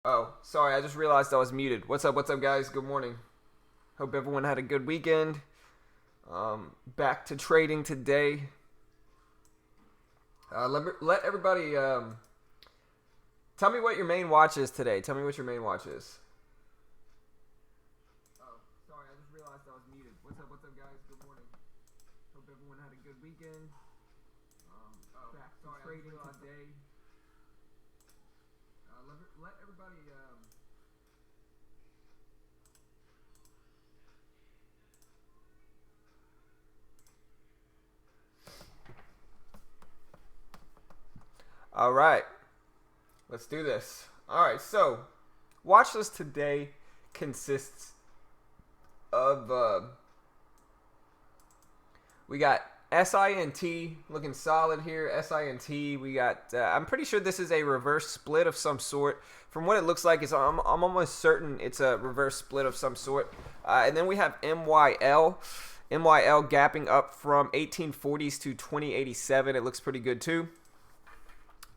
Oh, sorry, I just realized I was muted. What's up, guys? Good morning. Hope everyone had a good weekend. Back to trading today. Let everybody tell me what your main watch is today. Tell me what your main watch is. Oh, sorry, I just realized I was muted. What's up, guys? Good morning. Hope everyone had a good weekend. Back to trading today. Let everybody All right, let's do this. All right, so watch list today consists of we got SINT looking solid here. SINT. We got. I'm pretty sure this is a reverse split of some sort. From what it looks like, I'm almost certain it's a reverse split of some sort. And then we have MYL. MYL gapping up from 1840s to 2087. It looks pretty good too.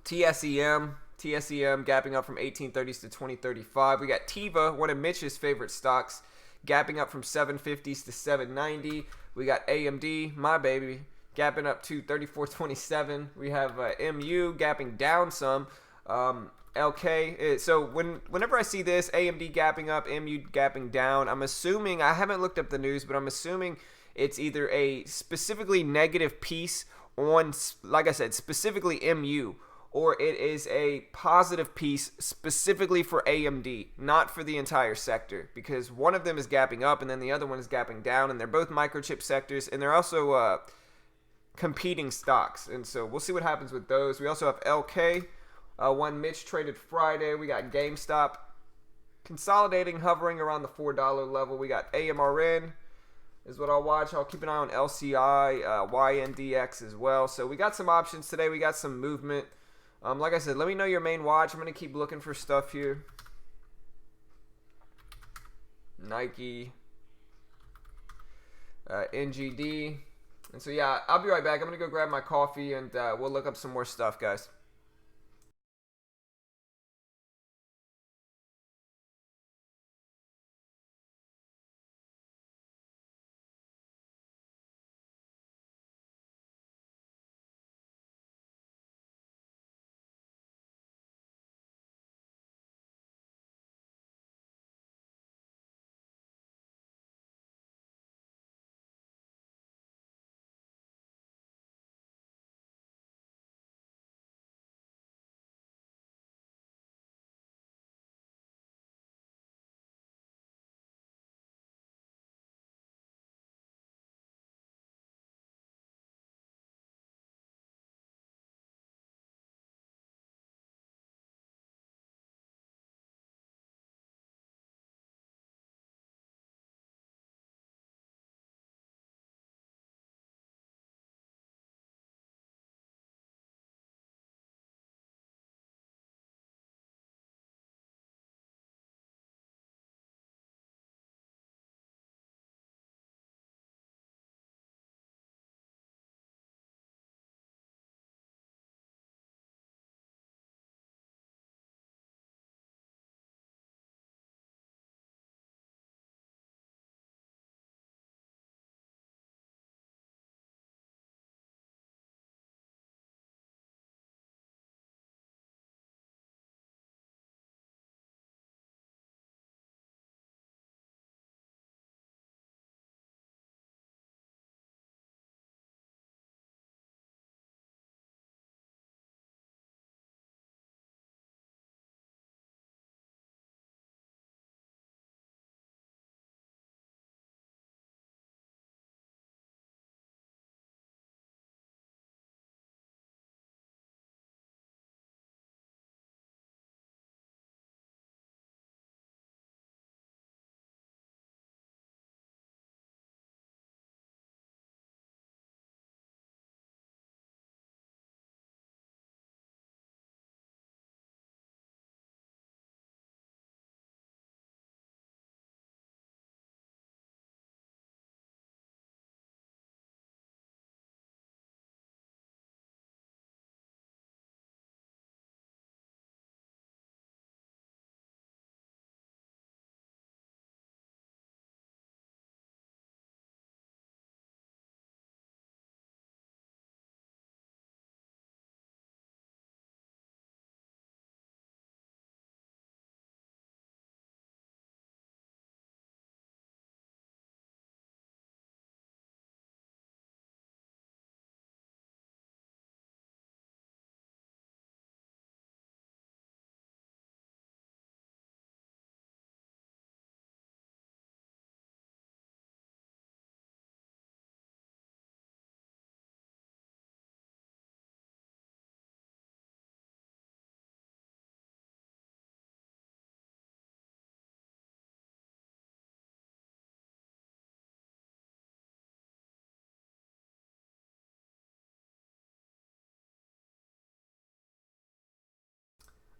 TSEM. TSEM gapping up from 1830s to 2035. We got TIVA, one of Mitch's favorite stocks, gapping up from 750s to 790. We got AMD, my baby, gapping up to 3427. We have MU gapping down some. LK. So whenever I see this, AMD gapping up, MU gapping down, I'm assuming, I haven't looked up the news, but I'm assuming it's either a specifically negative piece on, like I said, specifically MU, or it is a positive piece specifically for AMD, not for the entire sector, because one of them is gapping up and then the other one is gapping down, and they're both microchip sectors, and they're also competing stocks, and so we'll see what happens with those. We also have LK, one Mitch traded Friday. We got GameStop consolidating, hovering around the $4 level. We got AMRN is what I'll watch. I'll keep an eye on LCI, YNDX as well. So we got some options today. We got some movement. Like I said, let me know your main watch. I'm going to keep looking for stuff here. Nike, NGD. And so, yeah, I'll be right back. I'm going to go grab my coffee, and we'll look up some more stuff, guys.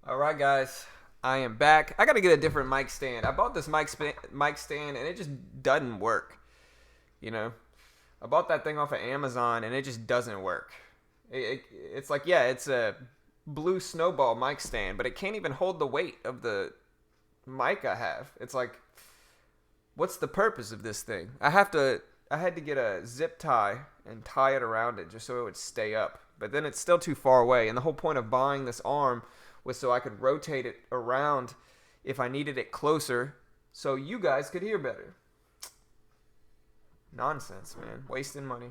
All right, guys, I am back. I got to get a different mic stand. I bought this mic stand, and it just doesn't work. You know, I bought that thing off of Amazon, and it just doesn't work. It's like, yeah, it's a blue snowball mic stand, but it can't even hold the weight of the mic I have. It's like, what's the purpose of this thing? I had to get a zip tie and tie it around it just so it would stay up. But then it's still too far away, and the whole point of buying this arm was so I could rotate it around if I needed it closer so you guys could hear better. Nonsense, man. Wasting money.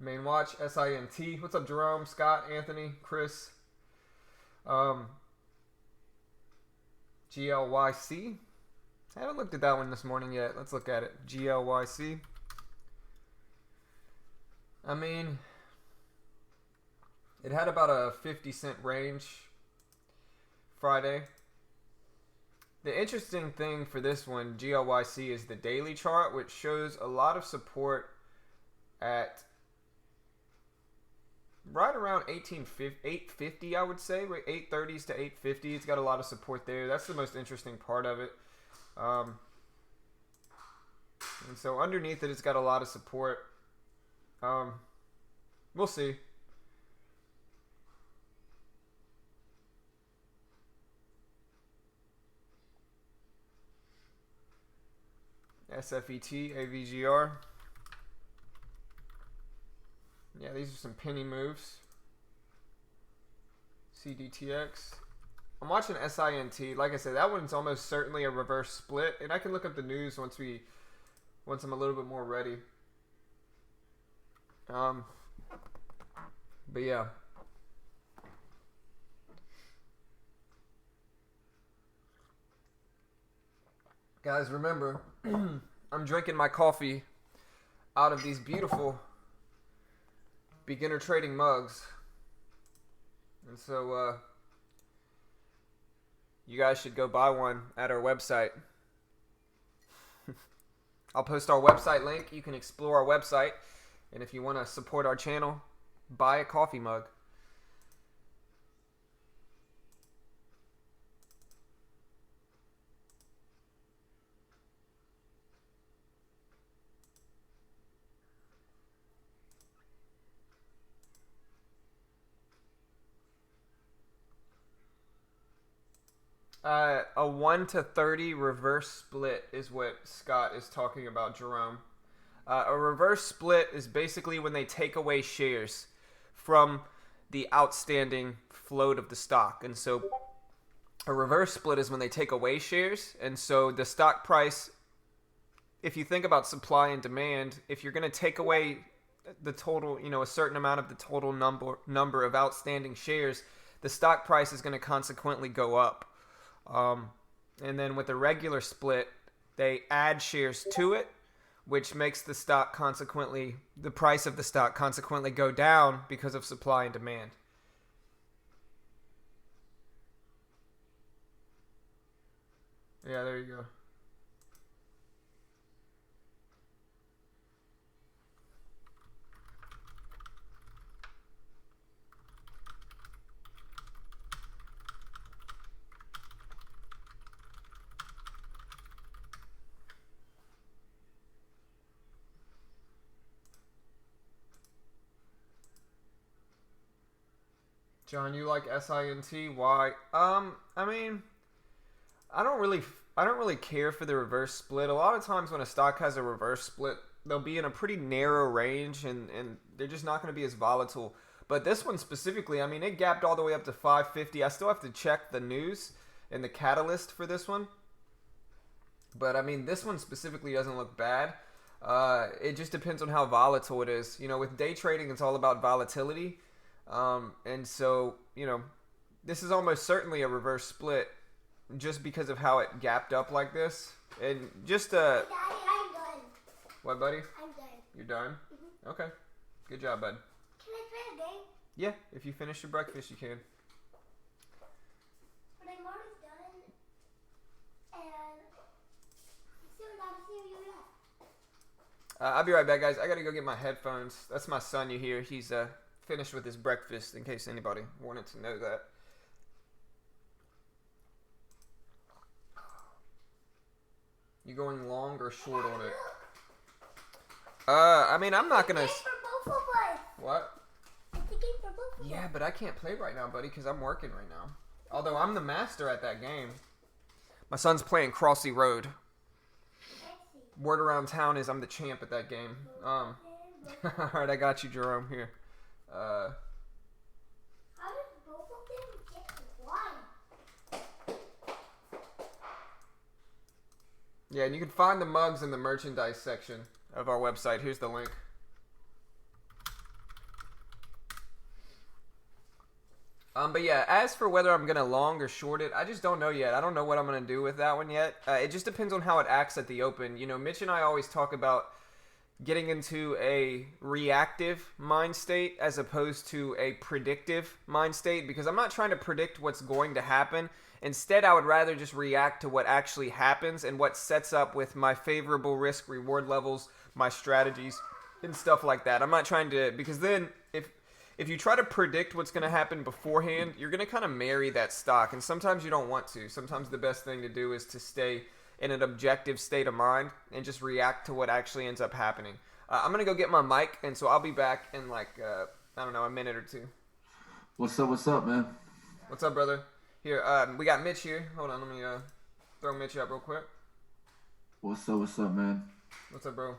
Main watch, SINT. What's up, Jerome, Scott, Anthony, Chris? GLYC. I haven't looked at that one this morning yet. Let's look at it. GLYC. I mean, it had about a 50-cent range Friday. The interesting thing for this one, GLYC, is the daily chart, which shows a lot of support at right around 850, I would say. 830s to 850. It's got a lot of support there. That's the most interesting part of it. And so underneath it, it's got a lot of support. We'll see. SFET, AVGR. Yeah, these are some penny moves. CDTX. I'm watching SINT. Like I said, that one's almost certainly a reverse split, and I can look up the news once I'm a little bit more ready. But yeah. Guys, remember, I'm drinking my coffee out of these beautiful beginner trading mugs. And so, you guys should go buy one at our website. I'll post our website link. You can explore our website. And if you want to support our channel, buy a coffee mug. A 1 to 30 reverse split is what Scott is talking about, Jerome. A reverse split is basically when they take away shares from the outstanding float of the stock. And so a reverse split is when they take away shares. And so the stock price, if you think about supply and demand, if you're going to take away the total, a certain amount of the total number of outstanding shares, the stock price is going to consequently go up. And then with a regular split, they add shares to it, which makes the price of the stock consequently go down because of supply and demand. Yeah, there you go. John, you like SINT? Why? I mean, I don't really care for the reverse split. A lot of times when a stock has a reverse split, they'll be in a pretty narrow range and they're just not going to be as volatile. But this one specifically, I mean, it gapped all the way up to 550. I still have to check the news and the catalyst for this one. But I mean, this one specifically doesn't look bad. It just depends on how volatile it is. With day trading, it's all about volatility. And so, this is almost certainly a reverse split just because of how it gapped up like this. And just, Daddy, I'm done. What, buddy? I'm done. You're done? Mm-hmm. Okay. Good job, bud. Can I play a game? Yeah, if you finish your breakfast, you can. But I'm already done. And it's still not a series I'll be right back, guys. I gotta go get my headphones. That's my son you hear. He's finished with his breakfast, in case anybody wanted to know that. You going long or short on it? I mean, I'm not gonna. It's a game for both of us. What? It's a game for both of us. Yeah, but I can't play right now, buddy, because I'm working right now. Although I'm the master at that game. My son's playing Crossy Road. Word around town is I'm the champ at that game. All right, I got you, Jerome. Here. How did both of them get one? Yeah, and you can find the mugs in the merchandise section of our website. Here's the link. But yeah, as for whether I'm gonna long or short it, I just don't know yet. I don't know what I'm gonna do with that one yet. It just depends on how it acts at the open. You know, Mitch and I always talk about getting into a reactive mind state as opposed to a predictive mind state, because I'm not trying to predict what's going to happen. Instead, I would rather just react to what actually happens and what sets up with my favorable risk reward levels, my strategies, and stuff like that. I'm not trying to, because then if you try to predict what's going to happen beforehand, you're going to kind of marry that stock, and sometimes you don't want to. Sometimes the best thing to do is to stay in an objective state of mind and just react to what actually ends up happening. I'm going to go get my mic, and so I'll be back in like, I don't know, a minute or two. What's up, man? What's up, brother? Here, we got Mitch here. Hold on, let me throw Mitch up real quick. What's up, man? What's up, bro?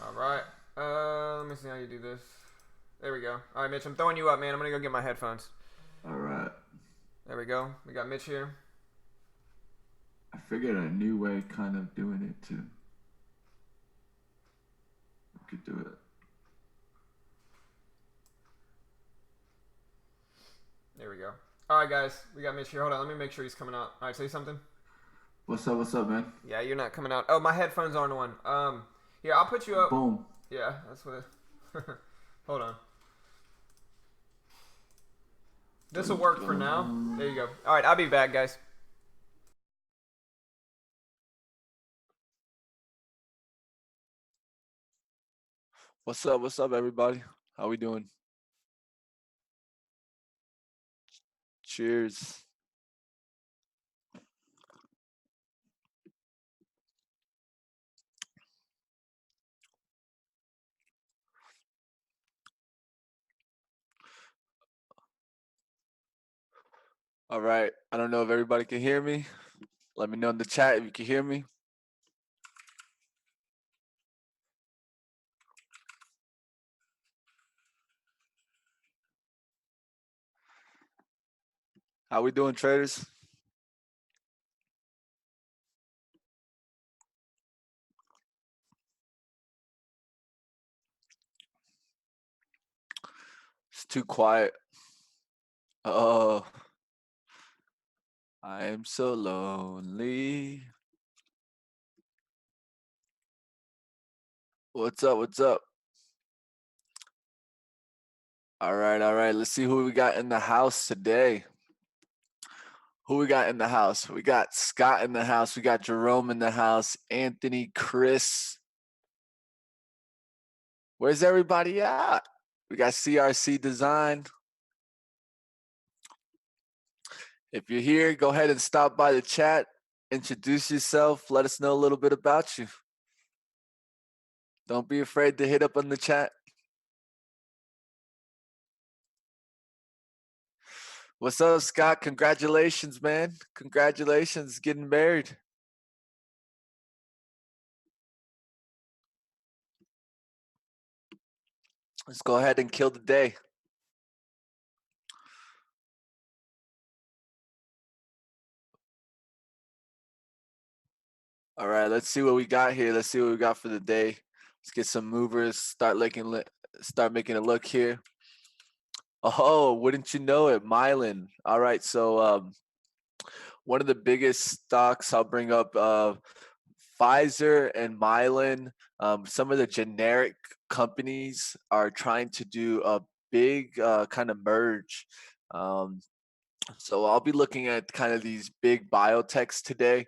All right. Let me see how you do this. There we go. All right, Mitch, I'm throwing you up, man. I'm going to go get my headphones. All right. There we go. We got Mitch here. I figured a new way kind of doing it too. We could do it. There we go. All right, guys. We got Mitch here. Hold on. Let me make sure he's coming out. All right, say something. What's up, man? Yeah, you're not coming out. Oh, my headphones aren't on. Yeah, I'll put you up. Boom. Yeah, that's what Hold on. This will work for now. There you go. All right, I'll be back, guys. What's up, everybody? How we doing? Cheers. All right. I don't know if everybody can hear me. Let me know in the chat if you can hear me. How we doing, traders? It's too quiet. Oh, I am so lonely. What's up? All right. Let's see who we got in the house today. Who we got in the house? We got Scott in the house. We got Jerome in the house. Anthony, Chris. Where's everybody at? We got CRC Design. If you're here, go ahead and stop by the chat. Introduce yourself. Let us know a little bit about you. Don't be afraid to hit up on the chat. What's up, Scott? Congratulations, man. Congratulations getting married. Let's go ahead and kill the day. All right, let's see what we got here. Let's see what we got for the day. Let's get some movers. Start making a look here. Oh, wouldn't you know it, Mylan. All right, so one of the biggest stocks I'll bring up, Pfizer and Mylan. Some of the generic companies are trying to do a big kind of merge. So I'll be looking at kind of these big biotechs today,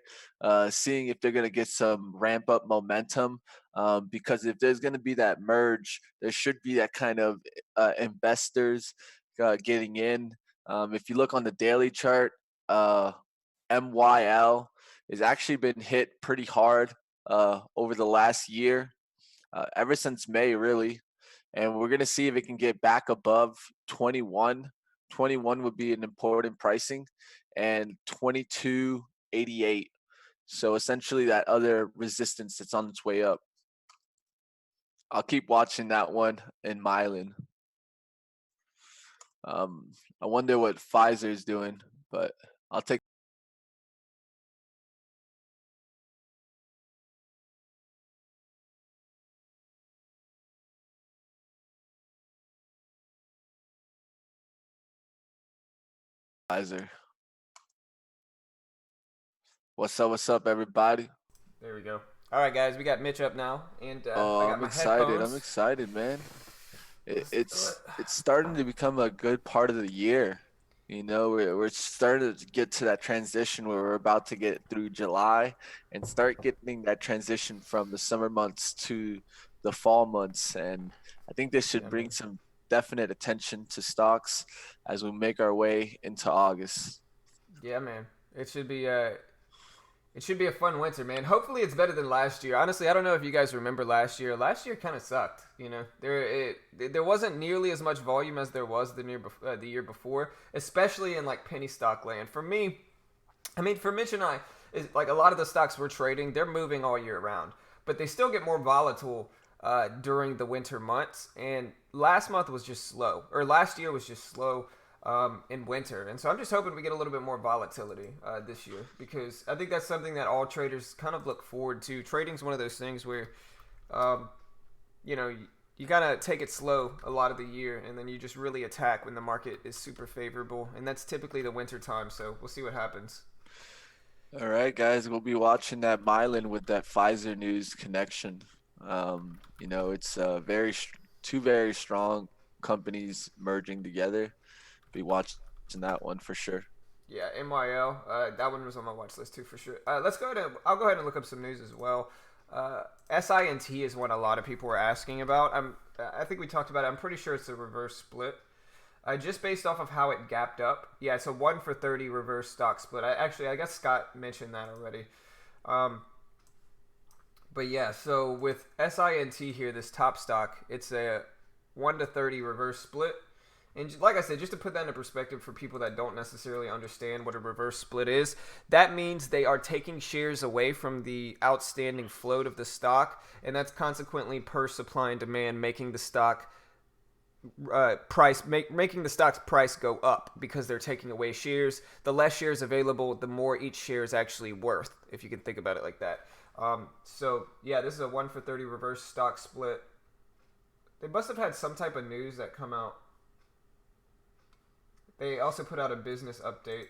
seeing if they're going to get some ramp up momentum. Because if there's going to be that merge, there should be that kind of investors getting in. If you look on the daily chart, uh, MYL has actually been hit pretty hard over the last year, ever since May, really. And we're going to see if it can get back above 21. 21 would be an important pricing, and 22.88. So essentially, that other resistance that's on its way up. I'll keep watching that one in Mylan. I wonder what Pfizer is doing, but I'll take Pfizer. What's up, everybody? There we go. All right, guys, we got Mitch up now, and I Oh, got I'm my excited. I'm headphones. excited, man. Let's do it. It's starting to become a good part of the year. You know, we're starting to get to that transition where we're about to get through July and start getting that transition from the summer months to the fall months. And I think this should Yeah, bring man. some definite attention to stocks as we make our way into August. Yeah, man. It should be it should be a fun winter, man. Hopefully, it's better than last year. Honestly, I don't know if you guys remember last year. Last year kind of sucked. You know, there wasn't nearly as much volume as there was the year before, especially in like penny stock land. For me, I mean, for Mitch and I, is like a lot of the stocks we're trading, they're moving all year round, but they still get more volatile during the winter months. And last month was just slow, or last year was just slow in winter. And so I'm just hoping we get a little bit more volatility this year, because I think that's something that all traders kind of look forward to. Trading's one of those things where, um, you know, you gotta take it slow a lot of the year, and then you just really attack when the market is super favorable, and that's typically the winter time. So we'll see what happens. All right, guys, we'll be watching that Mylan with that Pfizer news connection. You know, it's two very strong companies merging together. Be watching that one for sure. Yeah, MYL. That one was on my watch list too for sure. Let's go ahead. I'll go ahead and look up some news as well. SINT is what a lot of people were asking about. I think we talked about it. I'm pretty sure it's a reverse split. Just based off of how it gapped up. Yeah, it's a 1-for-30 reverse stock split. I guess Scott mentioned that already. Um, but yeah, so with SINT here, this top stock, it's a 1-to-30 reverse split. And like I said, just to put that into perspective for people that don't necessarily understand what a reverse split is, that means they are taking shares away from the outstanding float of the stock, and that's consequently per supply and demand, making the stock making the stock's price go up because they're taking away shares. The less shares available, the more each share is actually worth, if you can think about it like that. So yeah, this is a 1-for-30 reverse stock split. They must have had some type of news that come out. They also put out a business update.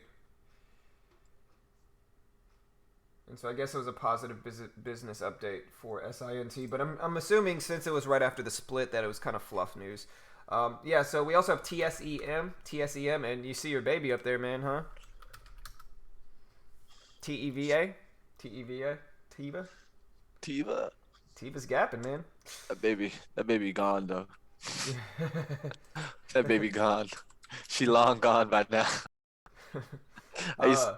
And so I guess it was a positive business update for SINT. But I'm assuming since it was right after the split that it was kind of fluff news. Yeah, so we also have TSEM, and you see your baby up there, man, huh? TEVA? TEVA? Teva? Tiva, Teva's gapping, man. that baby gone though. That baby gone. She long gone by now. I used uh,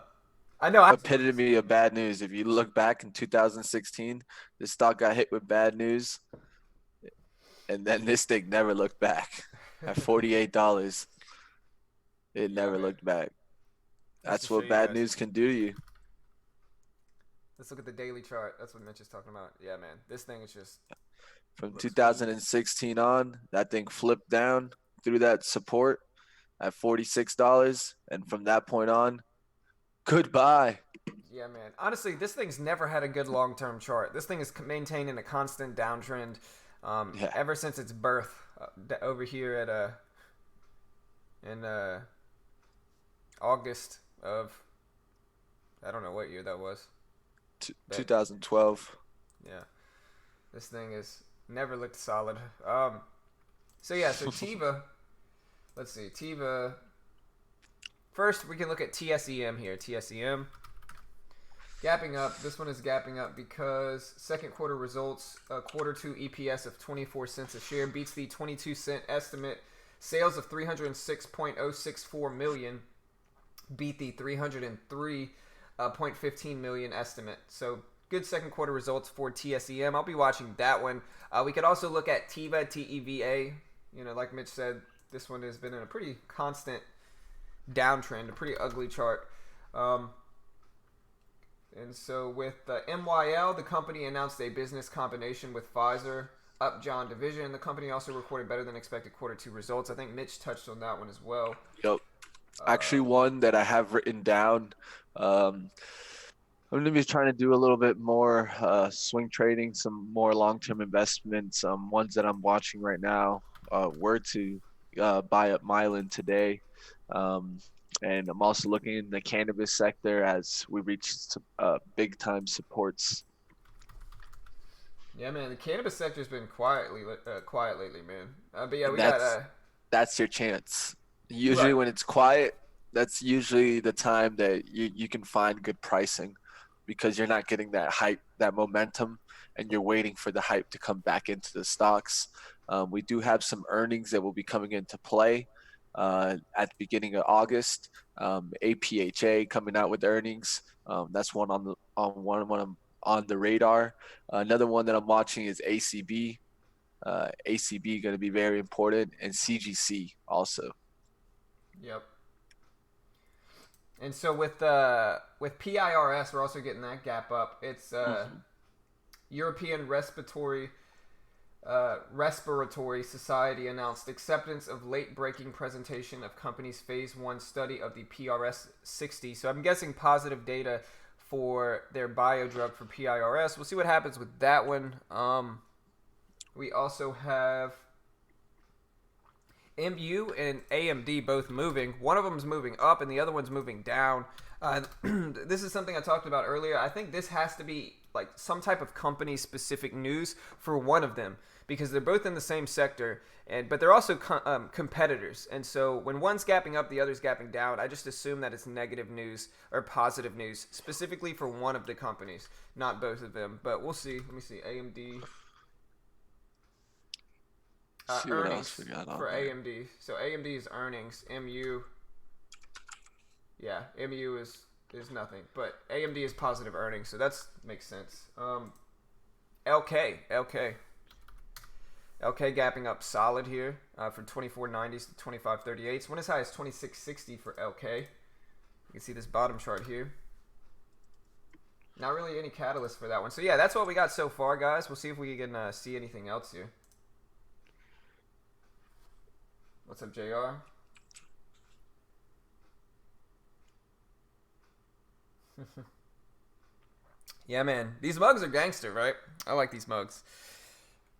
I know. I epitome of bad news. If you look back in 2016, the stock got hit with bad news, and then this thing never looked back. At $48, it Yeah, never man. looked back. Let's That's just show what you bad guys. news can do to you. Let's look at the daily chart. That's what Mitch is talking about. Yeah, man. This thing is just From looks cool. 2016 on, that thing flipped down through that support at $46, and from that point on, goodbye. Yeah, man. Honestly, this thing's never had a good long-term chart. This thing is maintaining a constant downtrend Yeah, ever since its birth over here at in August of I don't know what year that was, but 2012. yeah, this thing has never looked solid. So yeah, so Teva, let's see, Teva first we can look at TSEM here. TSEM gapping up. This one is gapping up because second quarter results, quarter two EPS of 24 cents a share beats the 22-cent estimate. Sales of 306.064 million beat the 303.15 million estimate. So good second quarter results for TSEM. I'll be watching that one. We could also look at TEVA, TEVA. You know, like Mitch said, this one has been in a pretty constant downtrend, a pretty ugly chart. And so with MYL, the company announced a business combination with Pfizer, Upjohn division. The company also recorded better than expected quarter two results. I think Mitch touched on that one as well. Yep. Actually, one that I have written down. I'm going to be trying to do a little bit more swing trading, some more long-term investments. Ones that I'm watching right now were to buy up Mylan today. And I'm also looking in the cannabis sector as we reach big-time supports. Yeah, man, the cannabis sector's been quiet lately, man. But yeah, And we got that's your chance. Usually right. when it's quiet, that's usually the time that you can find good pricing because you're not getting that hype, that momentum, and you're waiting for the hype to come back into the stocks. We do have some earnings that will be coming into play at the beginning of August. APHA coming out with earnings. That's one on the radar. Another one that I'm watching is ACB. ACB going to be very important, and CGC also. Yep. And so with PIRS, we're also getting that gap up. It's European Respiratory Society announced acceptance of late-breaking presentation of company's phase 1 study of the PRS 60. So I'm guessing positive data for their biodrug for PIRS. We'll see what happens with that one. We also have MU and AMD both moving. One of them is moving up and the other one's moving down. This is something I talked about earlier. I think this has to be like some type of company-specific news for one of them because they're both in the same sector, but they're also competitors. And so when one's gapping up, the other's gapping down. I just assume that it's negative news or positive news, specifically for one of the companies, not both of them. But we'll see. Let me see. AMD. See what Earnings else we got on for there. AMD. So AMD's earnings, MU. Yeah, MU is nothing, but AMD is positive earnings, so that makes sense. LK gapping up solid here from 24.90s to 25.38s. Went as high as 26.60 for LK. You can see this bottom chart here. Not really any catalyst for that one. So yeah, that's what we got so far, guys. We'll see if we can see anything else here. What's up, JR? Yeah, man. These mugs are gangster, right? I like these mugs.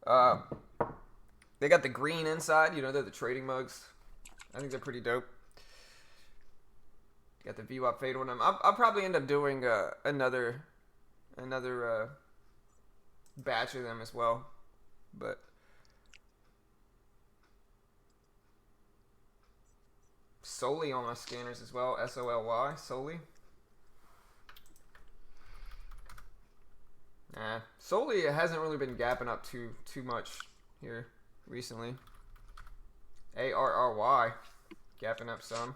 They got the green inside. You know, they're the trading mugs. I think they're pretty dope. Got the VWAP fade on them. I'll probably end up doing another batch of them as well. But solely on my scanners as well. SOLY, solely. Nah, solely it hasn't really been gapping up too much here recently. ARRY gapping up some.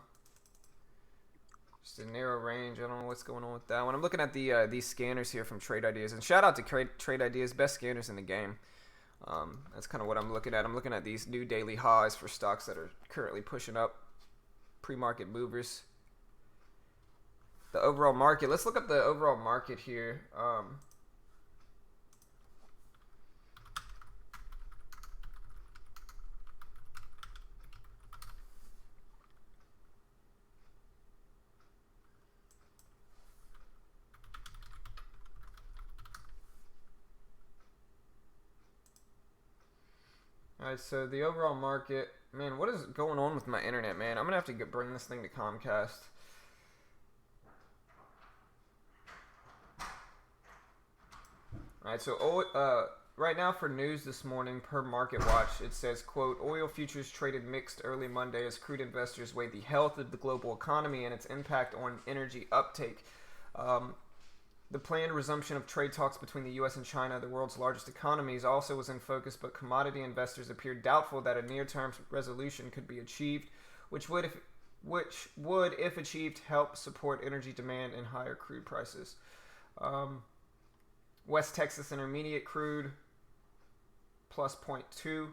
Just a narrow range. I don't know what's going on with that one. I'm looking at these scanners here from Trade Ideas, and shout out to Trade Ideas, best scanners in the game. That's kind of what I'm looking at. I'm looking at these new daily highs for stocks that are currently pushing up. Pre-market movers. The overall market. Let's look up the overall market here. Alright, so the overall market, man, what is going on with my internet, man? I'm gonna have to bring this thing to Comcast. Alright, so right now for news this morning, per Market Watch, it says, quote, oil futures traded mixed early Monday as crude investors weighed the health of the global economy and its impact on energy uptake. The planned resumption of trade talks between the U.S. and China, the world's largest economies, also was in focus, but commodity investors appeared doubtful that a near-term resolution could be achieved, which would, if achieved, help support energy demand and higher crude prices. West Texas Intermediate crude plus 0.2.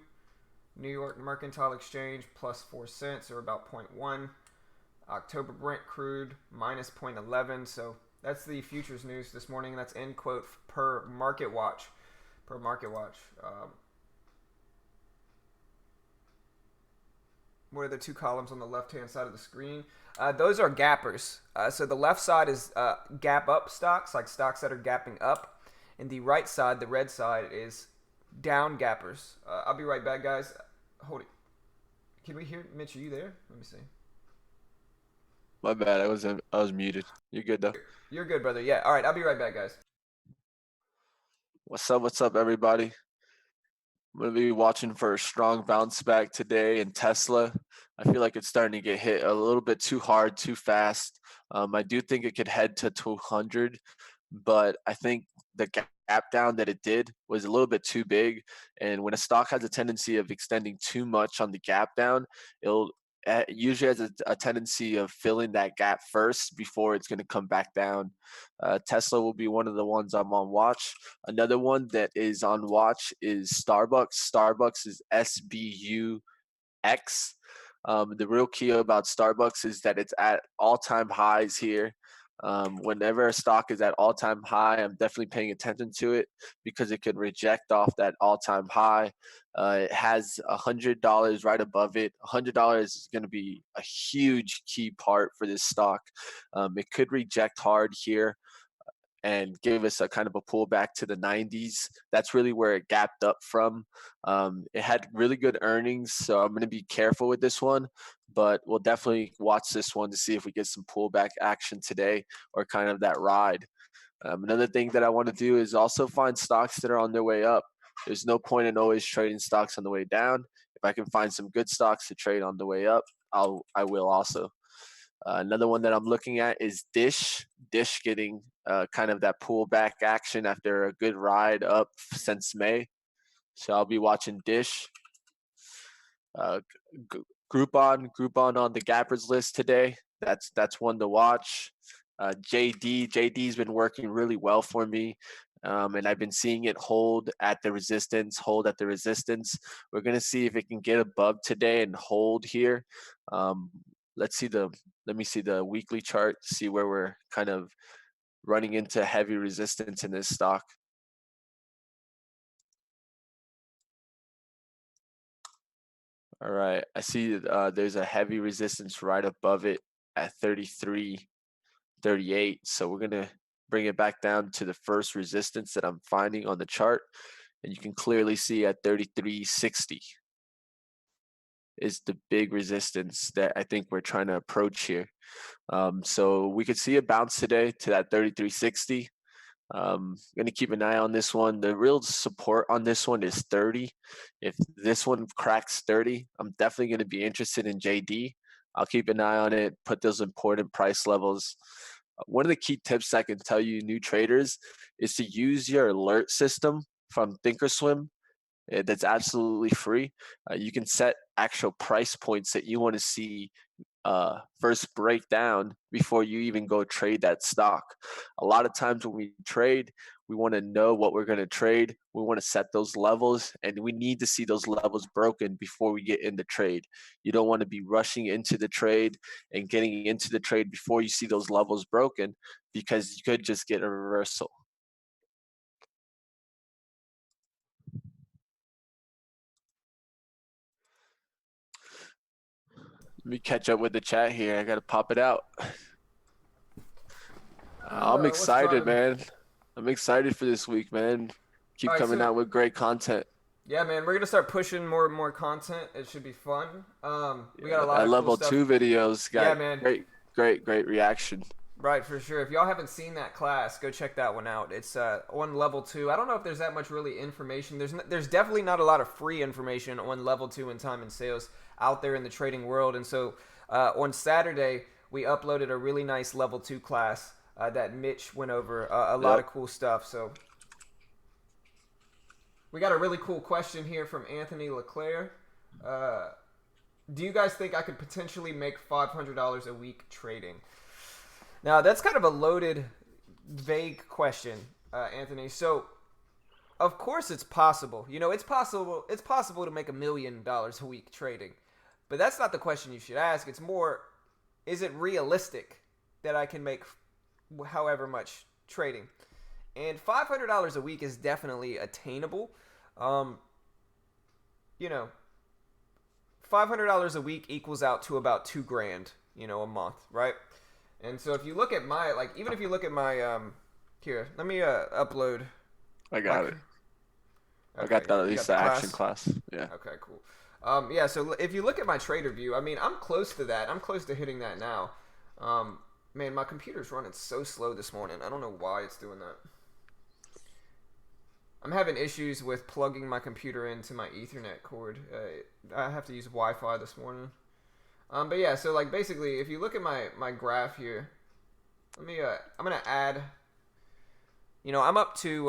New York Mercantile Exchange plus 4 cents, or about 0.1. October Brent crude minus 0.11. So that's the futures news this morning. That's end quote per Market Watch. Per Market Watch. What are the two columns on the left-hand side of the screen? Those are gappers. So the left side is gap up stocks, like stocks that are gapping up. And the right side, the red side, is down gappers. I'll be right back, guys. Hold it. Can we hear Mitch? Are you there? Let me see. My bad. I was muted. You're good though. You're good, brother. Yeah. All right. I'll be right back, guys. What's up? What's up, everybody? I'm gonna be watching for a strong bounce back today in Tesla. I feel like it's starting to get hit a little bit too hard, too fast. I do think it could head to 200, but I think the gap down that it did was a little bit too big. And when a stock has a tendency of extending too much on the gap down, it usually has a tendency of filling that gap first before it's going to come back down. Tesla will be one of the ones I'm on watch. Another one that is on watch is Starbucks. Starbucks is SBUX. The real key about Starbucks is that it's at all-time highs here. Whenever a stock is at all-time high, I'm definitely paying attention to it because it could reject off that all-time high. It has $100 right above it. $100 is going to be a huge key part for this stock. It could reject hard here and give us a kind of a pullback to the 90s. That's really where it gapped up from. It had really good earnings, so I'm going to be careful with this one, but we'll definitely watch this one to see if we get some pullback action today or kind of that ride. Another thing that I want to do is also find stocks that are on their way up. There's no point in always trading stocks on the way down. If I can find some good stocks to trade on the way up, I will also. Another one that I'm looking at is Dish. Dish getting kind of that pullback action after a good ride up since May. So I'll be watching Dish. Groupon on the gappers list today. That's one to watch. JD's been working really well for me. And I've been seeing it hold at the resistance. We're going to see if it can get above today and hold here. Let me see the weekly chart, see where we're kind of running into heavy resistance in this stock. All right, I see there's a heavy resistance right above it at 33.38. So we're gonna bring it back down to the first resistance that I'm finding on the chart, and you can clearly see at 33.60 is the big resistance that I think we're trying to approach here. So we could see a bounce today to that 33.60. Going to keep an eye on this one. The real support on this one is 30. If this one cracks 30, I'm definitely going to be interested in JD. I'll keep an eye on it, put those important price levels. One of the key tips I can tell you new traders is to use your alert system from Thinkorswim. That's absolutely free. You can set actual price points that you want to see first break down before you even go trade that stock. A lot of times when we trade, we want to know what we're going to trade. We want to set those levels, and we need to see those levels broken before we get in the trade. You don't want to be rushing into the trade and getting into the trade before you see those levels broken, because you could just get a reversal. Let me catch up with the chat here. I got to pop it out. I'm excited, man. I'm excited for this week, man. Keep coming out with great content. Yeah, man. We're going to start pushing more and more content. It should be fun. We got a lot of level cool stuff. 2 videos got man. great reaction. Right, for sure. If y'all haven't seen that class, go check that one out. It's on level 2. I don't know if there's that much really information. There's definitely not a lot of free information on level 2 in time and sales out there in the trading world. And so on Saturday, we uploaded a really nice level 2 class that Mitch went over a lot of cool stuff. So we got a really cool question here from Anthony Leclerc. Do you guys think I could potentially make $500 a week trading? Now, that's kind of a loaded, vague question, Anthony. So, of course it's possible. You know, it's possible to make $1 million a week trading. But that's not the question you should ask. It's more, is it realistic that I can make however much trading? And $500 a week is definitely attainable. You know, $500 a week equals out to about $2,000, you know, a month, right? And so if you look at my, like, even if you look at my, here, let me upload. I got it. Okay, I got that, at least the action class. class. Yeah. Okay, cool. Yeah, so if you look at my trader view, I mean, I'm close to that. I'm close to hitting that now. Man, my computer's running so slow this morning. I don't know why it's doing that. I'm having issues with plugging my computer into my Ethernet cord. I have to use Wi-Fi this morning. But yeah, so like basically, if you look at my graph here, let me, I'm going to add, you know, I'm up to,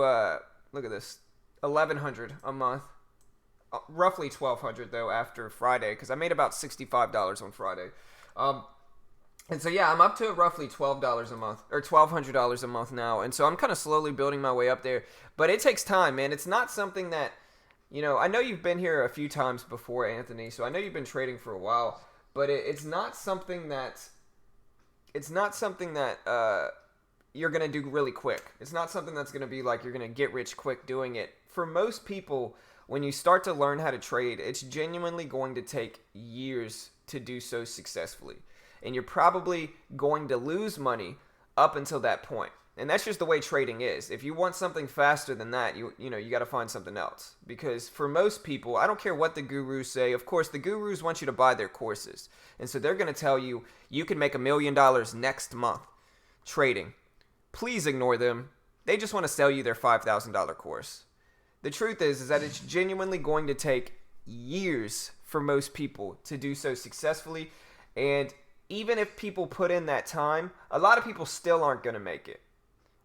look at this, 1,100 a month, roughly 1,200 though after Friday, because I made about $65 on Friday. And so yeah, I'm up to roughly $12 a month, or $1,200 a month now, and so I'm kind of slowly building my way up there, but it takes time, man. It's not something that, you know, I know you've been here a few times before, Anthony, so I know you've been trading for a while. But it's not something that you're going to do really quick. It's not something that's going to be like you're going to get rich quick doing it. For most people, when you start to learn how to trade, it's genuinely going to take years to do so successfully. And you're probably going to lose money up until that point. And that's just the way trading is. If you want something faster than that, you got to find something else. Because for most people, I don't care what the gurus say. Of course, the gurus want you to buy their courses. And so they're going to tell you, you can make $1 million next month trading. Please ignore them. They just want to sell you their $5,000 course. The truth is that it's genuinely going to take years for most people to do so successfully. And even if people put in that time, a lot of people still aren't going to make it.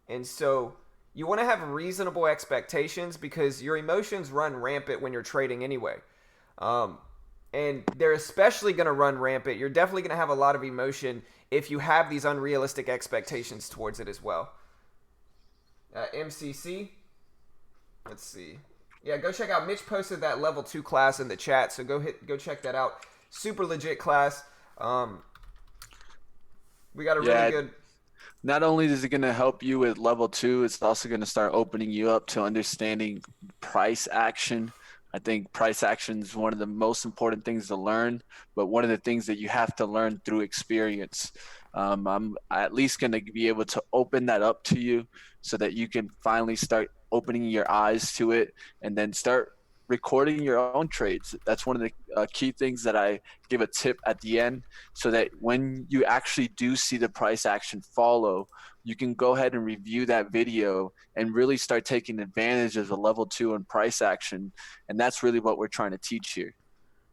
And so you want to have reasonable expectations because your emotions run rampant when you're trading anyway. And they're especially going to run rampant. You're definitely going to have a lot of emotion if you have these unrealistic expectations towards it as well. MCC. Let's see. Yeah, go check out. Mitch posted that level 2 class in the chat, so go check that out. Super legit class. We got a really good. Not only is it going to help you with level 2, it's also going to start opening you up to understanding price action. I think price action is one of the most important things to learn, but one of the things that you have to learn through experience. I'm at least going to be able to open that up to you so that you can finally start opening your eyes to it and then start recording your own trades. That's one of the key things that I give a tip at the end, so that when you actually do see the price action follow, you can go ahead and review that video and really start taking advantage of the level 2 and price action. And that's really what we're trying to teach here.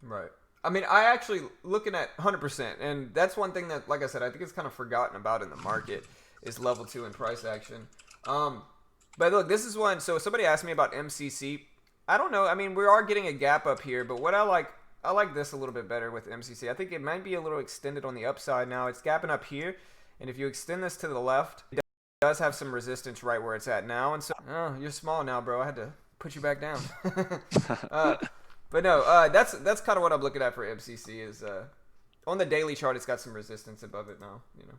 Right. I mean, I actually looking at 100%, and that's one thing that, like I said, I think it's kind of forgotten about in the market is level 2 and price action. But look, this is one. So somebody asked me about MCC. I don't know. I mean, we are getting a gap up here, but what I like this a little bit better with MCC. I think it might be a little extended on the upside now. It's gapping up here, and if you extend this to the left, it does have some resistance right where it's at now. And so, oh, you're small now, bro. I had to put you back down. But no, that's kind of what I'm looking at for MCC is on the daily chart. It's got some resistance above it now. You know.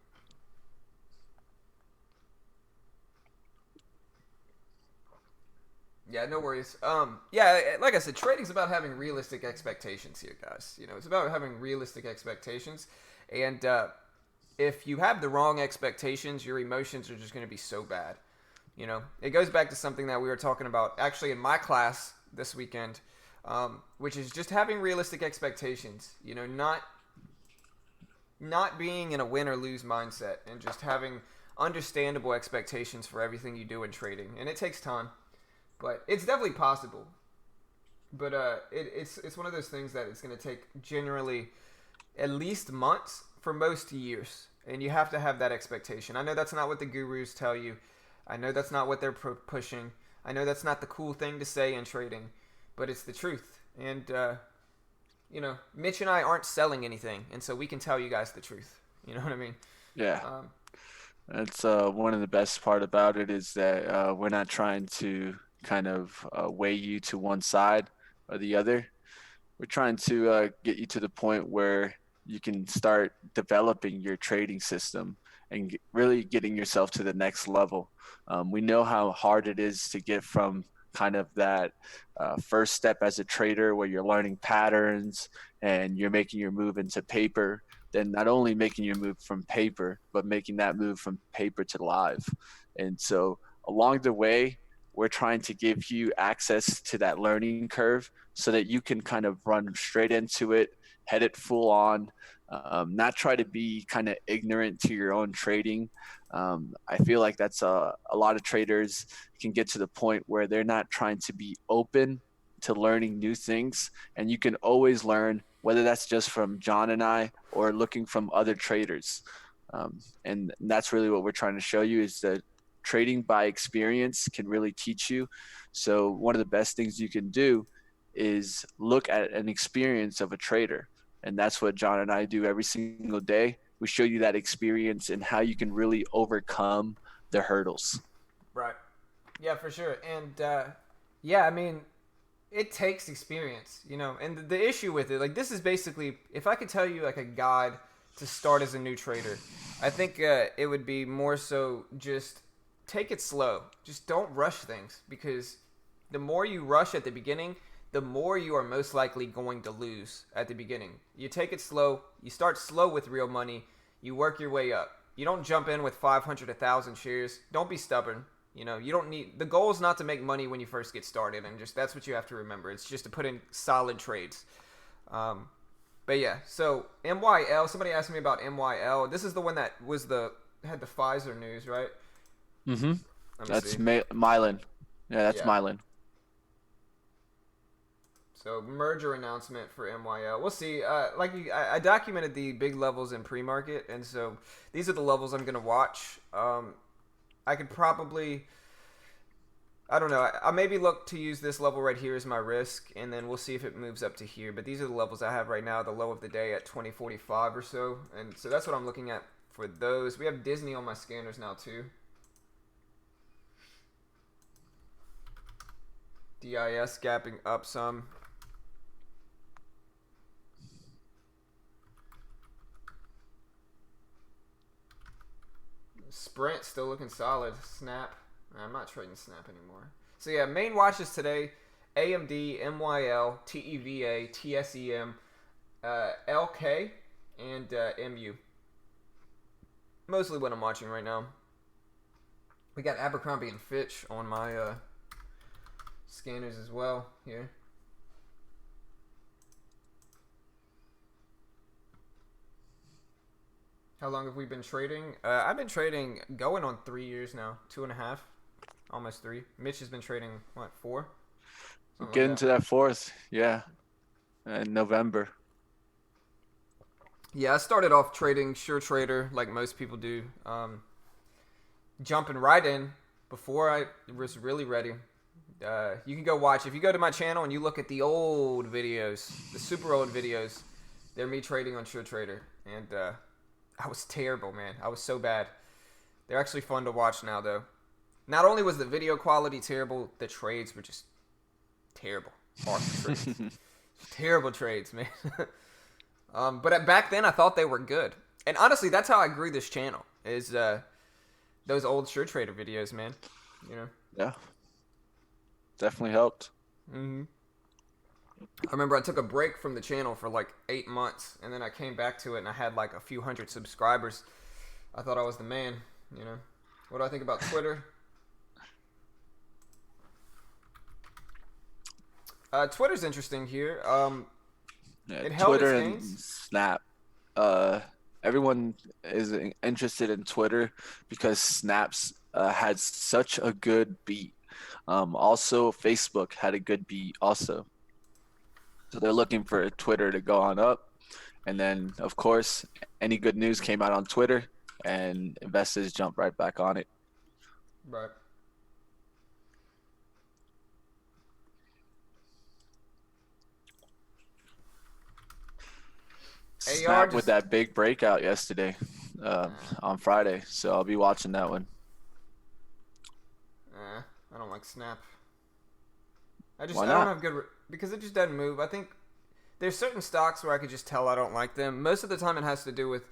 Yeah, no worries. Yeah, like I said, trading's about having realistic expectations here, guys. You know, it's about having realistic expectations. And if you have the wrong expectations, your emotions are just going to be so bad. You know, it goes back to something that we were talking about actually in my class this weekend, which is just having realistic expectations. You know, not being in a win or lose mindset and just having understandable expectations for everything you do in trading. And it takes time, but it's definitely possible. But it's one of those things that it's going to take generally at least months, for most years, and you have to have that expectation. I know that's not what the gurus tell you. I know that's not what they're pushing. I know that's not the cool thing to say in trading, but it's the truth. And Mitch and I aren't selling anything, and so we can tell you guys the truth. You know what I mean? Yeah. Um, That's one of the best part about it is that we're not trying to kind of weigh you to one side or the other. We're trying to get you to the point where you can start developing your trading system and really getting yourself to the next level. We know how hard it is to get from kind of that first step as a trader where you're learning patterns and you're making your move into paper, then not only making your move from paper, but making that move from paper to live. And so along the way, we're trying to give you access to that learning curve so that you can kind of run straight into it, head it full on, not try to be kind of ignorant to your own trading. I feel like that's a lot of traders can get to the point where they're not trying to be open to learning new things. And you can always learn, whether that's just from John and I or looking from other traders. And that's really what we're trying to show you is that trading by experience can really teach you. So one of the best things you can do is look at an experience of a trader. And that's what John and I do every single day. We show you that experience and how you can really overcome the hurdles. right. Yeah, for sure. And yeah, I mean, it takes experience, and the issue with it, like, this is basically, if I could tell you like a guide to start as a new trader, I think it would be more so just take it slow. Just don't rush things, because the more you rush at the beginning, the more you are most likely going to lose at the beginning. You take it slow. You start slow with real money. You work your way up. You don't jump in with 500, 1,000 shares. Don't be stubborn. You don't need, the goal is not to make money when you first get started, and just that's what you have to remember. It's just to put in solid trades. But yeah, so MYL, somebody asked me about MYL. This is the one that had the Pfizer news, right? Mm-hmm. That's see. Mylan. Yeah, that's Yeah. Mylan. So merger announcement for MYL. We'll see. I documented the big levels in pre-market, and so these are the levels I'm gonna watch. I could probably, I don't know. I maybe look to use this level right here as my risk, and then we'll see if it moves up to here. But these are the levels I have right now, the low of the day at 2045 or so, and so that's what I'm looking at for those. We have Disney on my scanners now too. DIS gapping up some. Sprint still looking solid. Snap. I'm not trading Snap anymore. So yeah, main watches today: AMD, MYL, TEVA, TSEM, LK, and MU. Mostly what I'm watching right now. We got Abercrombie and Fitch on my scanners as well here. How long have we been trading? I've been trading going on 3 years now, 2.5, almost 3. Mitch has been trading, what, 4? Something Get like into that fourth, yeah, in November. Yeah, I started off trading Sure Trader like most people do, jumping right in before I was really ready. You can go watch. If you go to my channel and you look at the old videos, the super old videos, they're me trading on Sure Trader. And I was terrible, man. I was so bad. They're actually fun to watch now, though. Not only was the video quality terrible, the trades were just terrible. Awesome trades. Terrible trades, man. But back then, I thought they were good. And honestly, that's how I grew this channel, is those old Sure Trader videos, man. Yeah, definitely helped. Mm-hmm. I remember I took a break from the channel for like 8 months, and then I came back to it, and I had like a few hundred subscribers. I thought I was the man, What do I think about Twitter? Twitter's interesting here. Yeah, It held Twitter its and gains. Snap. everyone is interested in Twitter because Snaps had such a good beat. Also, Facebook had a good beat also. So they're looking for Twitter to go on up. And then, of course, any good news came out on Twitter, and investors jumped right back on it. Right. AR Snap with just. that big breakout yesterday on Friday. So I'll be watching that one. I don't like Snap. Why I don't not? have good because it just doesn't move. I think there's certain stocks where I could just tell I don't like them. Most of the time, it has to do with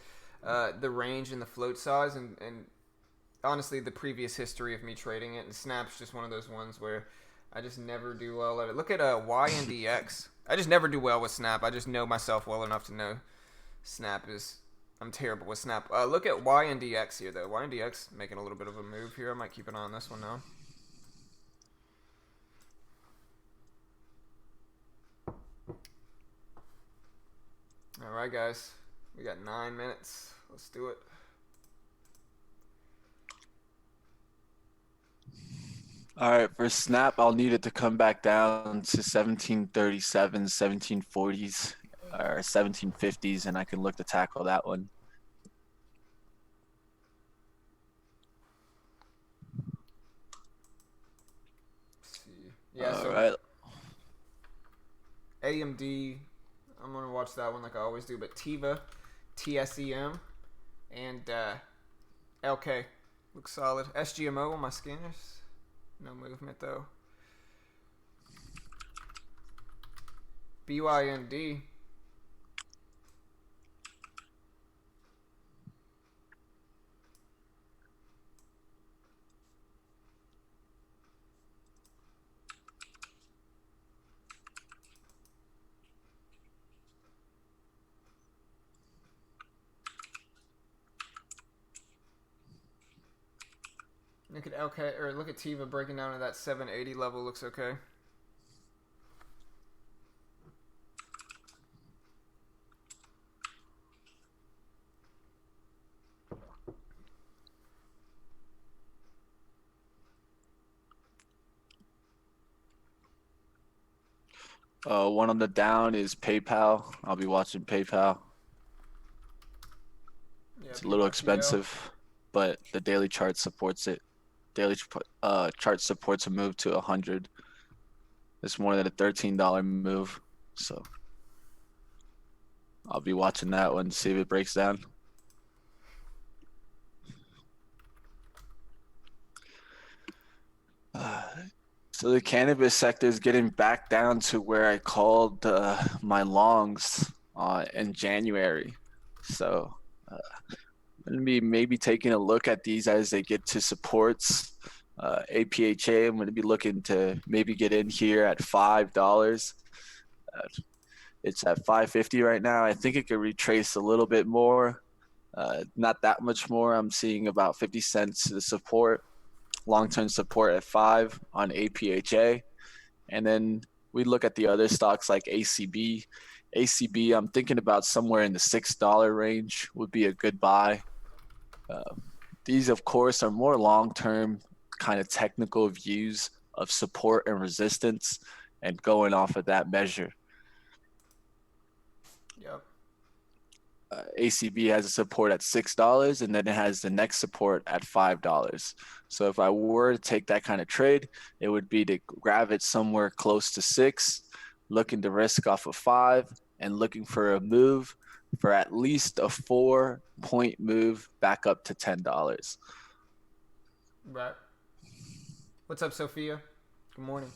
the range and the float size, and honestly, the previous history of me trading it. And Snap's just one of those ones where I just never do well at it. Look at YNDX. I just never do well with Snap. I just know myself well enough to know Snap is. I'm terrible with Snap. Look at YNDX here, though. YNDX making a little bit of a move here. I might keep an eye on this one now. All right, guys. We got 9 minutes. Let's do it. All right, for Snap, I'll need it to come back down to 1737, 1740s, or 1750s, and I can look to tackle that one. Let's see. Yeah, All so right. AMD, I'm going to watch that one like I always do, but TEVA, TSEM, and LK looks solid. SGMO on my scanners. No movement, though. BYND. Look at LK or look at TEVA breaking down to that 780 level. Looks okay. One on the down is PayPal. I'll be watching PayPal. Yeah, It's a little PYPL. expensive, but the daily chart supports it. Daily chart supports a move to 100. It's more than a $13 move, so I'll be watching that one to see if it breaks down. So the cannabis sector is getting back down to where I called my longs in January. So I'm going to be maybe taking a look at these as they get to supports. APHA, I'm going to be looking to maybe get in here at $5. It's at 550 right now. I think it could retrace a little bit more. Not that much more. I'm seeing about 50 cents to the support. Long-term support at 5 on APHA. And then we look at the other stocks like ACB. ACB, I'm thinking about somewhere in the $6 range would be a good buy. These, of course, are more long-term kind of technical views of support and resistance and going off of that measure. Yep. ACB has a support at $6, and then it has the next support at $5. So if I were to take that kind of trade, it would be to grab it somewhere close to 6, looking to risk off of 5, and looking for a move for at least a 4-point move back up to $10. Right. What's up, Sophia? Good morning.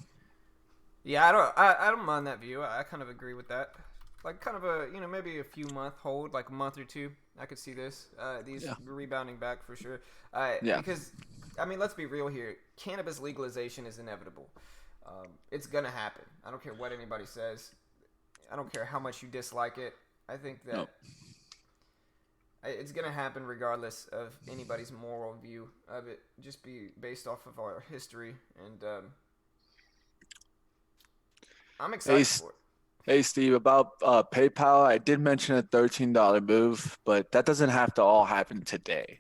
Yeah, I don't mind that view. I kind of agree with that. Like kind of a maybe a few month hold, like a month or two. I could see this these rebounding back for sure. Because I mean, let's be real here. Cannabis legalization is inevitable. It's gonna happen. I don't care what anybody says. I don't care how much you dislike it. I think that it's gonna happen regardless of anybody's moral view of it. Just be based off of our history, and I'm excited for it. Hey Steve, about PayPal, I did mention a $13 move, but that doesn't have to all happen today.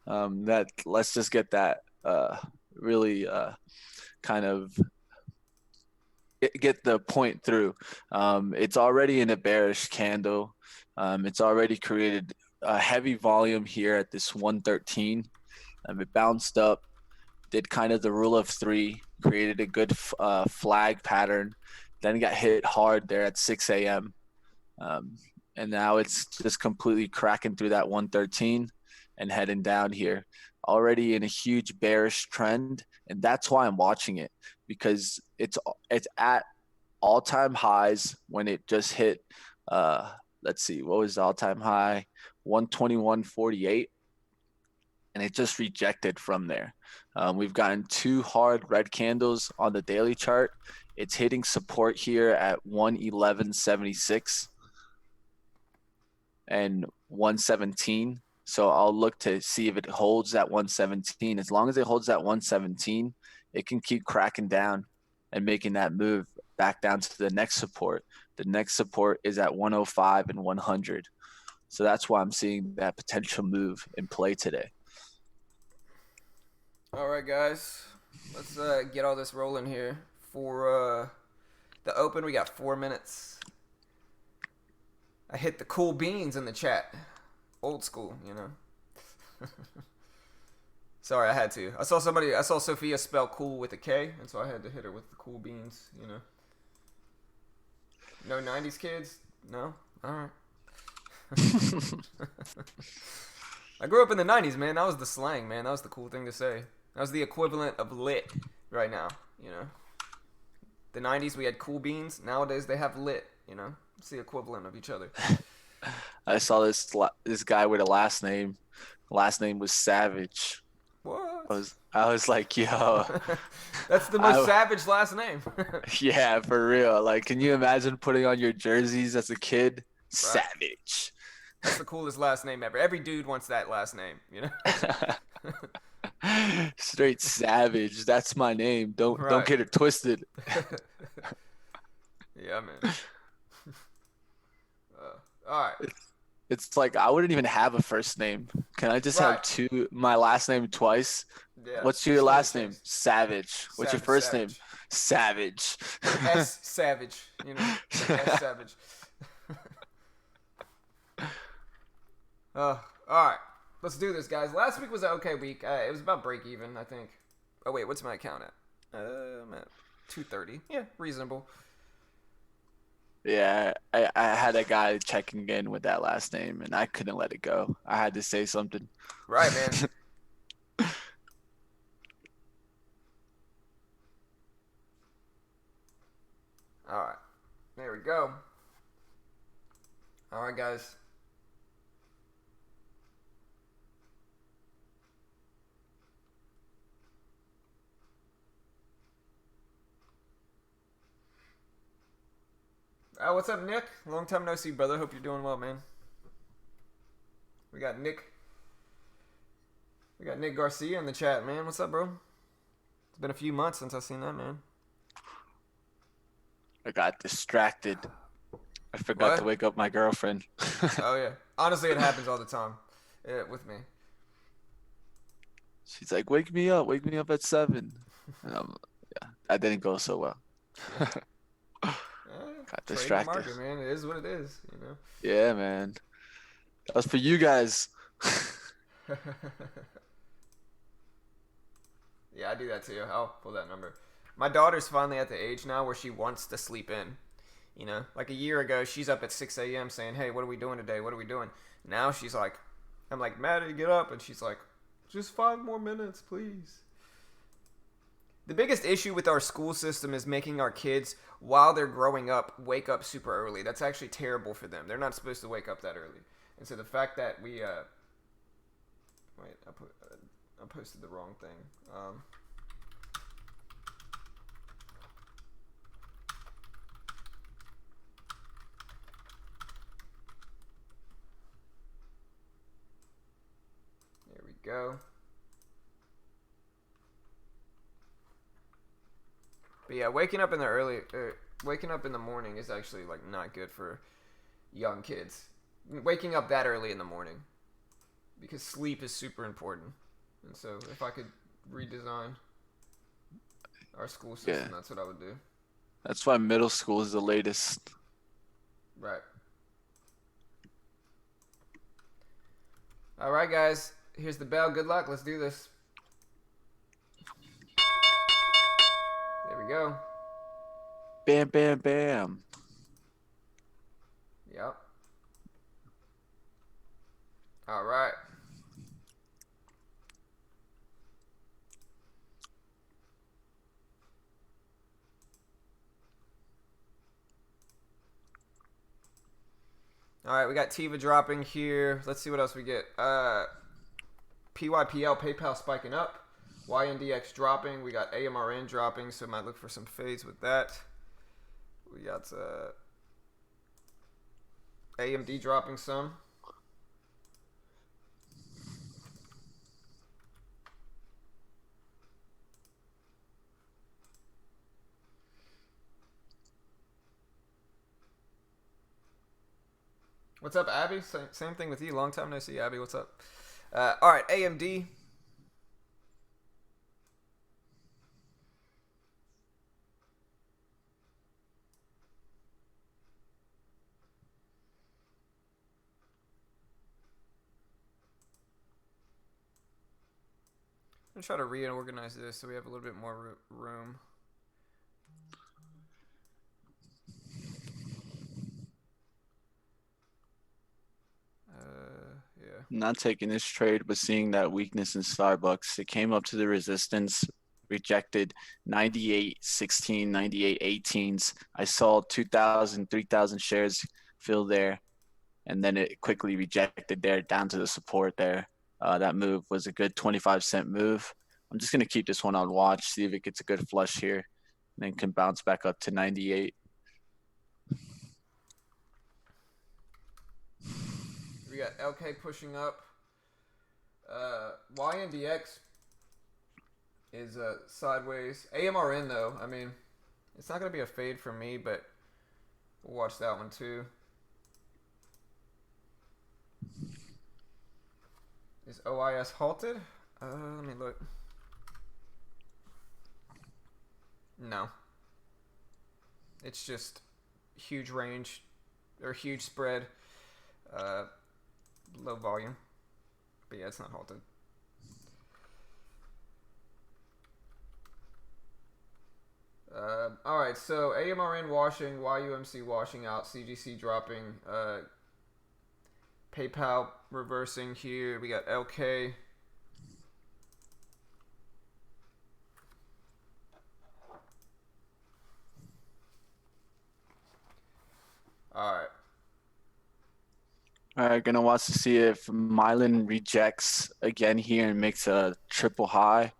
That let's just get that really kind of get the point through. It's already in a bearish candle. It's already created a heavy volume here at this 113. It bounced up, did kind of the rule of three, created a good flag pattern, then got hit hard there at 6 a.m. Um, and now it's just completely cracking through that 113 and heading down here. Already in a huge bearish trend, and that's why I'm watching it, because it's at all-time highs when it just hit let's see, what was the all-time high? 121.48, and it just rejected from there. We've gotten two hard red candles on the daily chart. It's hitting support here at 111.76 and 117. So I'll look to see if it holds that 117. As long as it holds that 117, it can keep cracking down and making that move back down to the next support. The next support is at 105 and 100. So that's why I'm seeing that potential move in play today. All right, guys. Let's get all this rolling here. For the open, we got 4 minutes. I hit the cool beans in the chat. Old school, you know. Sorry, I had to. I saw Sophia spell cool with a K, and so I had to hit her with the cool beans, you know. No 90s kids? No? Alright. I grew up in the 90s, man. That was the slang, man. That was the cool thing to say. That was the equivalent of lit right now, you know. The 90s, we had cool beans. Nowadays, they have lit, you know. It's the equivalent of each other. I saw this guy with a last name. Last name was Savage. What? I was like, yo. That's the most savage last name. Yeah, for real. Like, can you imagine putting on your jerseys as a kid? Right. Savage. That's the coolest last name ever. Every dude wants that last name, you know? Straight Savage. That's my name. Don't get it twisted. Yeah, man. All right. It's like I wouldn't even have a first name. Can I just have my last name twice? Yeah. What's your last name? Savage. What's your first name? Savage. S Savage. You know, S Savage. All right. Let's do this, guys. Last week was an okay week. It was about break even, I think. Oh wait, what's my account at? I'm at 230. Yeah, reasonable. Yeah, I had a guy checking in with that last name, and I couldn't let it go. I had to say something. Right, man. All right. There we go. All right, guys. What's up, Nick? Long time no see, brother. Hope you're doing well, man. We got Nick Garcia in the chat, man. What's up, bro? It's been a few months since I've seen that, man. I got distracted. I forgot to wake up my girlfriend. Oh, yeah. Honestly, it happens all the time with me. She's like, wake me up at 7. Yeah, that didn't go so well. Got distracted. Market, man. It is what it is, you know. Yeah, man. That was for you guys. Yeah, I do that too. I'll pull that number. My daughter's finally at the age now where she wants to sleep in. You know, like a year ago, she's up at 6 a.m. saying, hey, what are we doing today? What are we doing? Now she's like, I'm like, Maddie, get up. And she's like, just 5 more minutes, please. The biggest issue with our school system is making our kids, while they're growing up, wake up super early. That's actually terrible for them. They're not supposed to wake up that early. And so the fact that we, wait, I posted the wrong thing. There we go. But yeah, waking up in the early, Waking up in the morning is actually like not good for young kids. Waking up that early in the morning, because sleep is super important. And so if I could redesign our school system, that's what I would do. That's why middle school is the latest. Right. All right, guys. Here's the bell. Good luck. Let's do this. There we go. Bam, bam, bam. Yep. All right. All right, we got Tiva dropping here. Let's see what else we get. PYPL, PayPal spiking up. YNDX dropping. We got AMRN dropping, so might look for some fades with that. We got AMD dropping some. What's up, Abby? Same thing with you. Long time no see, Abby. What's up? All right, AMD. I'm gonna try to reorganize this so we have a little bit more room. Yeah. Not taking this trade, but seeing that weakness in Starbucks. It came up to the resistance, rejected 98.16, 98.18s. I saw 2,000, 3,000 shares fill there, and then it quickly rejected there down to the support there. That move was a good 25-cent move. I'm just going to keep this one on watch, see if it gets a good flush here, and then can bounce back up to 98. We got LK pushing up. YNDX is sideways. AMRN though, I mean, it's not gonna be a fade for me, but we'll watch that one too. Is OIS halted? Let me look. No. It's just huge range or huge spread. Low volume. But yeah, it's not halted. Alright, so AMRN washing, YUMC washing out, CGC dropping, PayPal reversing here. We got LK. Alright. All right, gonna watch to see if Mylan rejects again here and makes a triple high,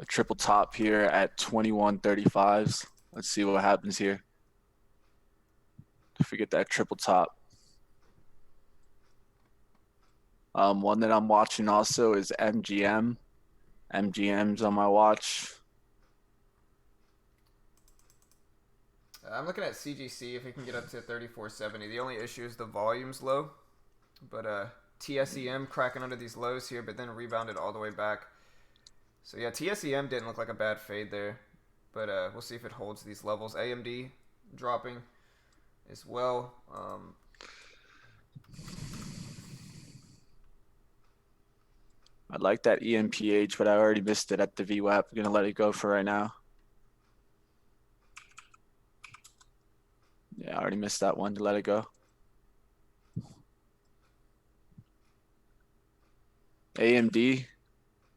a triple top here at 21.35s. Let's see what happens here. Forget that triple top. One that I'm watching also is MGM. MGM's on my watch. I'm looking at CGC if we can get up to 34.70. The only issue is the volume's low. But TSEM cracking under these lows here, but then rebounded all the way back. So yeah, TSEM didn't look like a bad fade there. But we'll see if it holds these levels. AMD dropping as well. I like that EMPH, but I already missed it at the VWAP. I'm gonna let it go for right now. Yeah, I already missed that one to let it go. AMD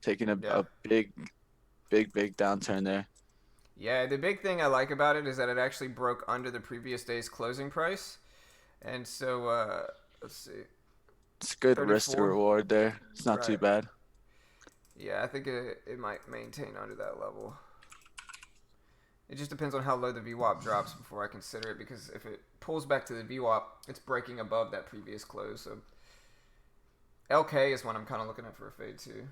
taking a big downturn there. Yeah, the big thing I like about it is that it actually broke under the previous day's closing price. And so, let's see. It's a good 34. risk to reward there. It's not too bad. Yeah, I think it might maintain under that level. It just depends on how low the VWAP drops before I consider it, because if it pulls back to the VWAP, it's breaking above that previous close. So LK is one I'm kind of looking at for a fade too.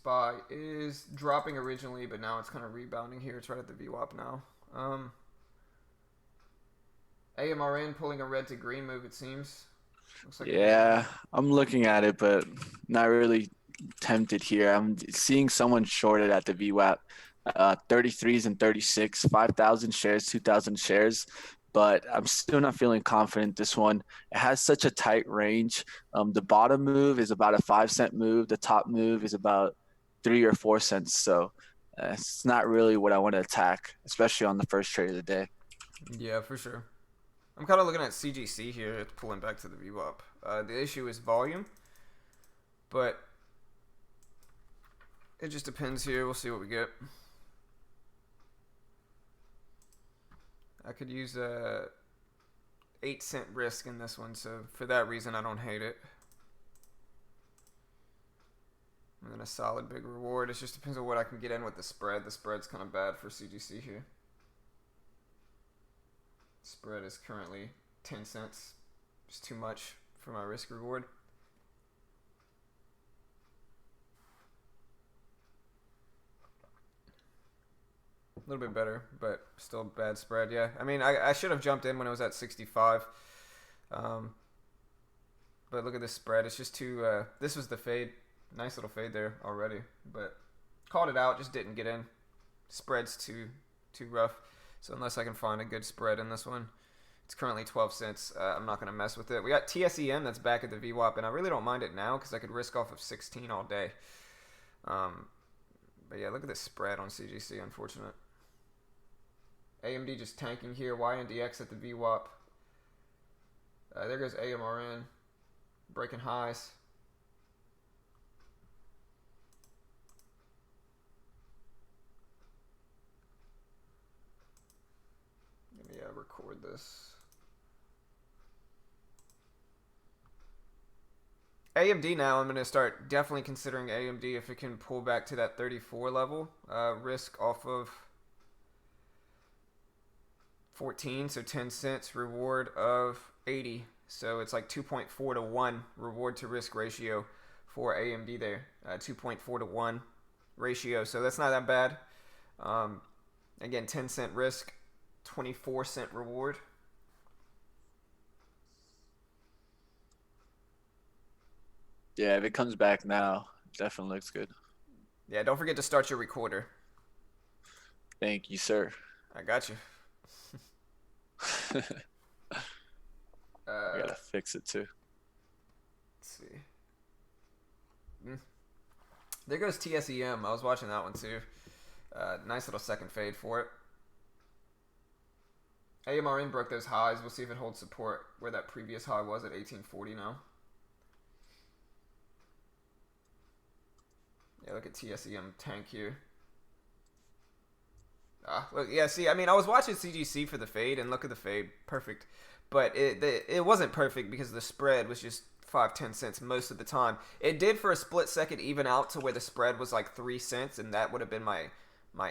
SPY is dropping originally, but now it's kind of rebounding here. It's right at the VWAP now. AMRN pulling a red to green move, it seems. Looks like Yeah, I'm looking at it, but not really tempted here. I'm seeing someone shorted at the VWAP, 33s and 36, 5,000 shares, 2,000 shares, but I'm still not feeling confident this one. It has such a tight range. The bottom move is about a 5 cent move. The top move is about 3 or 4 cents. So it's not really what I want to attack, especially on the first trade of the day. Yeah, for sure. I'm kind of looking at CGC here. It's pulling back to the VWAP. The issue is volume, but it just depends here. We'll see what we get. I could use a 8 cent risk in this one, so for that reason, I don't hate it. And then a solid big reward. It just depends on what I can get in with the spread. The spread's kind of bad for CGC here. Spread is currently 10 cents. It's too much for my risk reward. A little bit better, but still bad spread. Yeah, I mean, I should have jumped in when it was at 65. But look at this spread. It's just too. This was the fade. Nice little fade there already, but called it out. Just didn't get in. Spread's too rough. So unless I can find a good spread in this one, it's currently 12 cents. I'm not going to mess with it. We got TSEM that's back at the VWAP, and I really don't mind it now because I could risk off of 16 all day. But yeah, look at this spread on CGC. Unfortunate. AMD just tanking here. YNDX at the VWAP. There goes AMRN. Breaking highs. Let me record this. AMD now, I'm going to start definitely considering AMD if it can pull back to that 34 level. Risk off of 14, so 10 cents, reward of 80. So it's like 2.4 to 1 reward to risk ratio for AMD there. 2.4 to 1 ratio, so that's not that bad. Again, 10 cent risk, 24 cent reward. Yeah, if it comes back now, it definitely looks good. Yeah, don't forget to start your recorder. Thank you, sir. I got you. I gotta fix it too. Let's see. There goes TSEM. I was watching that one too. Nice little second fade for it. AMRN broke those highs. We'll see if it holds support where that previous high was at 1840 now. Yeah, look at TSEM tank here. Look, yeah, see, I mean, I was watching CGC for the fade, and look at the fade. Perfect. But it wasn't perfect because the spread was just 5-10 cents most of the time. It did for a split second even out to where the spread was like 3 cents, and that would have been my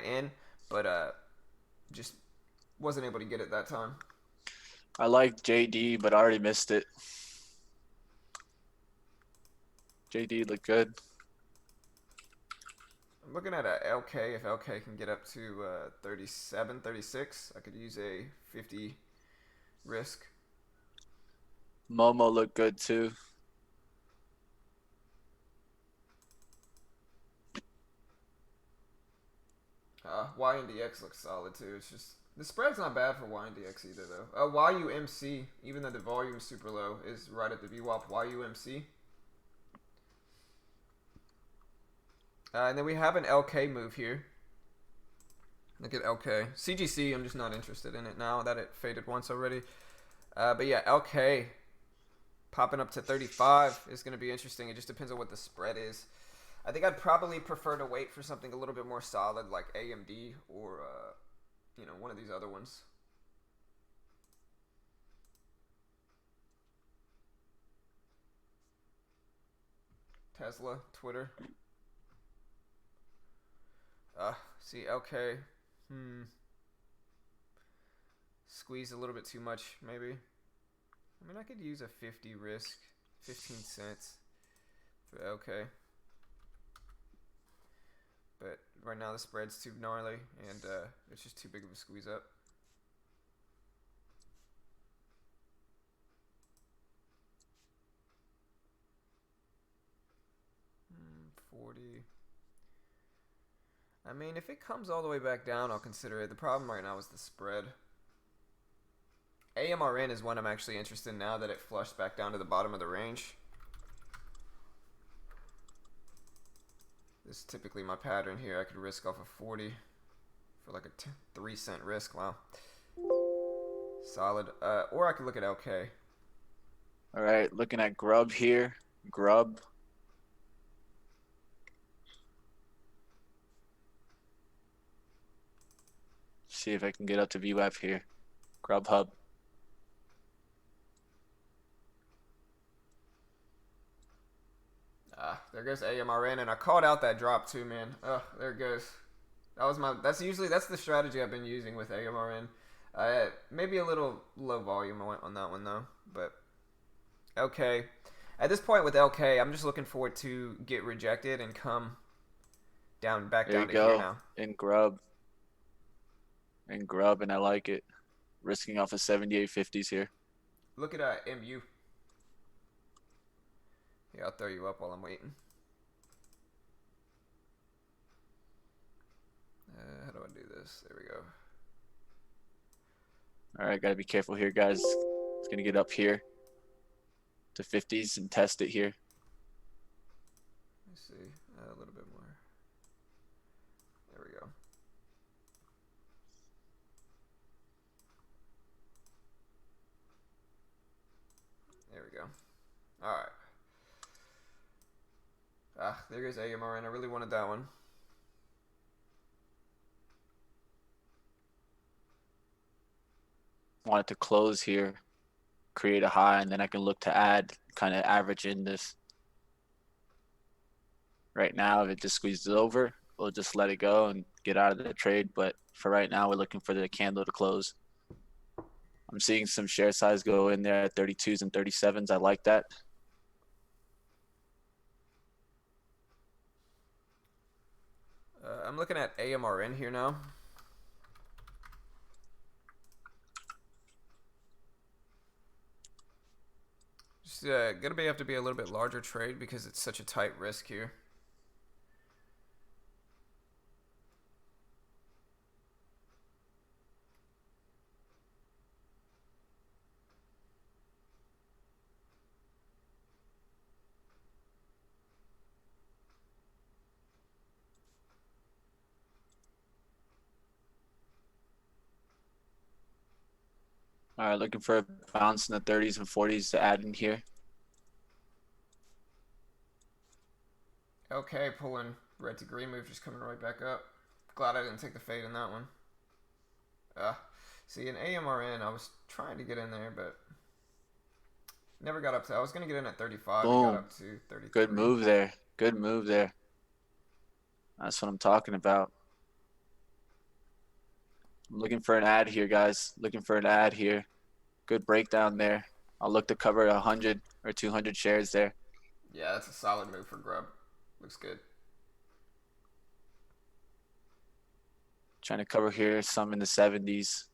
in. But just wasn't able to get it that time. I like JD, but I already missed it. JD looked good. I'm looking at a LK. If LK can get up to 37, 36, I could use a 50 risk. Momo looked good too. YNDX looks solid too. It's just the spread's not bad for YNDX either though. YUMC, even though the volume's super low, is right at the VWAP. YUMC. And then we have an LK move here. Look at LK. CGC, I'm just not interested in it now that it faded once already. But yeah, LK popping up to 35 is going to be interesting. It just depends on what the spread is. I think I'd probably prefer to wait for something a little bit more solid like AMD or, one of these other ones. Tesla, Twitter. See, LK. Squeeze a little bit too much, maybe. I mean, I could use a 50 risk, 15 cents for LK. but right now the spread's too gnarly, and it's just too big of a squeeze up. 40. I mean, if it comes all the way back down, I'll consider it. The problem right now is the spread. AMRN is one I'm actually interested in now that it flushed back down to the bottom of the range. This is typically my pattern here. I could risk off of 40 for like a 3-cent risk. Wow. Solid. Or I could look at LK. All right, looking at Grub here. Grub. See if I can get up to VWAP here. Grubhub. There goes AMRN, and I called out that drop too, man. Oh, there it goes. That's the strategy I've been using with AMRN. Maybe a little low volume on that one though, but okay. At this point with LK, I'm just looking for it to get rejected and come back There down you to here go. now. In Grub. In Grub, and I like it. Risking off of 78.50s here. Look at MU. Yeah, I'll throw you up while I'm waiting. How do I do this? There we go. All right, gotta be careful here, guys. It's gonna get up here to 50s and test it here. Let me see. A little bit more. There we go. There we go. All right. There goes AMRN. I really wanted that one. Want it to close here, create a high, and then I can look to add, kind of average in this. Right now, if it just squeezes over, we'll just let it go and get out of the trade. But for right now, we're looking for the candle to close. I'm seeing some share size go in there at 32s and 37s. I like that. I'm looking at AMRN here now. Just gonna have to be a little bit larger trade because it's such a tight risk here. All right, looking for a bounce in the 30s and 40s to add in here. Okay, pulling red to green move, just coming right back up. Glad I didn't take the fade in that one. See, in AMRN, I was trying to get in there, but never got up to. I was gonna get in at 35. Boom. Got up to 33. Good move there. Good move there. That's what I'm talking about. I'm looking for an ad here, guys. Looking for an ad here. Good breakdown there. I'll look to cover 100 or 200 shares there. Yeah, that's a solid move for Grub. Looks good. Trying to cover here some in the 70s.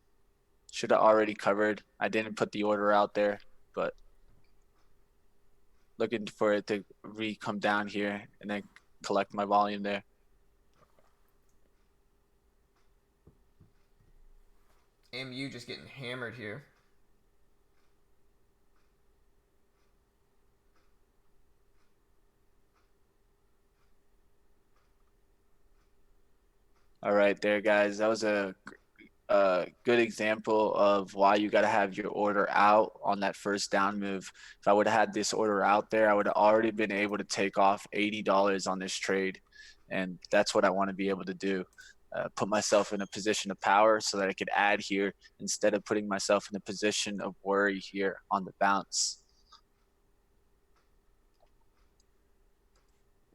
Should have already covered. I didn't put the order out there, but looking for it to come down here and then collect my volume there. MU just getting hammered here. All right, there, guys. That was a good example of why you got to have your order out on that first down move. If I would have had this order out there, I would have already been able to take off $80 on this trade. And that's what I want to be able to do. Put myself in a position of power so that I could add here instead of putting myself in a position of worry here on the bounce.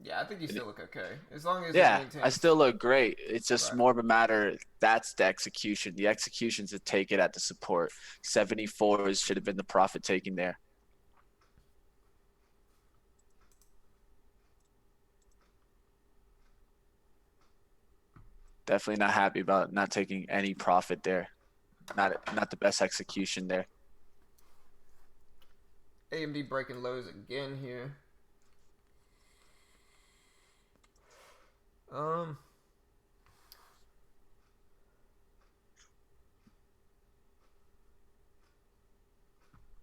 Yeah, I think you still look okay. As long as Yeah, it maintains. I still look great. It's just Right. more of a matter, that's the execution. The execution's to take it at the support. 74s should have been the profit taking there. Definitely not happy about not taking any profit there. Not the best execution there. AMD breaking lows again here.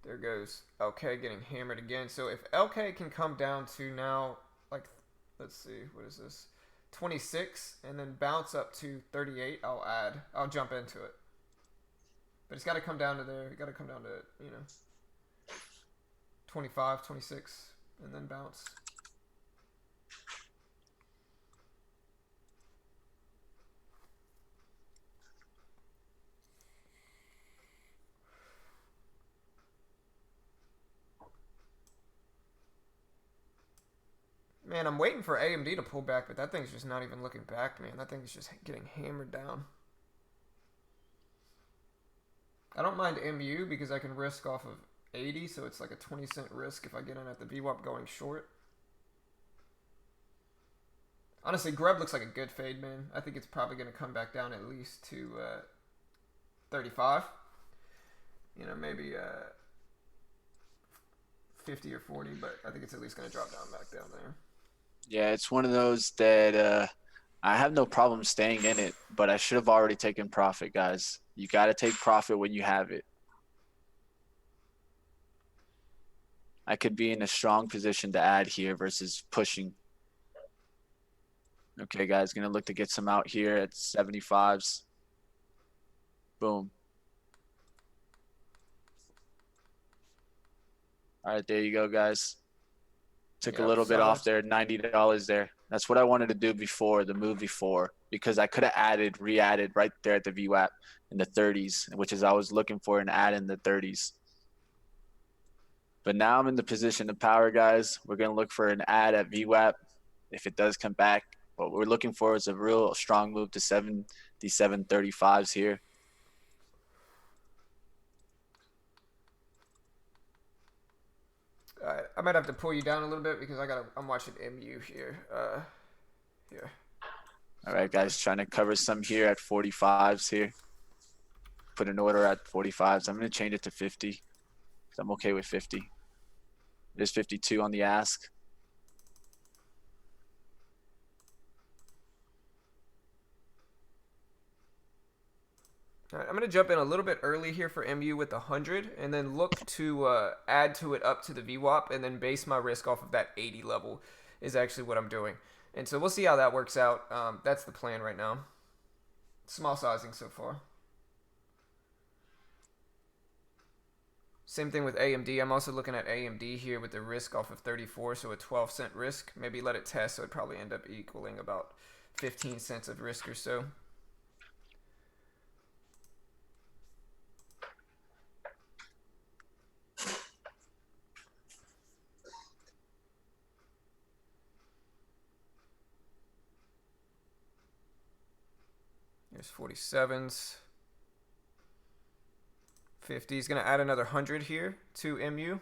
There goes LK getting hammered again. So if LK can come down to now, like, let's see, what is this? 26 and then bounce up to 38, I'll jump into it. But it's got to come down to there. It got to come down to, 25, 26, and then bounce. Man, I'm waiting for AMD to pull back, but that thing's just not even looking back, man. That thing's just getting hammered down. I don't mind MU because I can risk off of 80, so it's like a 20-cent risk if I get in at the VWAP going short. Honestly, Grub looks like a good fade, man. I think it's probably going to come back down at least to 35. Maybe 50 or 40, but I think it's at least going to drop down back down there. Yeah, it's one of those that I have no problem staying in it, but I should have already taken profit, guys. You got to take profit when you have it. I could be in a strong position to add here versus pushing. Okay, guys, going to look to get some out here at 75s. Boom. All right, there you go, guys. Took a little bit off there, $90 there. That's what I wanted to do before, the move before, because I could have re-added right there at the VWAP in the 30s, which is I was looking for an add in the 30s. But now I'm in the position of power, guys. We're going to look for an add at VWAP if it does come back. What we're looking for is a real strong move to 77.35s here. All right, I might have to pull you down a little bit because I'm watching MU here. Here. All right, guys, trying to cover some here at 45s here. Put an order at 45s. I'm going to change it to 50 because I'm okay with 50. There's 52 on the ask. All right, I'm going to jump in a little bit early here for MU with 100 and then look to add to it up to the VWAP and then base my risk off of that 80 level is actually what I'm doing. And so we'll see how that works out. That's the plan right now. Small sizing so far. Same thing with AMD. I'm also looking at AMD here with the risk off of 34, so a 12-cent risk. Maybe let it test, so it'd probably end up equaling about 15 cents of risk or so. There's 47s. 50. He's going to add another 100 here to MU.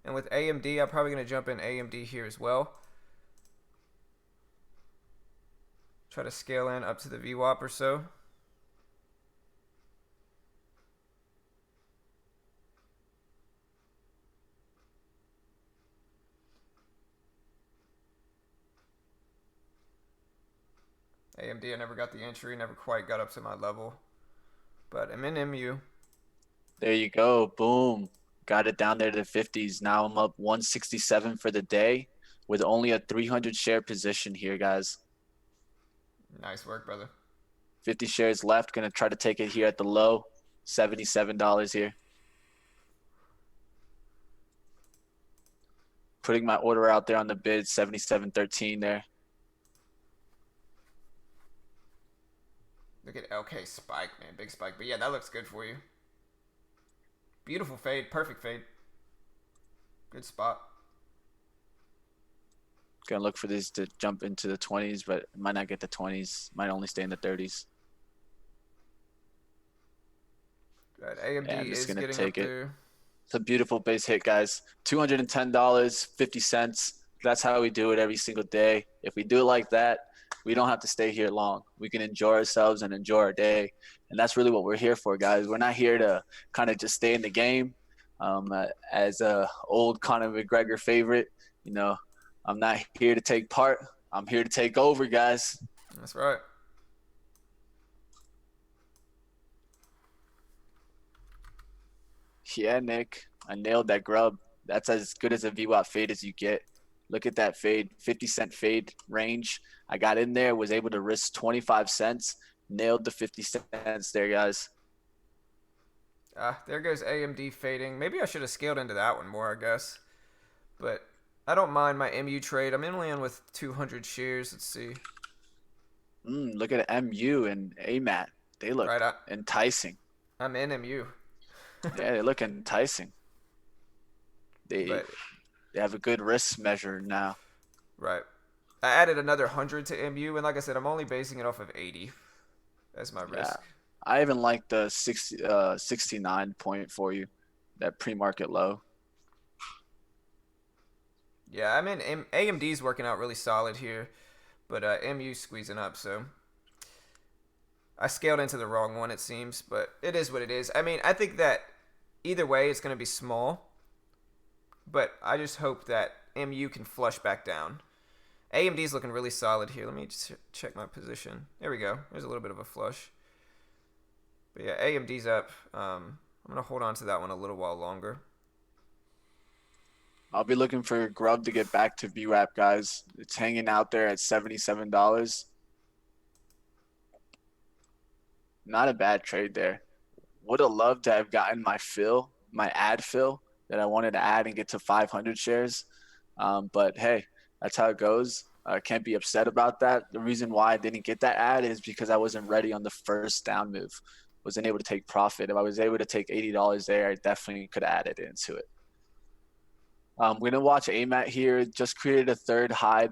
And with AMD, I'm probably going to jump in AMD here as well. Try to scale in up to the VWAP or so. AMD, I never got the entry, never quite got up to my level. But I'm in MU. There you go. Boom. Got it down there to the 50s. Now I'm up 167 for the day with only a 300 share position here, guys. Nice work, brother. 50 shares left. Going to try to take it here at the low. $77 here. Putting my order out there on the bid, 77.13 there. Look at LK spike, man. Big spike. But yeah, that looks good for you. Beautiful fade. Perfect fade. Good spot. Gonna look for these to jump into the 20s, but it might not get the 20s. Might only stay in the 30s. Right, AMD Yeah, I'm just is gonna getting take up it. there. It's a beautiful base hit, guys. $210, 50 cents. That's how we do it every single day. If we do it like that, We don't have to stay here long. We can enjoy ourselves and enjoy our day, and that's really what we're here for, guys. We're not here to kind of just stay in the game. As a old Conor McGregor favorite, you know, I'm not here to take part. I'm here to take over, guys. That's right. Yeah, Nick, I nailed that grub. That's as good as a VWAP fade as you get. Look at that fade, 50-cent fade range. I got in there, was able to risk 25 cents, nailed the 50 cents there, guys. There goes AMD fading. Maybe I should have scaled into that one more, I guess. But I don't mind my MU trade. I'm only in with 200 shares. Let's see. Look at MU and AMAT. They look Right, enticing. I'm in MU. Yeah, they look enticing. But They have a good risk measure now. right. I added another 100 to MU, and like I said, I'm only basing it off of 80 as my Yeah. risk. I even like the 69 point for you, that pre-market low. Yeah, I mean, AMD's working out really solid here, but MU's squeezing up, so I scaled into the wrong one, it seems, but it is what it is. I mean, I think that either way, it's going to be small, but I just hope that MU can flush back down. AMD's looking really solid here. Let me just check my position. There we go. There's a little bit of a flush. But yeah, AMD's up. I'm going to hold on to that one a little while longer. I'll be looking for Grub to get back to VWAP, guys. It's hanging out there at $77. Not a bad trade there. Would have loved to have gotten my ad fill that I wanted to add and get to 500 shares. But hey, that's how it goes. I can't be upset about that. The reason why I didn't get that ad is because I wasn't ready on the first down move. Wasn't able to take profit. If I was able to take $80 there, I definitely could add it into it. We're gonna watch AMAT here. Just created a third high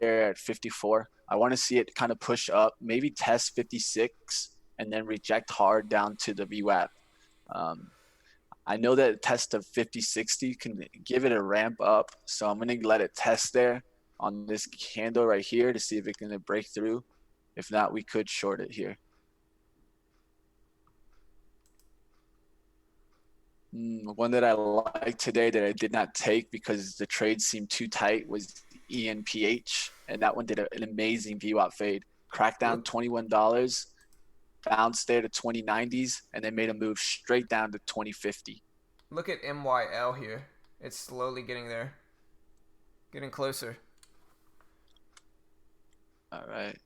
there at 54. I want to see it kind of push up, maybe test 56, and then reject hard down to the VWAP. I know that a test of 50-60 can give it a ramp up, so I'm gonna let it test there on this candle right here to see if it can break through. If not, we could short it here. One that I liked today that I did not take because the trade seemed too tight was ENPH, and that one did an amazing VWAP fade. Cracked down $21, bounced there to 2090s, and then made a move straight down to 2050. Look at MYL here. It's slowly getting there. Getting closer. All right.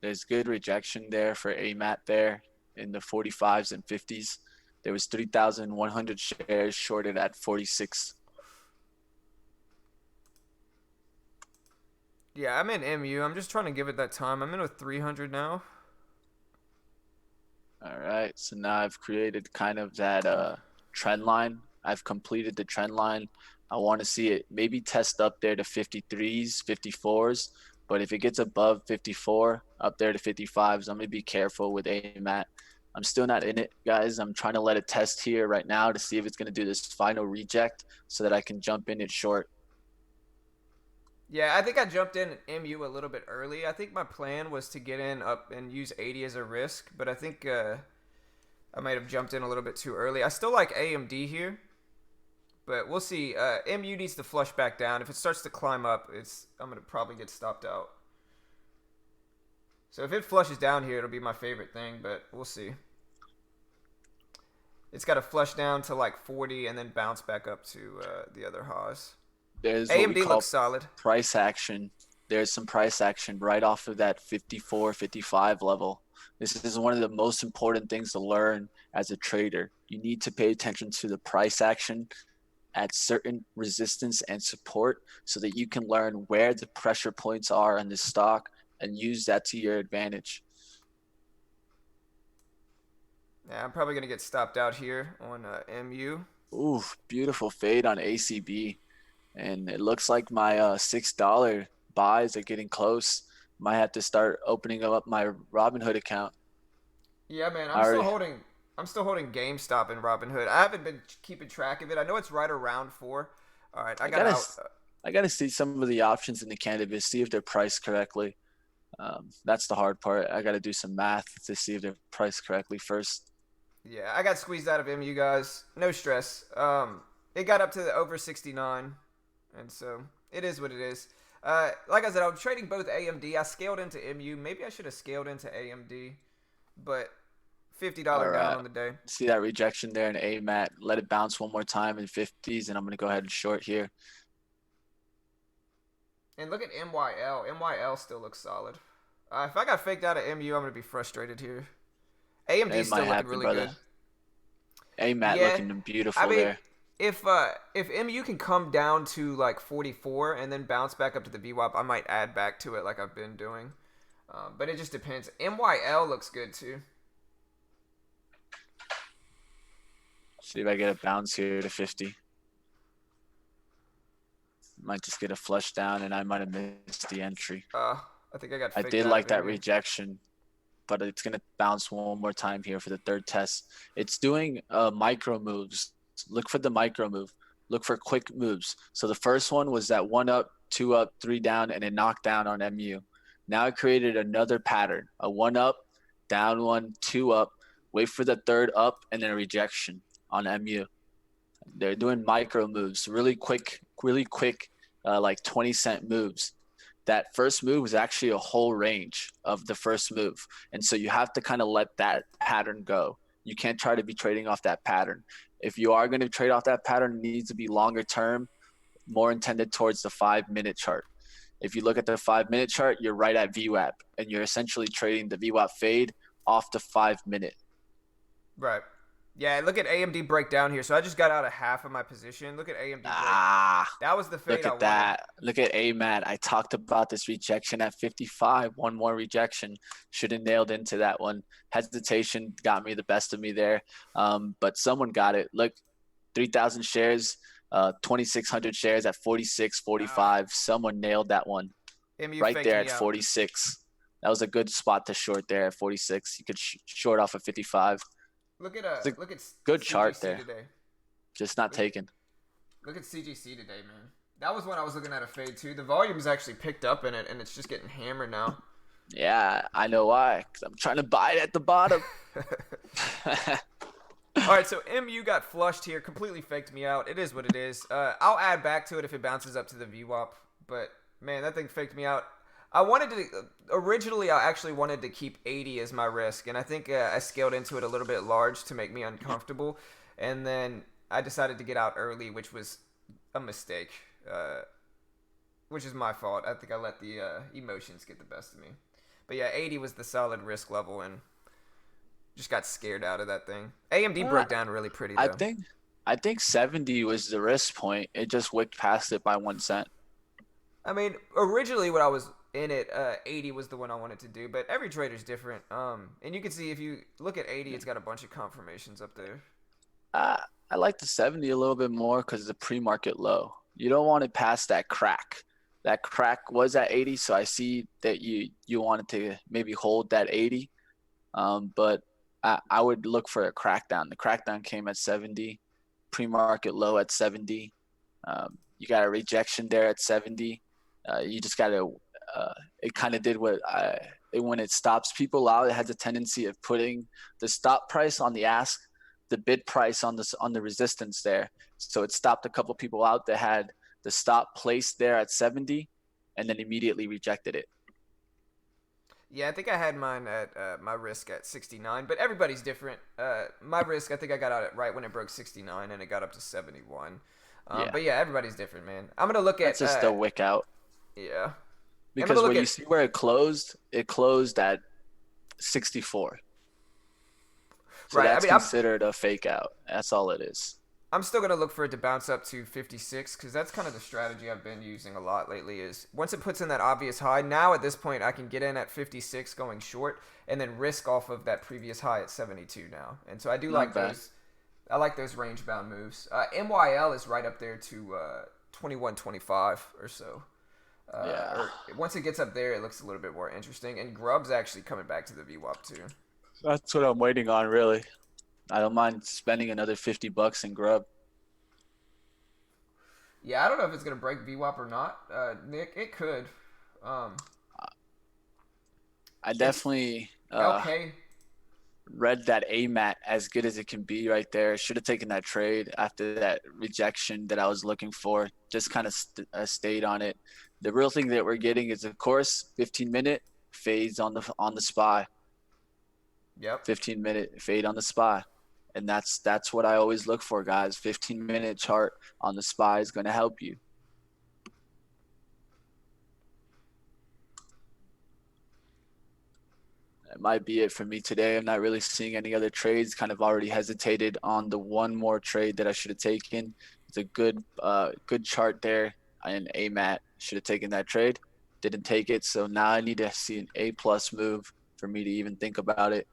There's good rejection there for AMAT there in the 45s and 50s. There was 3,100 shares shorted at 46. Yeah, I'm in MU. I'm just trying to give it that time. I'm in with 300 now. All right. So now I've created kind of that trend line. I've completed the trend line. I want to see it maybe test up there to 53s, 54s. But if it gets above 54, up there to 55s, I'm going to be careful with AMAT. I'm still not in it, guys. I'm trying to let it test here right now to see if it's going to do this final reject so that I can jump in it short. Yeah, I think I jumped in MU a little bit early. I think my plan was to get in up and use 80 as a risk, but I think I might have jumped in a little bit too early. I still like AMD here, but we'll see. MU needs to flush back down. If it starts to climb up, I'm going to probably get stopped out. So if it flushes down here, it'll be my favorite thing, but we'll see. It's got to flush down to like 40 and then bounce back up to the other highs. There's AMD looks solid. Price action. There's some price action right off of that 54, 55 level. This is one of the most important things to learn as a trader. You need to pay attention to the price action at certain resistance and support so that you can learn where the pressure points are in the stock and use that to your advantage. Yeah, I'm probably going to get stopped out here on MU. Ooh, beautiful fade on ACB. And it looks like my $6 buys are getting close. Might have to start opening up my Robinhood account. Yeah, man, I'm still holding GameStop in Robinhood. I haven't been keeping track of it. I know it's right around 4. All right, I gotta see some of the options in the cannabis, see if they're priced correctly. That's the hard part. I got to do some math to see if they're priced correctly first. Yeah, I got squeezed out of MU, guys. No stress. It got up to the over 69, and so it is what it is. Like I said, I was trading both AMD. I scaled into MU. Maybe I should have scaled into AMD, but All $50 down right. on the day. See that rejection there in AMAT. Let it bounce one more time in 50s, and I'm going to go ahead and short here. And look at MYL. MYL still looks solid. If I got faked out of MU, I'm gonna be frustrated here. It AMD's might still looking happen, really brother. good. AMAT Yeah, looking I beautiful mean, there. if MU can come down to like 44 and then bounce back up to the VWAP, I might add back to it like I've been doing. But it just depends. MYL looks good too. See if I get a bounce here to 50. Might just get a flush down, and I might have missed the entry. I think I got I faked did out like of that MU. rejection, but it's going to bounce one more time here for the third test. It's doing micro moves. Look for the micro move. Look for quick moves. So the first one was that 1 up, 2 up, 3 down, and a knockdown on MU. Now it created another pattern, a 1 up, down 1, 2 up, wait for the third up, and then a rejection on MU. They're doing micro moves, really quick, like 20-cent moves. That first move is actually a whole range of the first move. And so you have to kind of let that pattern go. You can't try to be trading off that pattern. If you are going to trade off that pattern, it needs to be longer term, more intended towards the 5-minute chart. If you look at the 5-minute chart, you're right at VWAP, and you're essentially trading the VWAP fade off the 5-minute. Right. Yeah, look at AMD break down here. So I just got out of half of my position. Look at AMD break. Ah, That was the fade look I at wanted. that. Look at AMAT. I talked about this rejection at 55. One more rejection. Should have nailed into that one. Hesitation got me the best of me there. But someone got it. Look, 3,000 shares, 2,600 shares at 46, Ah, 45. Someone nailed that one MU right faked there me at out. 46. That was a good spot to short there at 46. You could short off at 55. It's a Look at good chart CGC there. today. Just not Look, taken. look at CGC today, man. That was when I was looking at a fade too. The volume's actually picked up in it, and it's just getting hammered now. Yeah, I know why. Because I'm trying to buy it at the bottom. All right, so MU got flushed here, completely faked me out. It is what it is. I'll add back to it if it bounces up to the VWAP, but man, that thing faked me out. I wanted to originally. I actually wanted to keep 80 as my risk, and I think I scaled into it a little bit large to make me uncomfortable, and then I decided to get out early, which was a mistake, which is my fault. I think I let the emotions get the best of me. But yeah, 80 was the solid risk level, and just got scared out of that thing. AMD Uh, broke down really pretty I though. think I think 70 was the risk point. It just wicked past it by 1 cent. I mean, originally when I was in it, 80 was the one I wanted to do, but every trader's different. And you can see if you look at 80, it's got a bunch of confirmations up there. Uh, I like the 70 a little bit more because it's a pre-market low. You don't want it past that crack. That crack was at 80, so I see that you wanted to maybe hold that 80. But I would look for a crackdown. The crackdown came at 70, pre-market low at 70. You got a rejection there at 70. You just got to. It kind of did when it stops people out. It has a tendency of putting the stop price on the ask, the bid price on the resistance there. So it stopped a couple people out that had the stop placed there at 70, and then immediately rejected it. Yeah, I think I had mine at my risk at 69, but everybody's different. My risk, I think I got out at right when it broke 69 and it got up to 71. Yeah, But yeah, everybody's different, man. I'm gonna look that's at just a wick out yeah. I'm gonna because look when you at see where it closed at 64. So right. I that's mean, considered a fake out. That's all it is. I'm still gonna look for it to bounce up to 56 because that's kind of the strategy I've been using a lot lately. Is once it puts in that obvious high, now at this point I can get in at 56 going short and then risk off of that previous high at 72 now. And so I do Not like bad. those. I like those range bound moves. MYL is right up there to 21.25 or so. Yeah. Or once it gets up there, it looks a little bit more interesting. And Grub's actually coming back to the VWAP too. That's what I'm waiting on, really. I don't mind spending another $50 in Grub. Yeah, I don't know if it's gonna break VWAP or not, Nick. It could. Um, I It's definitely LK. read that AMAT as good as it can be right there. Should have taken that trade after that rejection that I was looking for. Just kind of stayed on it. The real thing that we're getting is, of course, 15-minute fades on the SPY. Yep. 15-minute fade on the SPY. And that's what I always look for, guys. 15-minute chart on the SPY is going to help you. That might be it for me today. I'm not really seeing any other trades. Kind of already hesitated on the one more trade that I should have taken. It's a good chart there in AMAT. Should have taken that trade. Didn't take it. So now I need to see an A plus move for me to even think about it.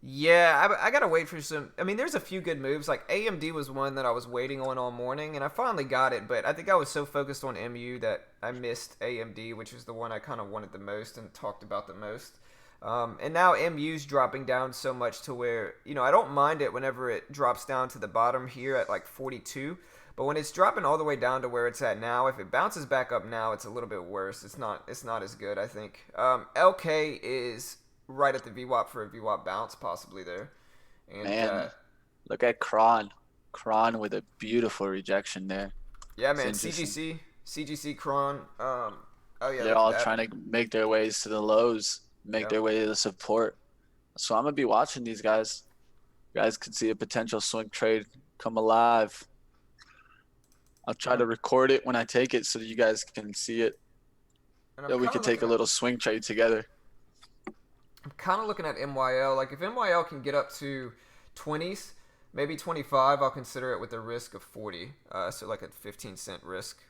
Yeah, I gotta wait for some. I mean, there's a few good moves. Like AMD was one that I was waiting on all morning, and I finally got it. But I think I was so focused on MU that I missed AMD, which is the one I kind of wanted the most and talked about the most. And now MU's dropping down so much to where I don't mind it whenever it drops down to the bottom here at like 42. But when it's dropping all the way down to where it's at now, if it bounces back up now, it's a little bit worse. It's not as good, I think. LK is right at the VWAP for a VWAP bounce, possibly there. And Man, look at Kron. Kron with a beautiful rejection there. yeah, It's man, interesting. CGC, Cron. Oh yeah, They're look at all that. trying to make their ways to the lows, make Yeah, their way to the support. So I'm gonna be watching these guys. You guys could see a potential swing trade come alive. I'll try and to I'm record it when I take it so that you guys can see it. and I'm Then we kind could of take looking a at little swing trade together. MYL. Like if MYL can get up to 20s, maybe 25, I'll consider it with a risk of 40. So like a 15-cent risk.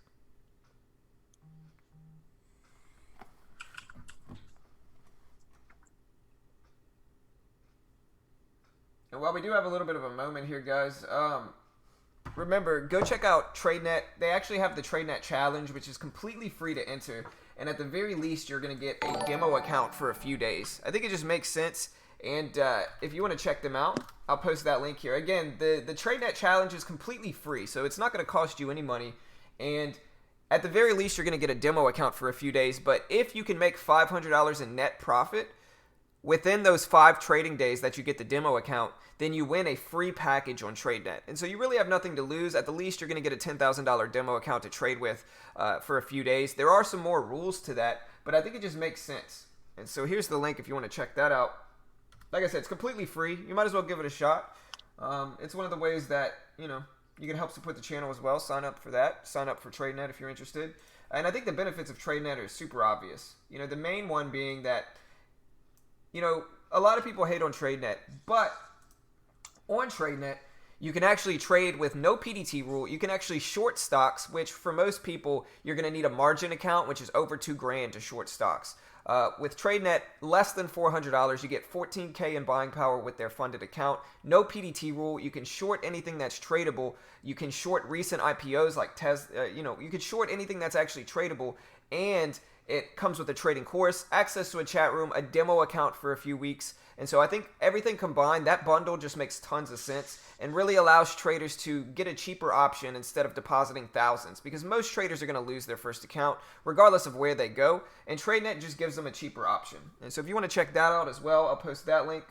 And while we do have a little bit of a moment here, guys, remember, go check out TradeNet. They actually have the TradeNet Challenge, which is completely free to enter. And at the very least, you're going to get a demo account for a few days. I think it just makes sense. And if you want to check them out, I'll post that link here. Again, the TradeNet Challenge is completely free, so it's not going to cost you any money. And at the very least, you're going to get a demo account for a few days. But if you can make $500 in net profit within those 5 trading days that you get the demo account, then you win a free package on TradeNet. And so you really have nothing to lose. At the least, you're going to get a $10,000 demo account to trade with for a few days. There are some more rules to that, but I think it just makes sense. And so here's the link if you want to check that out. Like I said, it's completely free. You might as well give it a shot. It's one of the ways that, you can help support the channel as well. Sign up for that. Sign up for TradeNet if you're interested. And I think the benefits of TradeNet are super obvious. The main one being that, a lot of people hate on TradeNet, but on TradeNet, you can actually trade with no PDT rule. You can actually short stocks, which for most people, you're going to need a margin account, which is over $2,000 to short stocks. With TradeNet, less than $400, you get 14K in buying power with their funded account. No PDT rule. You can short anything that's tradable. You can short recent IPOs like Tesla. You can short anything that's actually tradable, and it comes with a trading course, access to a chat room, a demo account for a few weeks. And so I think everything combined, that bundle just makes tons of sense and really allows traders to get a cheaper option instead of depositing thousands, because most traders are going to lose their first account regardless of where they go, and TradeNet just gives them a cheaper option. And so if you want to check that out as well, I'll post that link.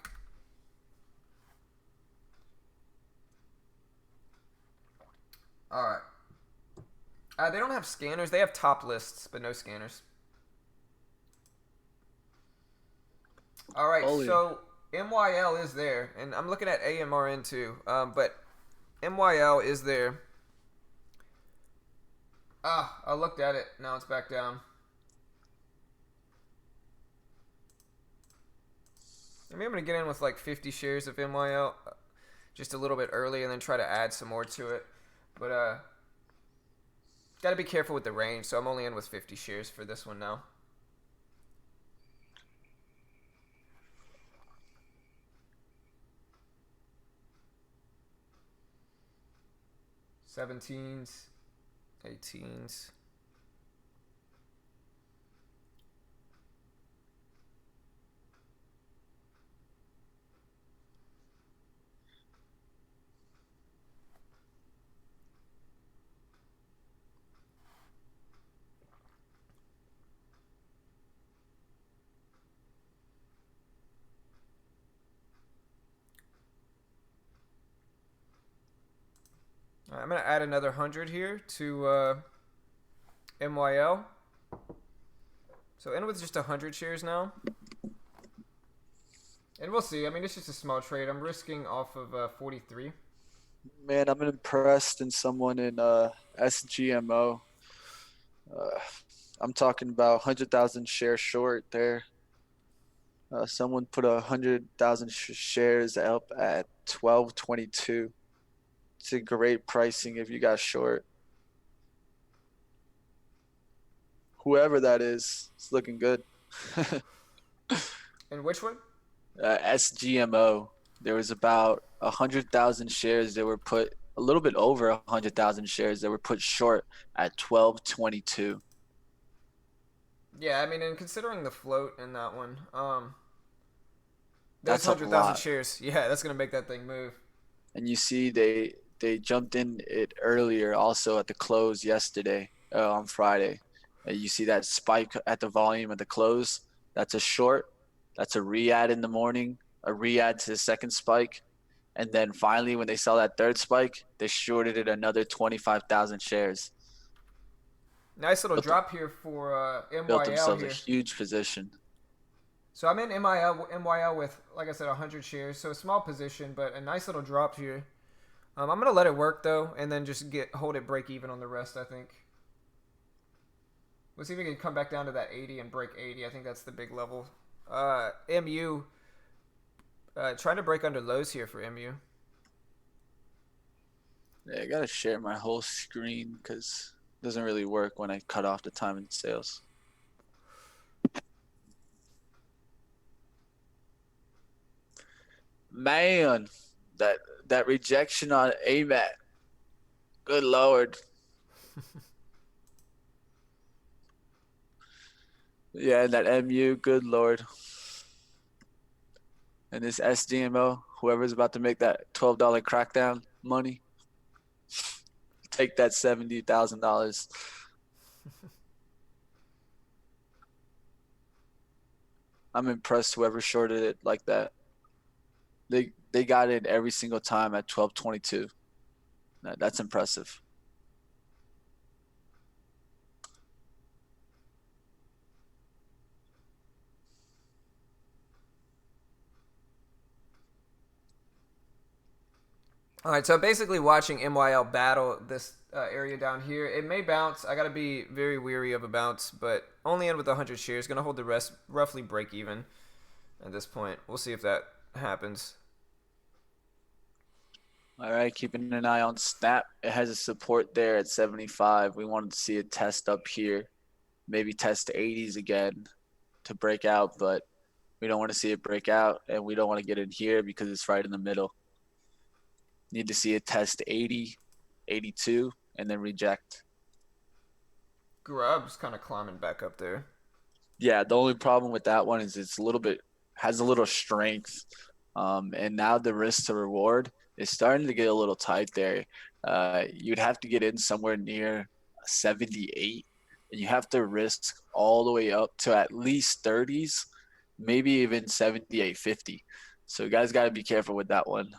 All right. They don't have scanners. They have top lists, but no scanners. All right, Holy. so MYL is there, and I'm looking at AMRN too, but MYL is there. I looked at it. Now it's back down. Maybe I'm going to get in with like 50 shares of MYL just a little bit early and then try to add some more to it. But got to be careful with the range, so I'm only in with 50 shares for this one now. Seventeens, 18s. I'm gonna add another 100 here to MYL. So in with just 100 shares now. And we'll see. I mean, it's just a small trade. I'm risking off of 43. Man, I'm impressed in someone in SGMO. Uh, I'm talking about 100,000 shares short there. Someone put 100,000 shares up at 12.22. It's a great pricing if you got short. Whoever that is, it's looking good. And which one? SGMO. There was about 100,000 shares that were put, a little bit over 100,000 shares that were put short at 12.22. Yeah, I mean, and considering the float in that one, there's That's a 100,000 lot. shares. Yeah, that's gonna make that thing move. And you see they jumped in it earlier also at the close yesterday, on Friday. You see that spike at the volume at the close. That's a short. That's a re-add in the morning, a re-add to the second spike. And then finally, when they saw that third spike, they shorted it another 25,000 shares. Nice little Built, drop here for built MYL themselves a here. huge position. So I'm in MYL with, like I said, 100 shares. So a small position, but a nice little drop here. I'm gonna let it work though, and then just hold it break even on the rest. I think. Let's see if we can come back down to that 80 and break 80. I think that's the big level. MU trying to break under lows here for MU. Yeah, I gotta share my whole screen because it doesn't really work when I cut off the time in sales. Man, that rejection on AMAT. Good Lord. Yeah, and that MU, good Lord. And this SGMO, whoever's about to make that $12 crackdown money, take that $70,000. I'm impressed whoever shorted it like that. They got in every single time at 12.22. That's impressive. All right, so basically watching MYL battle this area down here. It may bounce. I got to be very weary of a bounce, but only in with 100 shares. Going to hold the rest roughly break even at this point. We'll see if that happens. All right, keeping an eye on Snap. It has a support there at 75. We wanted to see a test up here. Maybe test the 80s again to break out, but we don't want to see it break out, and we don't want to get in here because it's right in the middle. Need to see it test 80, 82, and then reject. Grub's kind of climbing back up there. Yeah, the only problem with that one is it's a little bit has a little strength, and now the risk to reward is starting to get a little tight there. You'd have to get in somewhere near 78, and you have to risk all the way up to at least 30s, maybe even 78.50. So you guys got to be careful with that one.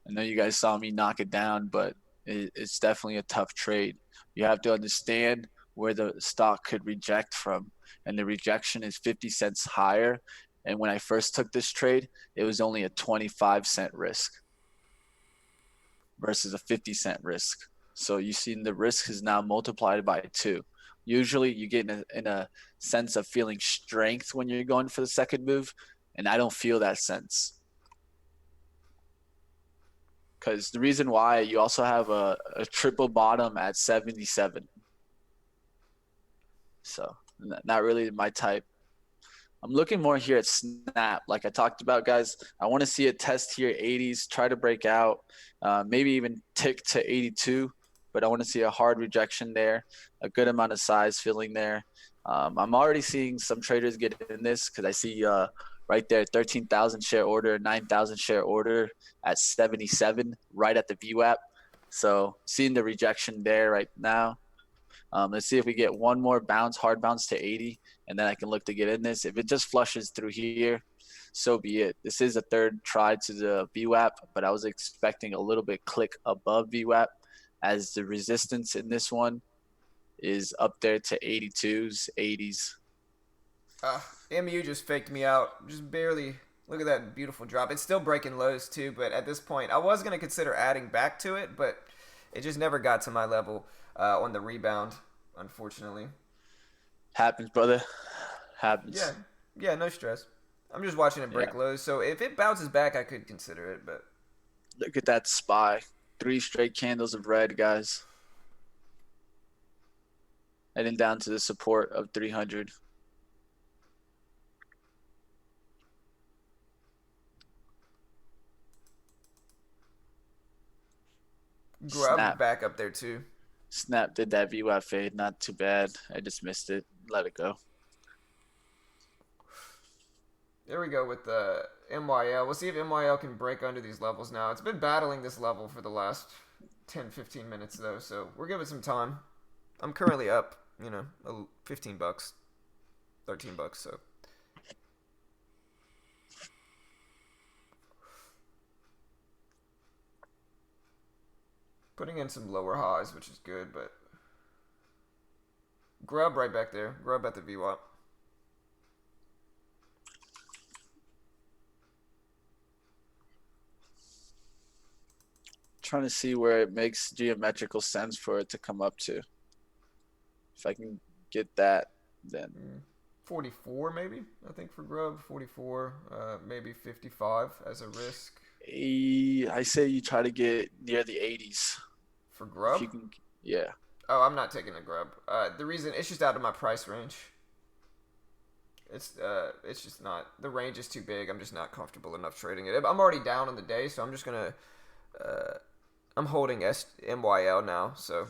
I know you guys saw me knock it down, but it's definitely a tough trade. You have to understand where the stock could reject from, and the rejection is 50 cents higher. And when I first took this trade, it was only a 25-cent risk versus a 50-cent risk. So you've seen the risk is now multiplied by 2. Usually you get in a sense of feeling strength when you're going for the second move, and I don't feel that sense. Because the reason why you also have a triple bottom at 77. So not really my type. I'm looking more here at Snap. Like I talked about, guys, I want to see a test here, 80s, try to break out, maybe even tick to 82. But I want to see a hard rejection there, a good amount of size filling there. I'm already seeing some traders get in this because I see right there, 13,000 share order, 9,000 share order at 77, right at the VWAP. So seeing the rejection there right now. Let's see if we get one more bounce, hard bounce to 80, and then I can look to get in this. If it just flushes through here, so be it. This is a third try to the VWAP, but I was expecting a little bit click above VWAP, as the resistance in this one is up there to 82s, 80s. MU just faked me out. Just barely. Look at that beautiful drop. It's still breaking lows too, but at this point, I was going to consider adding back to it, but it just never got to my level on the rebound, unfortunately. Happens, brother. Happens. Yeah, no stress. I'm just watching it break lows, so if it bounces back, I could consider it, but... Look at that SPY. 3 straight candles of red, guys. Heading down to the support of 300. Grub back up there too. Snap did that VWAP fade. Not too bad. I just missed it. Let it go. There we go with the MYL. We'll see if MYL can break under these levels now. It's been battling this level for the last 10-15 minutes though, so we're giving some time. I'm currently up, $15, $13, so. Putting in some lower highs, which is good, but Grub right back there. Grub at the VWAP. Trying to see where it makes geometrical sense for it to come up to. If I can get that, then 44 maybe, I think, for Grub. 44, maybe 55 as a risk. I say you try to get near the 80s. For Grub? Yeah. Oh, I'm not taking a Grub. The reason, it's just out of my price range. It's just not, the range is too big. I'm just not comfortable enough trading it. I'm already down on the day, so I'm just going to, I'm holding MYL now, so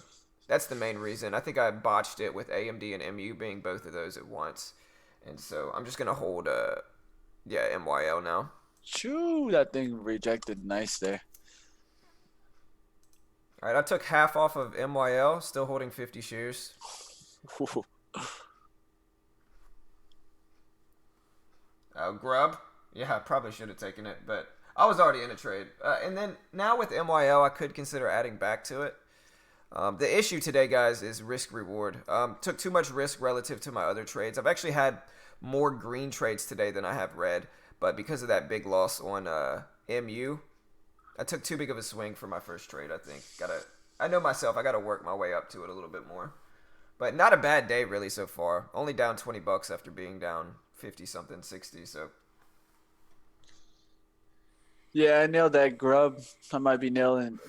that's the main reason. I think I botched it with AMD and MU being both of those at once. And so I'm just going to hold, MYL now. Choo, that thing rejected nice there. All right, I took half off of MYL, still holding 50 shares. Grub. Yeah, I probably should have taken it, but I was already in a trade. And then now with MYL, I could consider adding back to it. The issue today, guys, is risk reward. Took too much risk relative to my other trades. I've actually had more green trades today than I have red, but because of that big loss on MU, I took too big of a swing for my first trade, I think. I know myself, I gotta work my way up to it a little bit more. But not a bad day really so far. Only down $20 after being down 50 something, 60, so. Yeah, I nailed that Grub. I might be nailing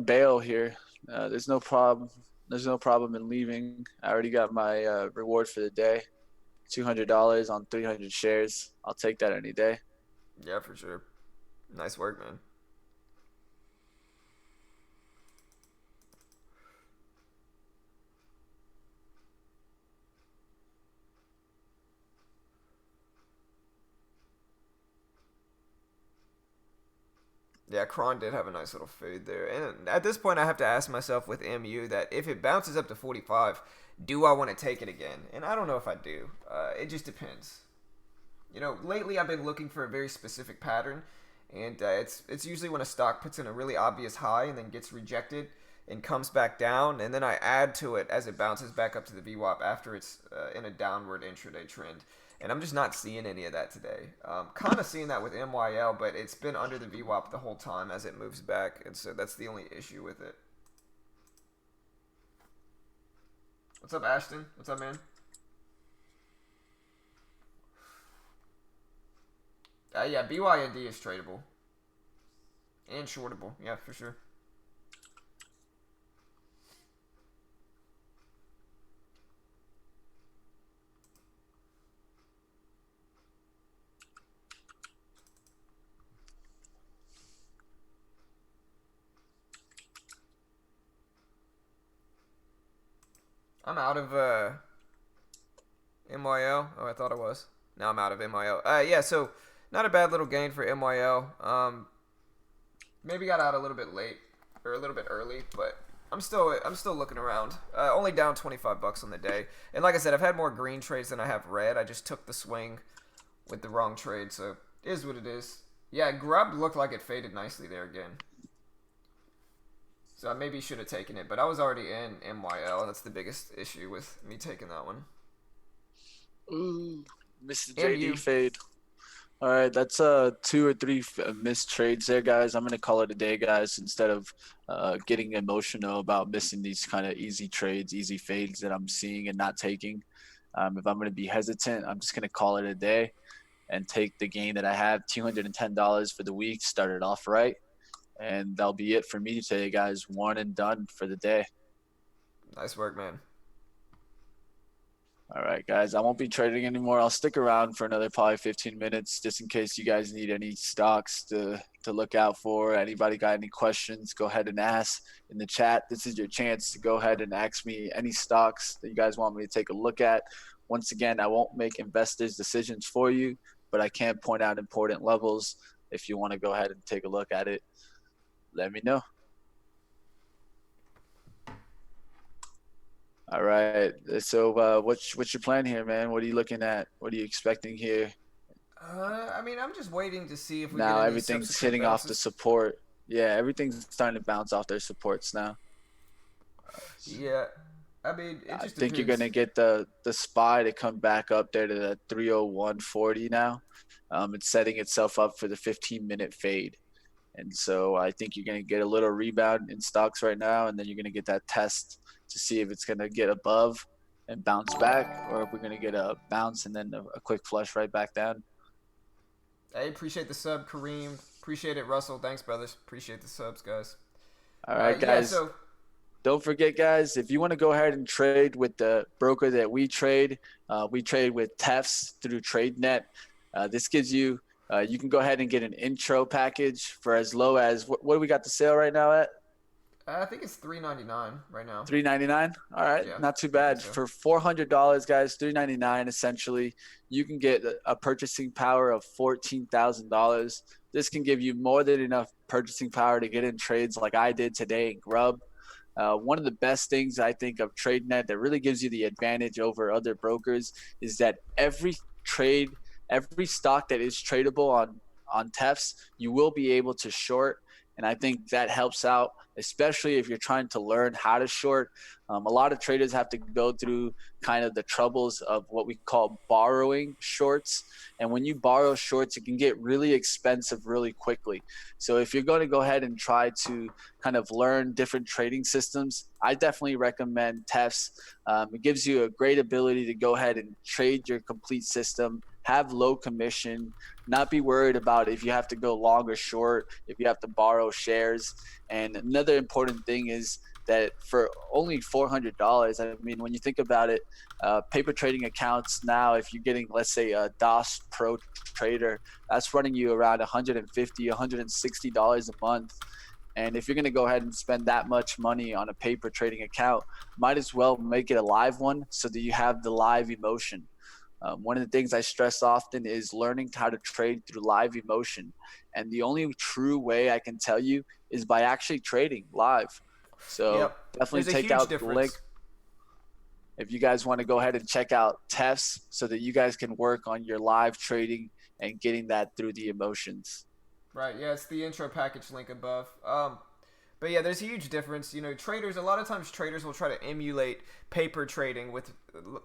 bail here. There's no problem. There's no problem in leaving. I already got my reward for the day. $200 on 300 shares. I'll take that any day. Yeah, for sure. Nice work, man. Yeah, Kron did have a nice little fade there. And at this point, I have to ask myself with MU that if it bounces up to 45, do I want to take it again? And I don't know if I do. It just depends. Lately I've been looking for a very specific pattern. And it's usually when a stock puts in a really obvious high and then gets rejected and comes back down. And then I add to it as it bounces back up to the VWAP after it's in a downward intraday trend. And I'm just not seeing any of that today. Kind of seeing that with MYL, but it's been under the VWAP the whole time as it moves back. And so that's the only issue with it. What's up, Ashton? What's up, man? Yeah, BYND is tradable. And shortable. Yeah, for sure. I'm out of MYL. Oh, I thought I was. Now I'm out of MYL. Yeah, so not a bad little gain for MYL. Maybe got out a little bit late or a little bit early, but I'm still looking around. Only down 25 bucks on the day. And like I said, I've had more green trades than I have red. I just took the swing with the wrong trade, so it is what it is. Yeah, Grub looked like it faded nicely there again. So I maybe should have taken it, but I was already in MYL. That's the biggest issue with me taking that one. Ooh, Mr. MU. JD fade. All right, that's 2 or 3 missed trades there, guys. I'm gonna call it a day, guys. Instead of getting emotional about missing these kind of easy trades, easy fades that I'm seeing and not taking. If I'm gonna be hesitant, I'm just gonna call it a day and take the gain that I have, $210 for the week. Started off right, and that'll be it for me today, guys. One and done for the day. Nice work, man. All right, guys. I won't be trading anymore. I'll stick around for another probably 15 minutes just in case you guys need any stocks to look out for. Anybody got any questions, go ahead and ask in the chat. This is your chance to go ahead and ask me any stocks that you guys want me to take a look at. Once again, I won't make investors' decisions for you, but I can point out important levels. If you want to go ahead and take a look at it, let me know. All right. So, what's your plan here, man? What are you looking at? What are you expecting here? I mean, I'm just waiting to see if we Now get any everything's subsequent hitting off the bounces. support. Yeah, everything's starting to bounce off their supports now. Yeah, I mean, it I just think you're depends. gonna get the SPY to come back up there to the 301.40 now. It's setting itself up for the 15-minute fade. And so I think you're going to get a little rebound in stocks right now, and then you're going to get that test to see if it's going to get above and bounce back, or if we're going to get a bounce and then a quick flush right back down. Hey, appreciate the sub, Kareem. Appreciate it, Russell. Thanks, brothers. Appreciate the subs, guys. All right, Yeah, guys. so Don't forget, guys, if you want to go ahead and trade with the broker that we trade with TEFs through TradeNet. This gives you, you can go ahead and get an intro package for as low as, what do we got the sale right now at? I think it's $3.99 right now. $3.99. All right, Yeah, not too I think bad. so. For $400, guys, $3.99 essentially, you can get a purchasing power of $14,000. This can give you more than enough purchasing power to get in trades like I did today in Grub. One of the best things I think of TradeNet that really gives you the advantage over other brokers is that every trade, every stock that is tradable on TEFs, you will be able to short. And I think that helps out, especially if you're trying to learn how to short. A lot of traders have to go through kind of the troubles of what we call borrowing shorts. And when you borrow shorts, it can get really expensive really quickly. So if you're going to go ahead and try to kind of learn different trading systems, I definitely recommend TEFs. It gives you a great ability to go ahead and trade your complete system, have low commission, not be worried about if you have to go long or short, if you have to borrow shares. And another important thing is that for only $400, I mean, when you think about it, paper trading accounts now, if you're getting, let's say, a DOS Pro Trader, that's running you around $150, $160 a month. And if you're going to go ahead and spend that much money on a paper trading account, might as well make it a live one so that you have the live emotion. One of the things I stress often is learning how to trade through live emotion. And the only true way I can tell you is by actually trading live. So Yep, definitely there's a take huge out the link difference. if you guys want to go ahead and check out TEFs so that you guys can work on your live trading and getting that through the emotions. Right, yeah, it's the intro package link above. But yeah, there's a huge difference. You know, traders, a lot of times traders will try to emulate paper trading with,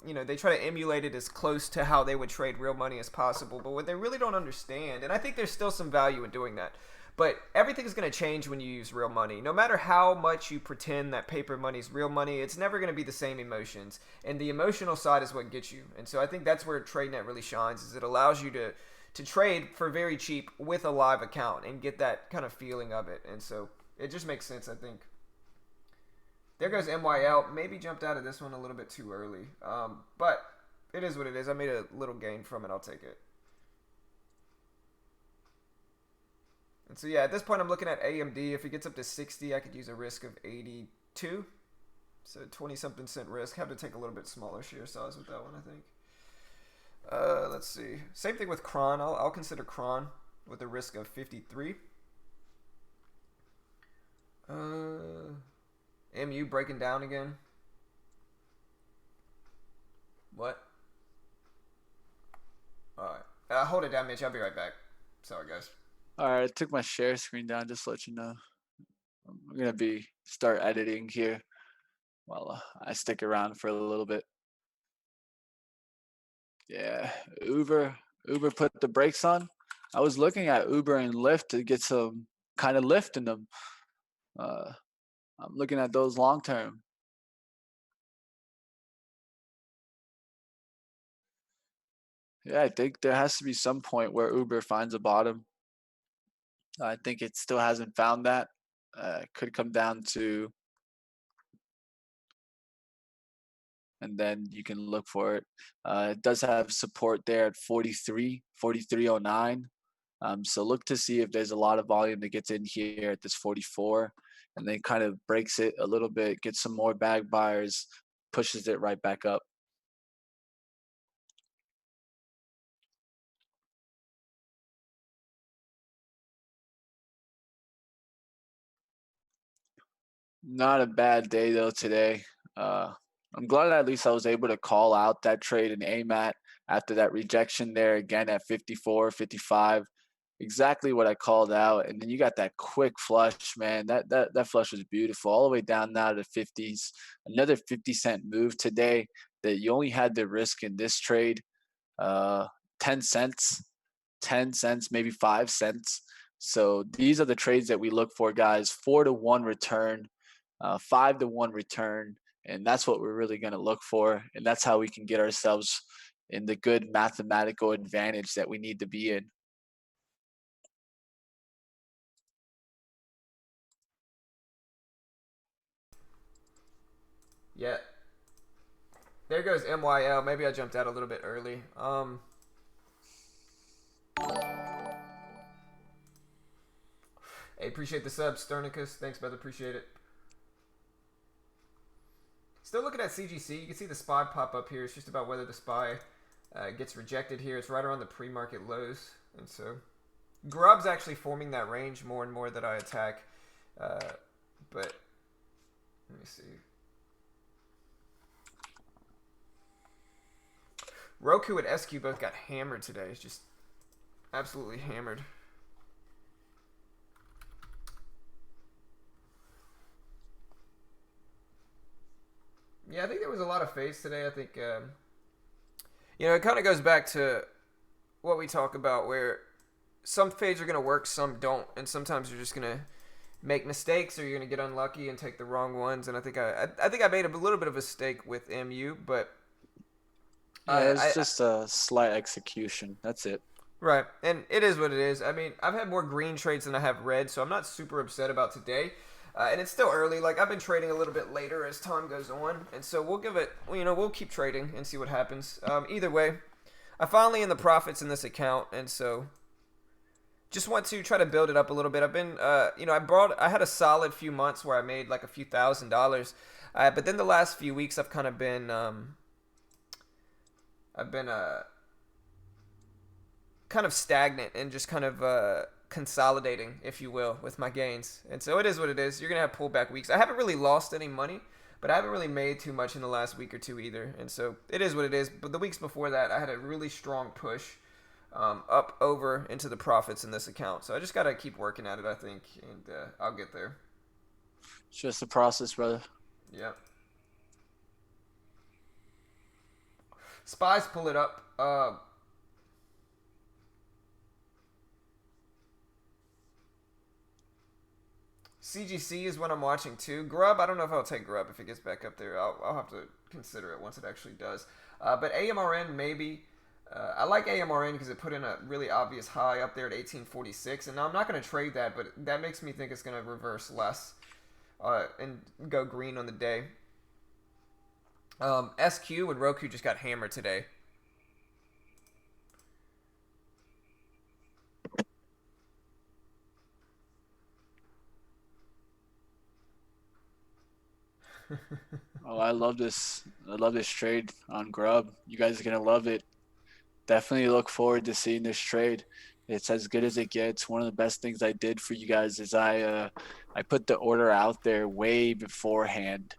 you know, they try to emulate it as close to how they would trade real money as possible. But what they really don't understand, and I think there's still some value in doing that, but everything is going to change when you use real money. No matter how much you pretend that paper money is real money, it's never going to be the same emotions. And the emotional side is what gets you. And so I think that's where TradeNet really shines, is it allows you to trade for very cheap with a live account and get that kind of feeling of it. And so it just makes sense, I think. There goes MYL. Maybe jumped out of this one a little bit too early. But it is what it is. I made a little gain from it. I'll take it. And so, yeah, at this point, I'm looking at AMD. If it gets up to 60, I could use a risk of 82. So 20-something cent risk. Have to take a little bit smaller share size with that one, I think. Let's see. Same thing with Kron. I'll consider Kron with a risk of 53. MU breaking down again? What? Alright. Hold it down, Mitch. I'll be right back. Sorry, guys. All right, I took my share screen down just to let you know. I'm gonna start editing here while I stick around for a little bit. Yeah, Uber put the brakes on. I was looking at Uber and Lyft to get some kind of lift in them. Uh, I'm looking at those long term. Yeah, I think there has to be some point where Uber finds a bottom. I think it still hasn't found that. Could come down to, and then you can look for it. It does have support there at 43.09. So look to see if there's a lot of volume that gets in here at this 44, and then kind of breaks it a little bit, gets some more bag buyers, pushes it right back up. Not a bad day though today. I'm glad at least I was able to call out that trade and aim at after that rejection there again at 54, 55. Exactly what I called out. And then you got that quick flush, man. That flush was beautiful. All the way down now to the 50s. Another 50-cent move today that you only had the risk in this trade. Uh 10 cents, 10 cents, maybe 5 cents. So these are the trades that we look for, guys. 4-to-1 return, 5-to-1 return, and that's what we're really going to look for. And that's how we can get ourselves in the good mathematical advantage that we need to be in. Yeah. There goes MYL. Maybe I jumped out a little bit early. Hey, appreciate the sub, Sternicus. Thanks, brother. Appreciate it. Still looking at CGC. You can see the SPY pop up here. It's just about whether the SPY gets rejected here. It's right around the pre-market lows. And so Grub's actually forming that range more and more that I attack. But let me see. Roku and SQ both got hammered today. It's just absolutely hammered. Yeah, I think there was a lot of fades today. I think, it kind of goes back to what we talk about where some fades are going to work, some don't. And sometimes you're just going to make mistakes or you're going to get unlucky and take the wrong ones. And I think I made a little bit of a mistake with MU, but it's just a slight execution. That's it. Right, and it is what it is. I mean, I've had more green trades than I have red, so I'm not super upset about today. And it's still early. Like, I've been trading a little bit later as time goes on, and so we'll give it, we'll keep trading and see what happens. Either way, I'm finally in the profits in this account, and so just want to try to build it up a little bit. I've been, I had a solid few months where I made like a few $1,000s, but then the last few weeks I've kind of been, kind of stagnant and just kind of consolidating, if you will, with my gains. And so it is what it is. You're going to have pullback weeks. I haven't really lost any money, but I haven't really made too much in the last week or two either. And so it is what it is. But the weeks before that, I had a really strong push up over into the profits in this account. So I just got to keep working at it, I think, and I'll get there. It's just a process, brother. Yeah. Spies pull it up. CGC is what I'm watching too. Grub, I don't know if I'll take Grub if it gets back up there. I'll have to consider it once it actually does. But AMRN maybe. I like AMRN because it put in a really obvious high up there at 1846. And now I'm not going to trade that, but that makes me think it's going to reverse less and go green on the day. SQ and Roku just got hammered today. Oh, I love this. I love this trade on Grub. You guys are gonna love it. Definitely look forward to seeing this trade. It's as good as it gets. One of the best things I did for you guys is I put the order out there way beforehand,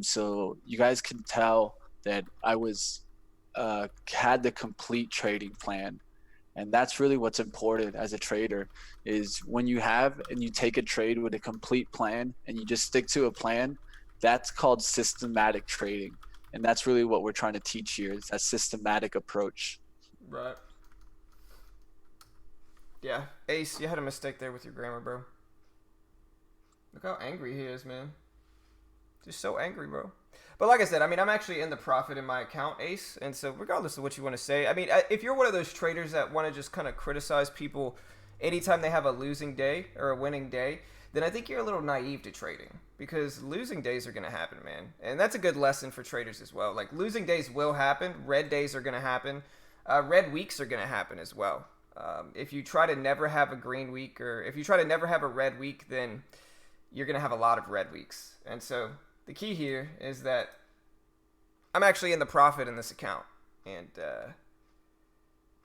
so you guys can tell that I was had the complete trading plan. And that's really what's important as a trader is when you have and you take a trade with a complete plan and you just stick to a plan. That's called systematic trading, and that's really what we're trying to teach here is that systematic approach. Right. Yeah. Ace, you had a mistake there with your grammar, bro. Look how angry he is, man. Just so angry, bro. But like I said, I mean, I'm actually in the profit in my account, Ace. And so regardless of what you want to say, I mean, if you're one of those traders that want to just kind of criticize people anytime they have a losing day or a winning day, then I think you're a little naive to trading because losing days are going to happen, man. And that's a good lesson for traders as well. Like losing days will happen. Red days are going to happen. Red weeks are going to happen as well. If you try to never have a green week or if you try to never have a red week, then you're going to have a lot of red weeks. And so the key here is that I'm actually in the profit in this account. And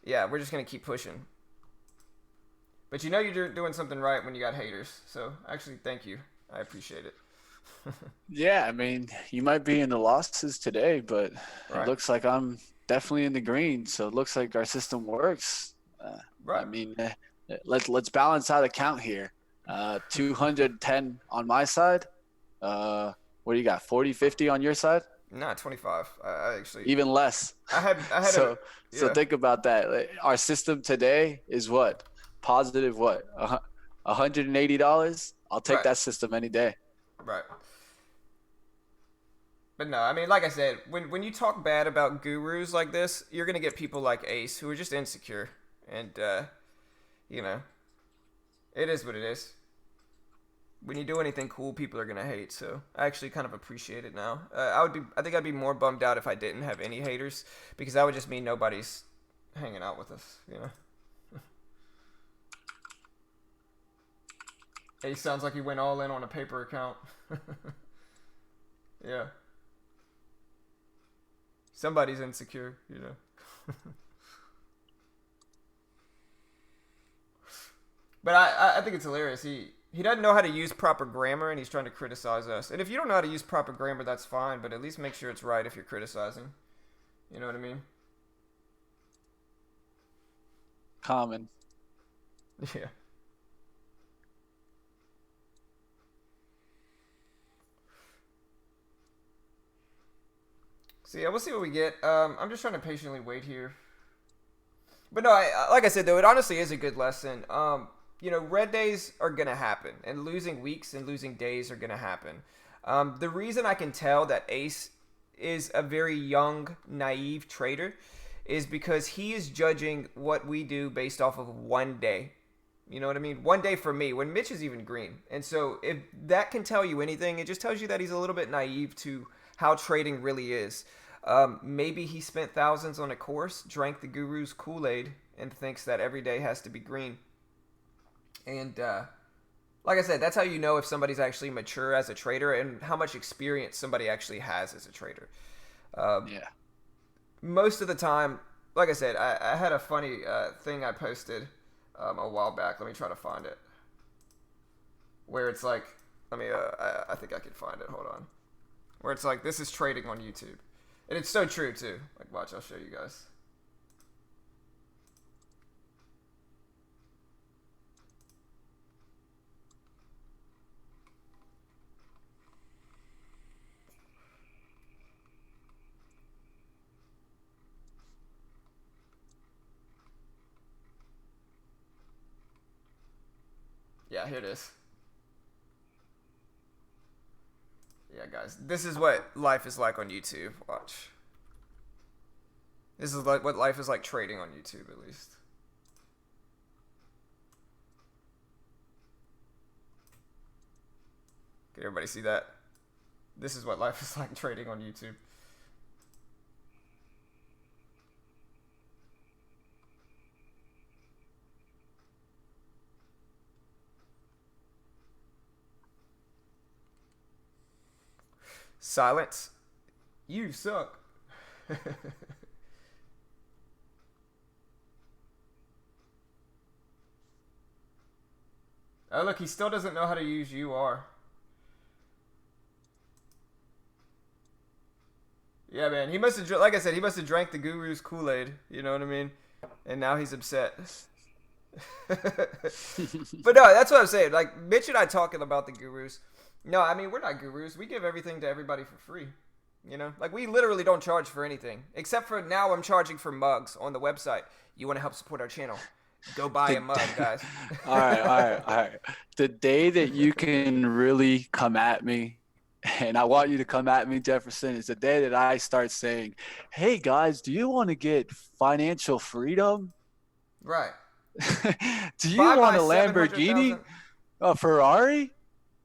yeah, we're just going to keep pushing. But you know you're doing something right when you got haters. So actually, thank you. I appreciate it. Yeah, I mean, you might be in the losses today, but Right. it looks like I'm definitely in the green. So it looks like our system works. Right. I mean, let's balance out a count here. 210 on my side. What do you got? 40, 50 on your side? Not 25. I actually Even less. I had So a so yeah. think about that. Like, our system today is what? Positive what? $180? I'll take Right. that system any day. Right. But no, I mean, like I said, when you talk bad about gurus like this, you're gonna get people like Ace who are just insecure, and you know, it is what it is. When you do anything cool, people are gonna hate. So I actually kind of appreciate it now. I think I'd be more bummed out if I didn't have any haters, because that would just mean nobody's hanging out with us. You know. Ace sounds like he went all in on a paper account. Yeah. Somebody's insecure, you know. But I think it's hilarious. He doesn't know how to use proper grammar, and he's trying to criticize us. And if you don't know how to use proper grammar, that's fine. But at least make sure it's right if you're criticizing. You know what I mean? Common. Yeah. So yeah, we'll see what we get. I'm just trying to patiently wait here. But no, like I said though, it honestly is a good lesson. You know, red days are gonna happen, and losing weeks and losing days are gonna happen. The reason I can tell that Ace is a very young, naive trader is because he is judging what we do based off of one day. You know what I mean? One day for me, when Mitch is even green. And so if that can tell you anything, it just tells you that he's a little bit naive to how trading really is. Maybe he spent thousands on a course, drank the guru's Kool-Aid, and thinks that every day has to be green. And like I said, that's how you know if somebody's actually mature as a trader and how much experience somebody actually has as a trader. Yeah. Most of the time, like I said, I had a funny thing I posted a while back. Let me try to find it. Where it's like, I think I can find it. Hold on. Where it's like, this is trading on YouTube. And it's so true, too. Like, watch, I'll show you guys. Yeah, here it is. Yeah, guys, this is what life is like on YouTube. Watch. This is like what life is like trading on YouTube, at least. Can everybody see that? This is what life is like trading on YouTube. Silence. You suck. Oh, look, he still doesn't know how to use UR. Yeah, man. He must have, like I said, he must have drank the guru's Kool-Aid. You know what I mean? And now he's upset. But no, that's what I'm saying. Like, Mitch and I talking about the gurus. No, I mean, we're not gurus. We give everything to everybody for free. You know? Like, we literally don't charge for anything. Except for now I'm charging for mugs on the website. You want to help support our channel? Go buy a mug, guys. All right. The day that you can really come at me, and I want you to come at me, Jefferson, is the day that I start saying, hey, guys, do you want to get financial freedom? Right. Do you Buy want my a Lamborghini? A Ferrari?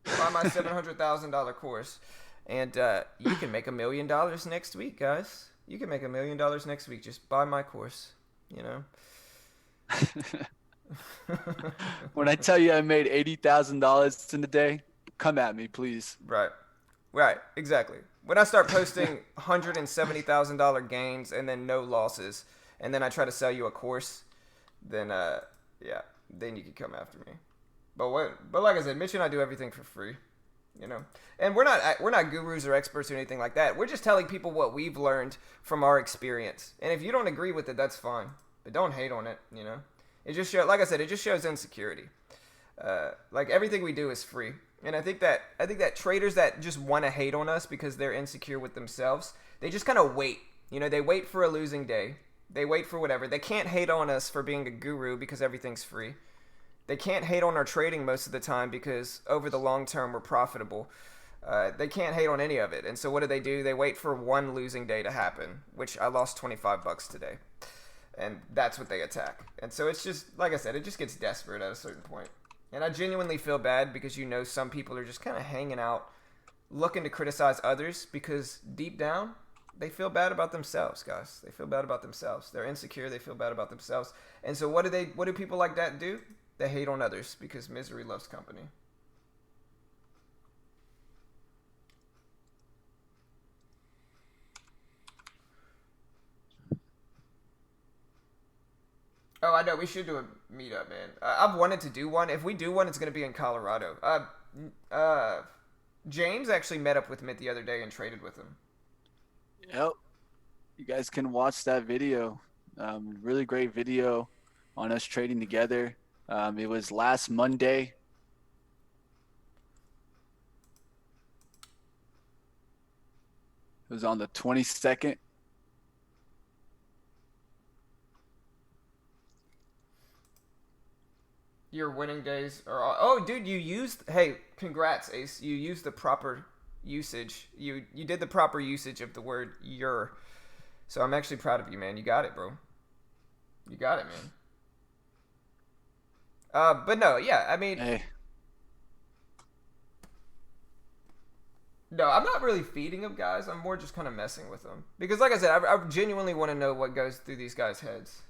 Buy my $700,000 course. And you can make $1 million next week, guys. You can make $1 million next week. Just buy my course, you know? When I tell you I made $80,000 in a day, come at me, please. Right, exactly. When I start posting $170,000 gains and then no losses, and then I try to sell you a course, then then you can come after me. But like I said, Mitch and I do everything for free, you know. And we're not gurus or experts or anything like that. We're just telling people what we've learned from our experience. And if you don't agree with it, that's fine. But don't hate on it, you know. It just shows, like I said, it just shows insecurity. Like everything we do is free. And I think that traders that just want to hate on us because they're insecure with themselves, they just kind of wait. You know, they wait for a losing day. They wait for whatever. They can't hate on us for being a guru because everything's free. They can't hate on our trading most of the time because over the long term we're profitable. They can't hate on any of it. And so what do? They wait for one losing day to happen, which I lost $25 today. And that's what they attack. And so it's just, like I said, it just gets desperate at a certain point. And I genuinely feel bad because, you know, some people are just kind of hanging out, looking to criticize others because deep down, they feel bad about themselves, guys. They feel bad about themselves. They're insecure. They feel bad about themselves. And so what do people like that do? They hate on others because misery loves company. Oh, I know. We should do a meetup, man. I've wanted to do one. If we do one, it's going to be in Colorado. James actually met up with Mitt the other day and traded with him. Yep. You guys can watch that video. Really great video on us trading together. It was last Monday. It was on the 22nd. Your winning days are oh, dude, hey, congrats, Ace. You used the proper usage. You did the proper usage of the word your. So I'm actually proud of you, man. You got it, bro. You got it, man. But no, yeah, I mean, Hey. No, I'm not really feeding them, guys. I'm more just kind of messing with them because, like I said, I genuinely want to know what goes through these guys' heads.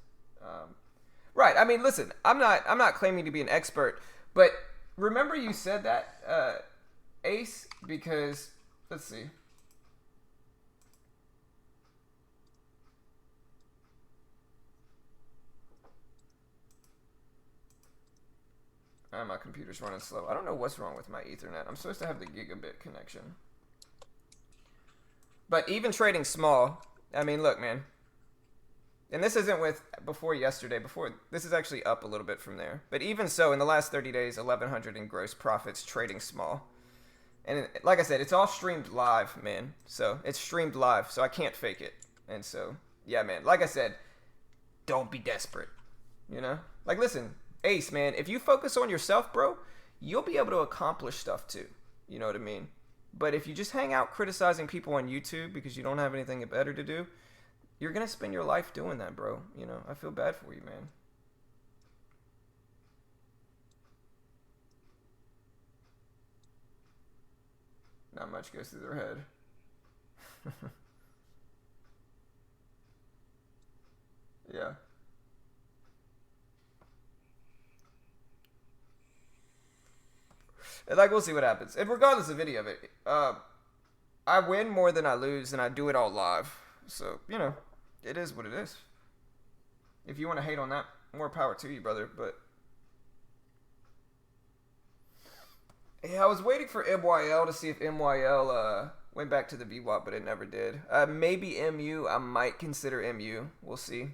Right. I mean, listen, I'm not claiming to be an expert, but remember you said that, Ace, because let's see. My computer's running slow. I don't know what's wrong with my Ethernet. I'm supposed to have the gigabit connection. But even trading small, I mean, look, man. And this isn't with before yesterday. This is actually up a little bit from there. But even so, in the last 30 days, 1,100 in gross profits trading small. And like I said, it's all streamed live, man. So it's streamed live, so I can't fake it. And so, yeah, man. Like I said, don't be desperate. You know? Like, listen, Ace, man, if you focus on yourself, bro, you'll be able to accomplish stuff too. You know what I mean? But if you just hang out criticizing people on YouTube because you don't have anything better to do, you're going to spend your life doing that, bro. You know, I feel bad for you, man. Not much goes through their head. Yeah. And like, we'll see what happens. And regardless of any of it, I win more than I lose, and I do it all live. So, you know, it is what it is. If you want to hate on that, more power to you, brother. But Yeah, I was waiting for MYL to see if MYL went back to the VWAP, but it never did. Maybe MU. I might consider MU. We'll see.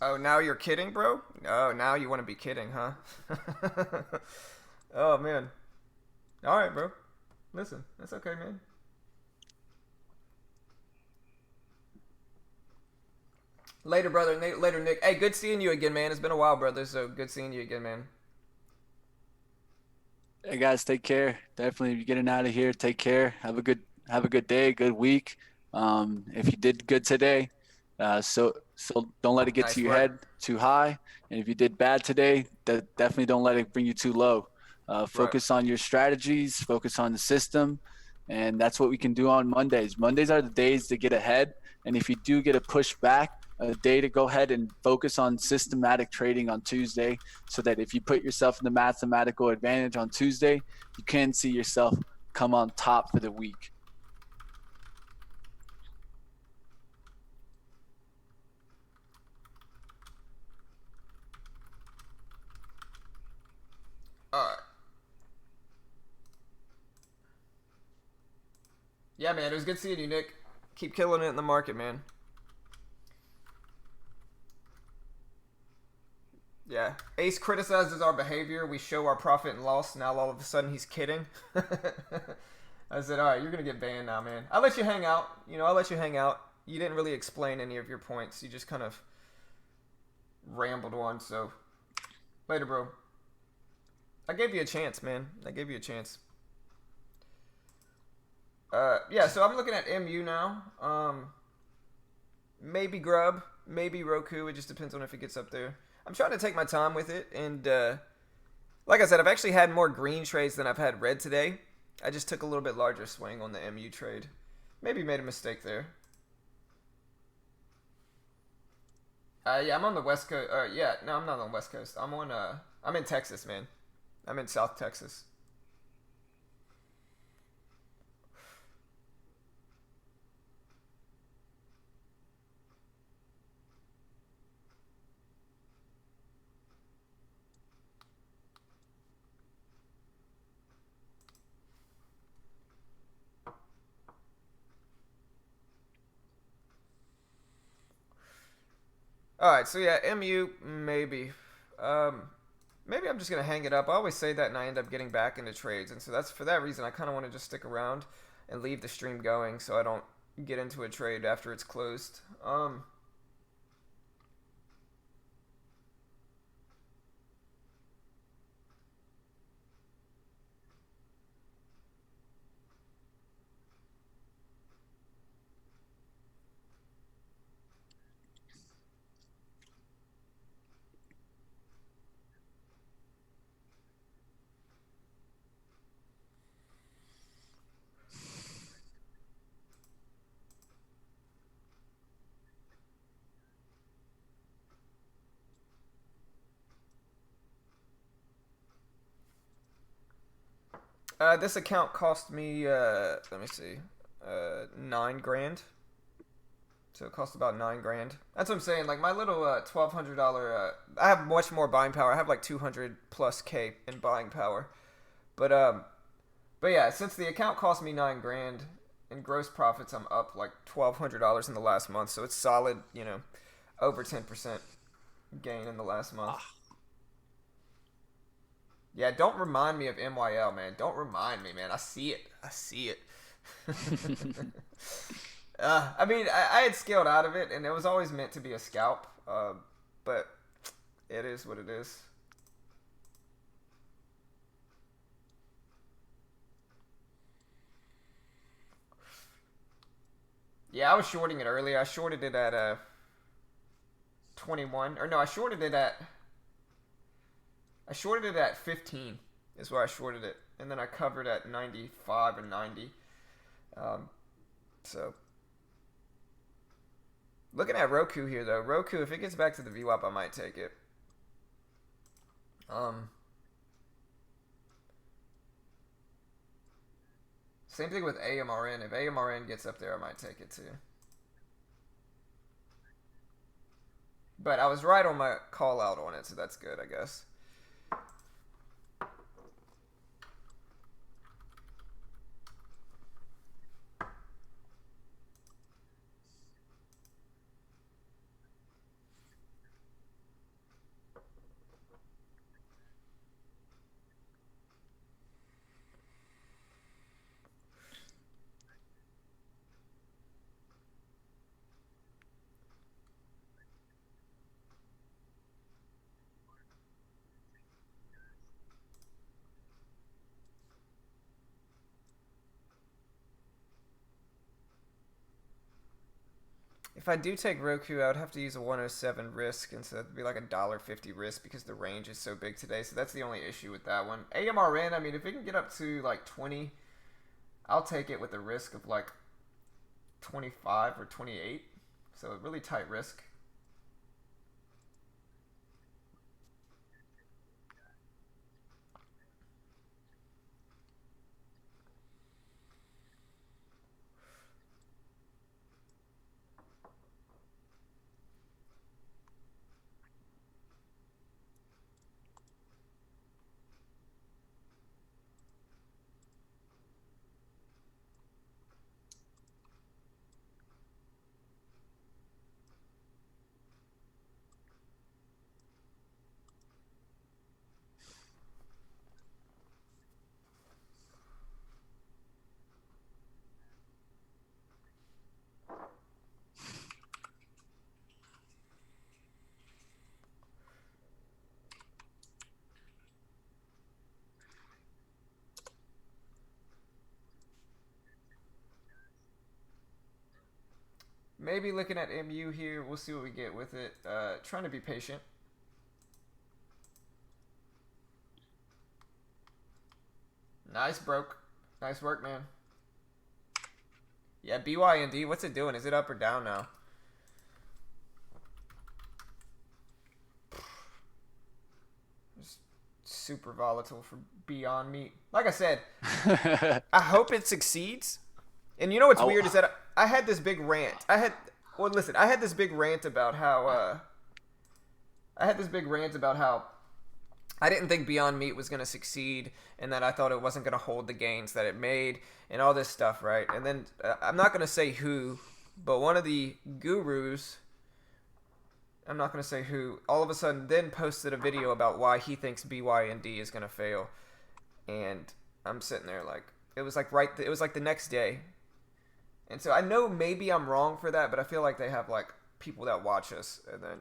Oh, now you're kidding, bro? Oh, now you want to be kidding, huh? Oh, man. All right, bro. Listen, that's okay, man. Later, brother. Later, Nick. Hey, good seeing you again, man. It's been a while, brother. So good seeing you again, man. Hey guys, take care. Definitely, if you're getting out of here, take care. Have a good day, good week. If you did good today, so don't let it get Nice to your work. head too high. And if you did bad today, definitely don't let it bring you too low. Right. Focus on your strategies, focus on the system, and that's what we can do on Mondays. Mondays are the days to get ahead. And if you do get a push back, a day to go ahead and focus on systematic trading on Tuesday, so that if you put yourself in the mathematical advantage on Tuesday, you can see yourself come on top for the week. All right. Yeah, man. It was good seeing you, Nick. Keep killing it in the market, man. Yeah. Ace criticizes our behavior. We show our profit and loss. Now all of a sudden he's kidding. I said, all right, you're going to get banned now, man. I'll let you hang out. I'll let you hang out. You didn't really explain any of your points. You just kind of rambled on. So later, bro. I gave you a chance, man. I gave you a chance. Yeah, so I'm looking at MU now. Maybe Grub, maybe Roku. It just depends on if it gets up there. I'm trying to take my time with it, and like I said, I've actually had more green trades than I've had red today. I just took a little bit larger swing on the MU trade. Maybe made a mistake there. Yeah, I'm on the West Coast. Yeah, no, I'm not on the West Coast. I'm in Texas, man. I'm in South Texas. All right, so yeah, MU maybe. Maybe I'm just gonna hang it up. I always say that, and I end up getting back into trades, and so that's for that reason. I kind of want to just stick around and leave the stream going, so I don't get into a trade after it's closed. This account cost me. Let me see. 9 grand. So it cost about 9 grand. That's what I'm saying. Like my little $1,200. I have much more buying power. I have like 200 plus K in buying power. But but yeah, since the account cost me 9 grand in gross profits, I'm up like $1,200 in the last month. So it's solid. Over 10% gain in the last month. Yeah, don't remind me of MYL, man. Don't remind me, man. I see it. I see it. I mean, I had scaled out of it, and it was always meant to be a scalp. But it is what it is. Yeah, I was shorting it earlier. I shorted it at 21. Or no, I shorted it at 15 is where I shorted it. And then I covered at 95 and 90. So looking at Roku here though. Roku, if it gets back to the VWAP, I might take it. Same thing with AMRN. If AMRN gets up there, I might take it too. But I was right on my call out on it, so that's good, I guess. If I do take Roku, I would have to use a 107 risk, and so it'd be like a $1.50 risk because the range is so big today. So that's the only issue with that one. AMRN, I mean, if it can get up to like 20, I'll take it with a risk of like 25 or 28. So a really tight risk. Maybe looking at MU here, we'll see what we get with it. Trying to be patient. Nice, broke. Nice work, man. Yeah, BYND, what's it doing? Is it up or down now? Just super volatile for Beyond Meat. Like I said, I hope it succeeds. And you know what's weird is that I had this big rant. I had this big rant about how I didn't think Beyond Meat was going to succeed, and that I thought it wasn't going to hold the gains that it made, and all this stuff, right? And then I'm not going to say who, but one of the gurus, I'm not going to say who, all of a sudden then posted a video about why he thinks BYND is going to fail. And I'm sitting there like, it was like the next day. And so I know maybe I'm wrong for that, but I feel like they have like people that watch us, and then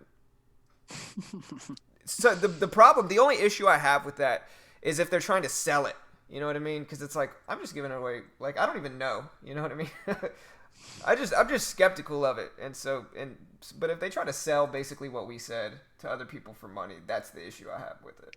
so the only issue I have with that is if they're trying to sell it. You know what I mean? Because it's like, I'm just giving it away. Like, I don't even know. You know what I mean? I'm just skeptical of it. But if they try to sell basically what we said to other people for money, that's the issue I have with it.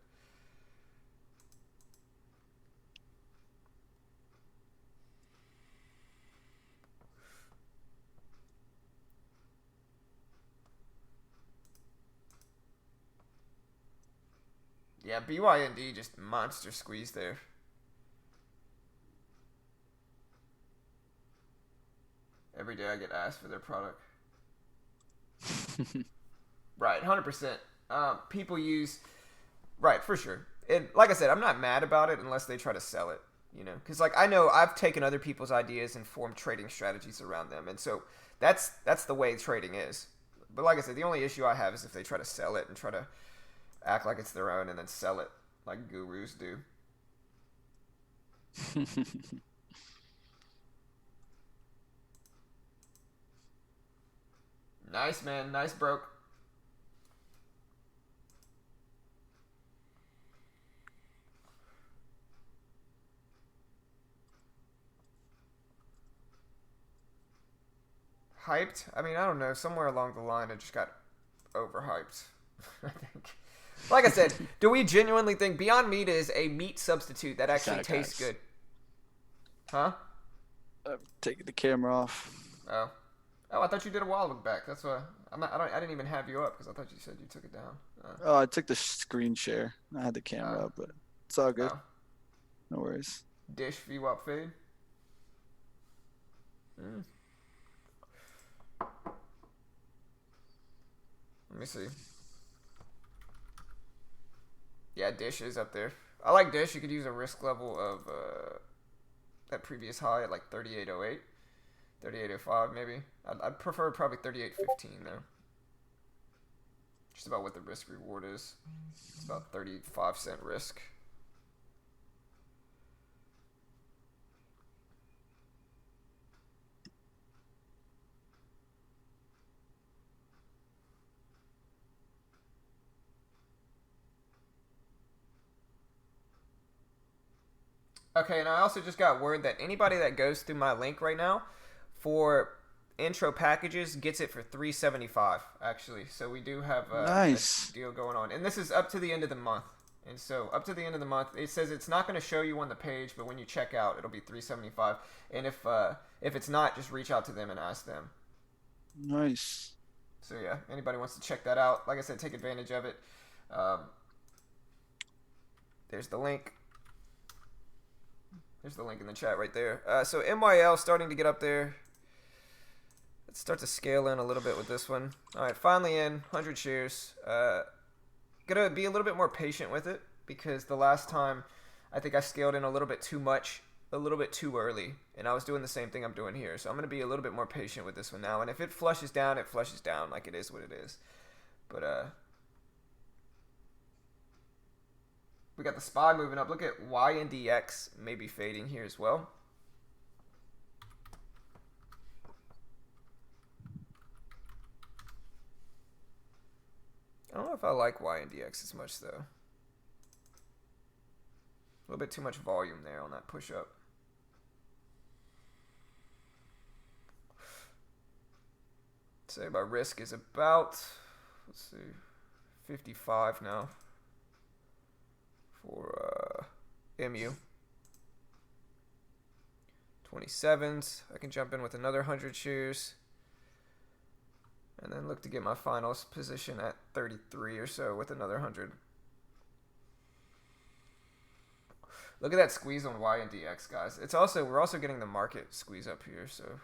Yeah, BYND just monster squeeze there. Every day I get asked for their product. Right, 100%. People use... Right, for sure. And like I said, I'm not mad about it unless they try to sell it. You know? Because like, I know I've taken other people's ideas and formed trading strategies around them. And so that's the way trading is. But like I said, the only issue I have is if they try to sell it and try to act like it's their own and then sell it like gurus do. Nice, man. Nice, broke. Hyped? I mean, I don't know. Somewhere along the line, it just got overhyped. I think. Like I said, do we genuinely think Beyond Meat is a meat substitute that actually tastes good? Huh? I'm taking the camera off. Oh, I thought you did a while back. That's why I didn't even have you up because I thought you said you took it down. Oh, I took the screen share. I had the camera up, but it's all good. Oh. No worries. Dish VWAP fade. Mm. Let me see. Yeah, Dish is up there. I like Dish. You could use a risk level of that previous high at like 3808, 3805 maybe. I'd prefer probably 3815 though. Just about what the risk reward is. It's about 35-cent risk. Okay, and I also just got word that anybody that goes through my link right now for intro packages gets it for $375 actually. So we do have Nice. a deal going on, and this is up to the end of the month. And so up to the end of the month, it says it's not going to show you on the page, but when you check out, it'll be $375. And if it's not, just reach out to them and ask them. Nice. So yeah, anybody wants to check that out, like I said, take advantage of it. There's the link. There's the link in the chat right there. So MYL starting to get up there. Let's start to scale in a little bit with this one. All right, finally in 100 shares. Gonna be a little bit more patient with it because the last time I think I scaled in a little bit too much, a little bit too early, and I was doing the same thing I'm doing here. So I'm gonna be a little bit more patient with this one now. And if it flushes down, it flushes down. Like, it is what it is. But we got the SPY moving up. Look at YNDX maybe fading here as well. I don't know if I like YNDX as much, though. A little bit too much volume there on that push-up. Say my risk is about, let's see, 55 now for MU. 27s. I can jump in with another 100 shares. And then look to get my final position at 33 or so with another 100. Look at that squeeze on Y and DX, guys. We're also getting the market squeeze up here, so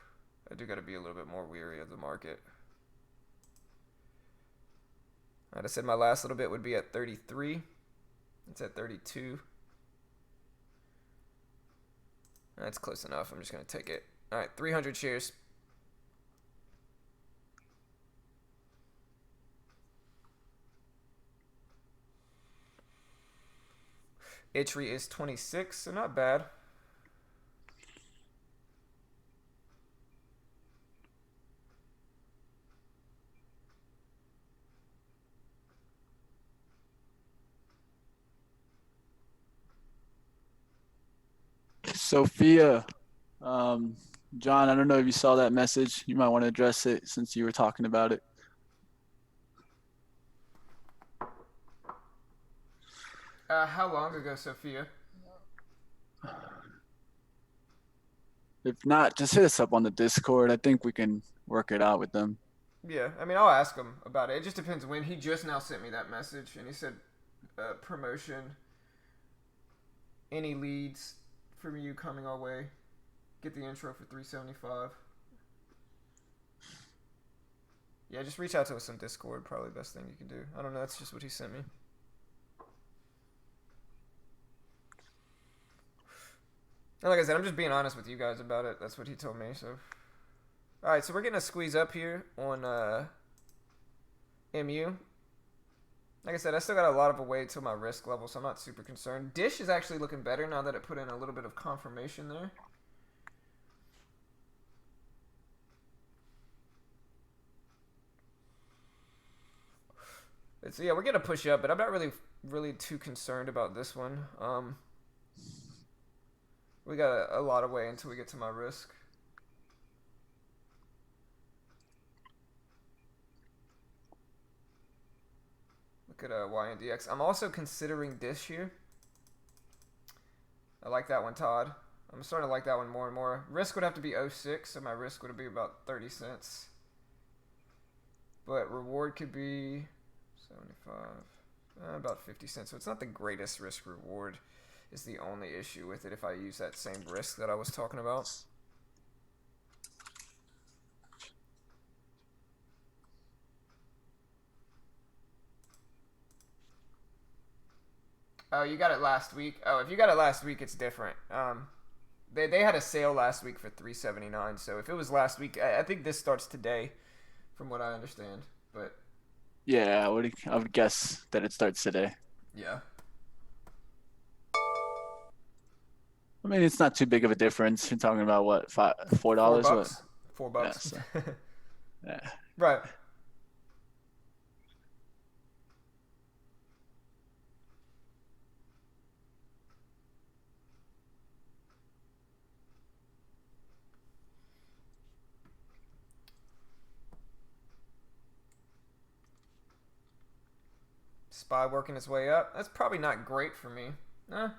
I do got to be a little bit more weary of the market. All right, I said my last little bit would be at 33. It's at 32. That's close enough. I'm just going to take it. All right, 300 shares. Itchery is 26, so not bad. Sophia, John, I don't know if you saw that message. You might want to address it since you were talking about it. How long ago, Sophia? If not, just hit us up on the Discord. I think we can work it out with them. Yeah, I mean, I'll ask him about it. It just depends when. He just now sent me that message, and he said, promotion, any leads from you coming our way, get the intro for $375. Yeah, just reach out to us on Discord. Probably the best thing you can do. I don't know. That's just what he sent me. And like I said, I'm just being honest with you guys about it. That's what he told me. So, all right. So we're getting a squeeze up here on MU. Like I said, I still got a lot of a way to my risk level, so I'm not super concerned. Dish is actually looking better now that it put in a little bit of confirmation there. So yeah, we're gonna push up, but I'm not really too concerned about this one. We got a lot of way until we get to my risk. Look at YNDX. I'm also considering Dish here. I like that one, Todd. I'm starting to like that one more and more. Risk would have to be 06, so my risk would be about 30 cents. But reward could be 75, about 50 cents. So it's not the greatest risk reward. Is the only issue with it if I use that same risk that I was talking about. Oh, you got it last week. Oh, if you got it last week, it's different. They had a sale last week for $3.79. So if it was last week, I think this starts today, from what I understand. But Yeah, I would guess that it starts today. yeah, I mean, it's not too big of a difference. You're talking about what, four $4? What? bucks, four Yeah, bucks. so, yeah. Right. Spy working his way up. That's probably not great for me. Nah,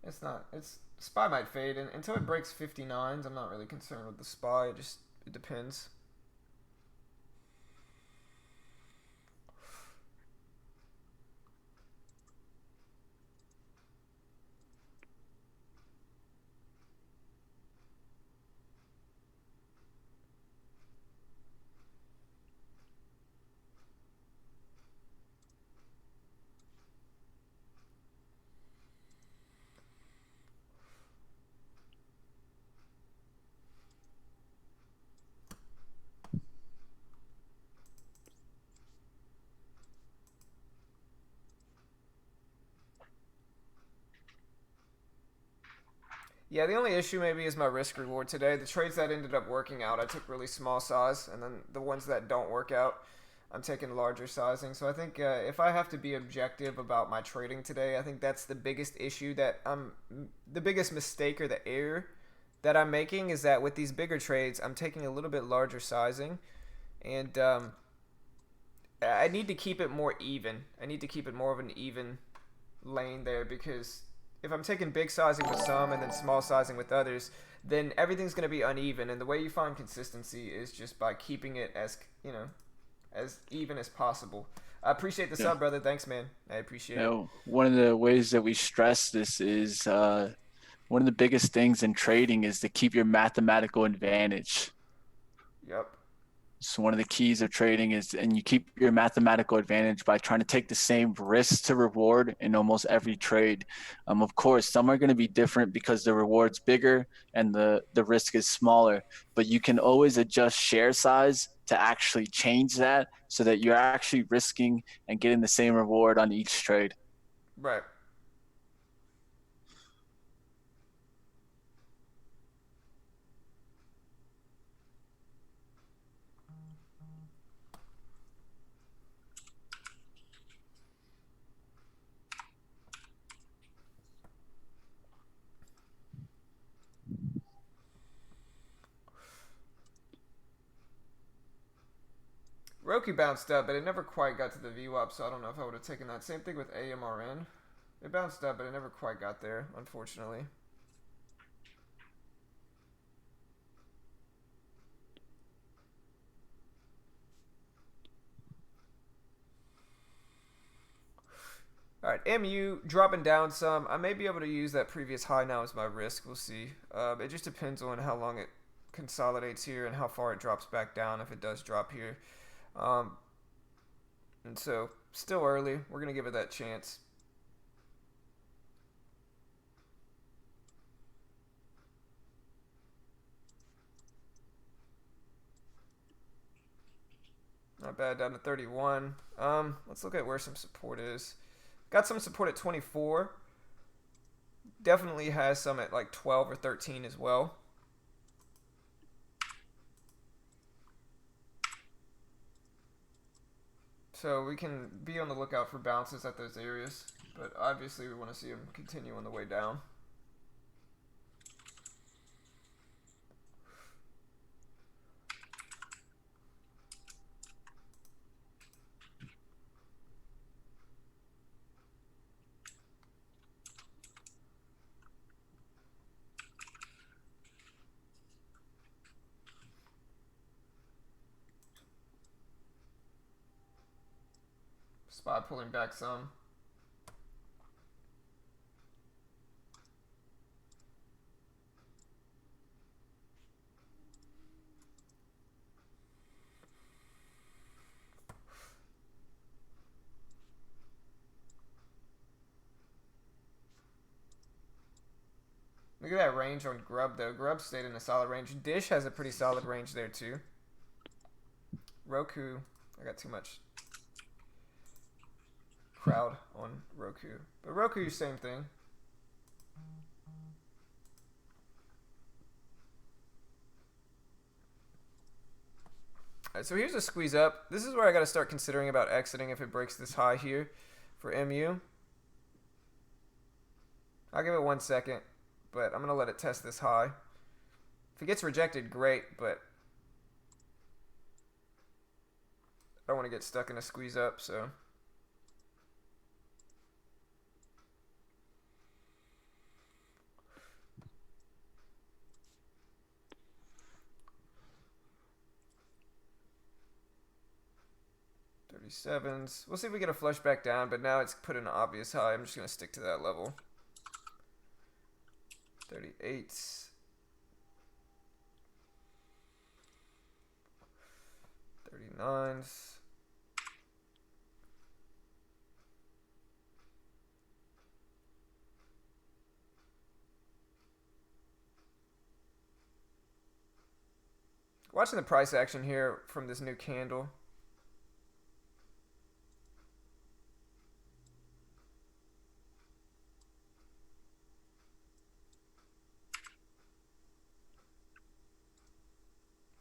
it's not. It's Spy might fade and until it breaks 59s. I'm not really concerned with the Spy. It depends. Yeah, the only issue maybe is my risk reward today. The trades that ended up working out, I took really small size, and then the ones that don't work out, I'm taking larger sizing. So I think if I have to be objective about my trading today, I think that's the biggest issue the biggest mistake or the error that I'm making is that with these bigger trades, I'm taking a little bit larger sizing, and I need to keep it more even. I need to keep it more of an even lane there because if I'm taking big sizing with some and then small sizing with others, then everything's going to be uneven. And the way you find consistency is just by keeping it as as even as possible. I appreciate the Yeah. sub, brother. Thanks, man. I appreciate it. One of the ways that we stress this is one of the biggest things in trading is to keep your mathematical advantage. Yep. So one of the keys of trading is, and you keep your mathematical advantage by trying to take the same risk to reward in almost every trade. Of course, some are going to be different because the reward's bigger and the risk is smaller, but you can always adjust share size to actually change that so that you're actually risking and getting the same reward on each trade. Right. Roku bounced up, but it never quite got to the VWAP, so I don't know if I would have taken that. Same thing with AMRN. It bounced up, but it never quite got there, unfortunately. All right, MU dropping down some. I may be able to use that previous high now as my risk. We'll see. It just depends on how long it consolidates here and how far it drops back down if it does drop here. And so, still early. We're going to give it that chance. Not bad, down to 31. Let's look at where some support is. Got some support at 24. Definitely has some at like 12 or 13 as well. So we can be on the lookout for bounces at those areas. But obviously we want to see them continue on the way down. Spy pulling back some. Look at that range on Grub, though. Grub stayed in a solid range. Dish has a pretty solid range there, too. Roku, I got too much crowd on Roku. But Roku, same thing. All right, so here's a squeeze up. This is where I got to start considering about exiting if it breaks this high here for MU. I'll give it 1 second, but I'm going to let it test this high. If it gets rejected, great, but I don't want to get stuck in a squeeze up, so. .37s. We'll see if we get a flush back down, but now it's put in an obvious high. I'm just going to stick to that level. 38s. 39s. Watching the price action here from this new candle.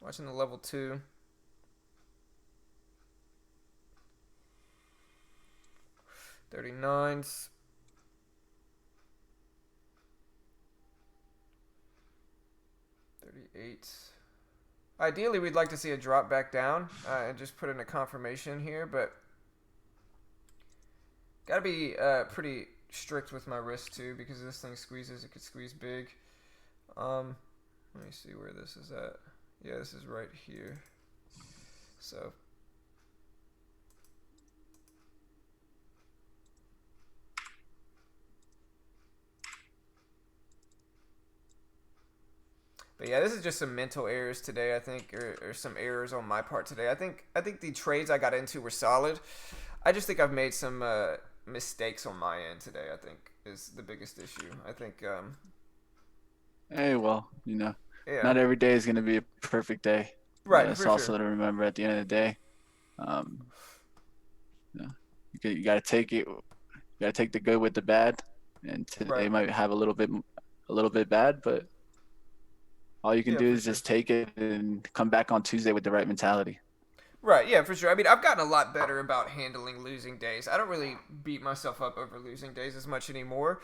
Watching the level 2. .39s. .38s. Ideally, we'd like to see a drop back down and just put in a confirmation here, but gotta be pretty strict with my risk too, because this thing squeezes, it could squeeze big. Let me see where this is at. Yeah, this is right here. So. But yeah, this is just some mental errors today, I think, or some errors on my part today. I think the trades I got into were solid. I just think I've made some mistakes on my end today, I think, is the biggest issue. I think Hey, well, yeah. not every day is going to be a perfect day. Right, That's for also sure. to remember at the end of the day. You got to take it. You got to take the good with the bad. And today Right. might have a little bit bad, but all you can Yeah, do for is sure. just take it and come back on Tuesday with the right mentality. Right, yeah, for sure. I mean, I've gotten a lot better about handling losing days. I don't really beat myself up over losing days as much anymore.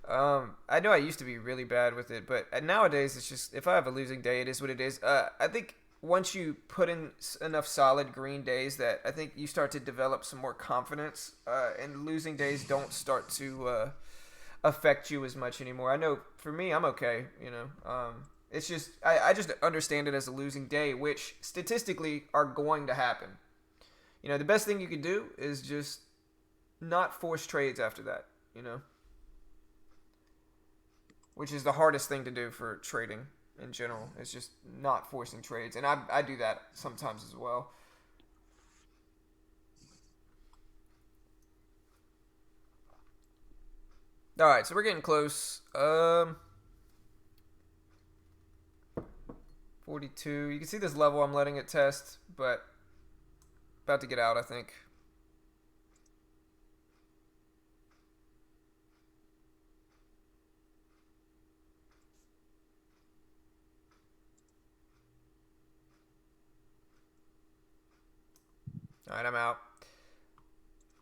I know I used to be really bad with it, but nowadays it's just, if I have a losing day, it is what it is. I think once you put in enough solid green days, that I think you start to develop some more confidence, and losing days don't start to affect you as much anymore. I know for me, I'm okay, it's just I just understand it as a losing day, which statistically are going to happen. The best thing you can do is just not force trades after that, which is the hardest thing to do for trading in general. It's just not forcing trades, and I do that sometimes as well. All right, so we're getting close. 42. You can see this level. I'm letting it test, but about to get out, I think. All right, I'm out.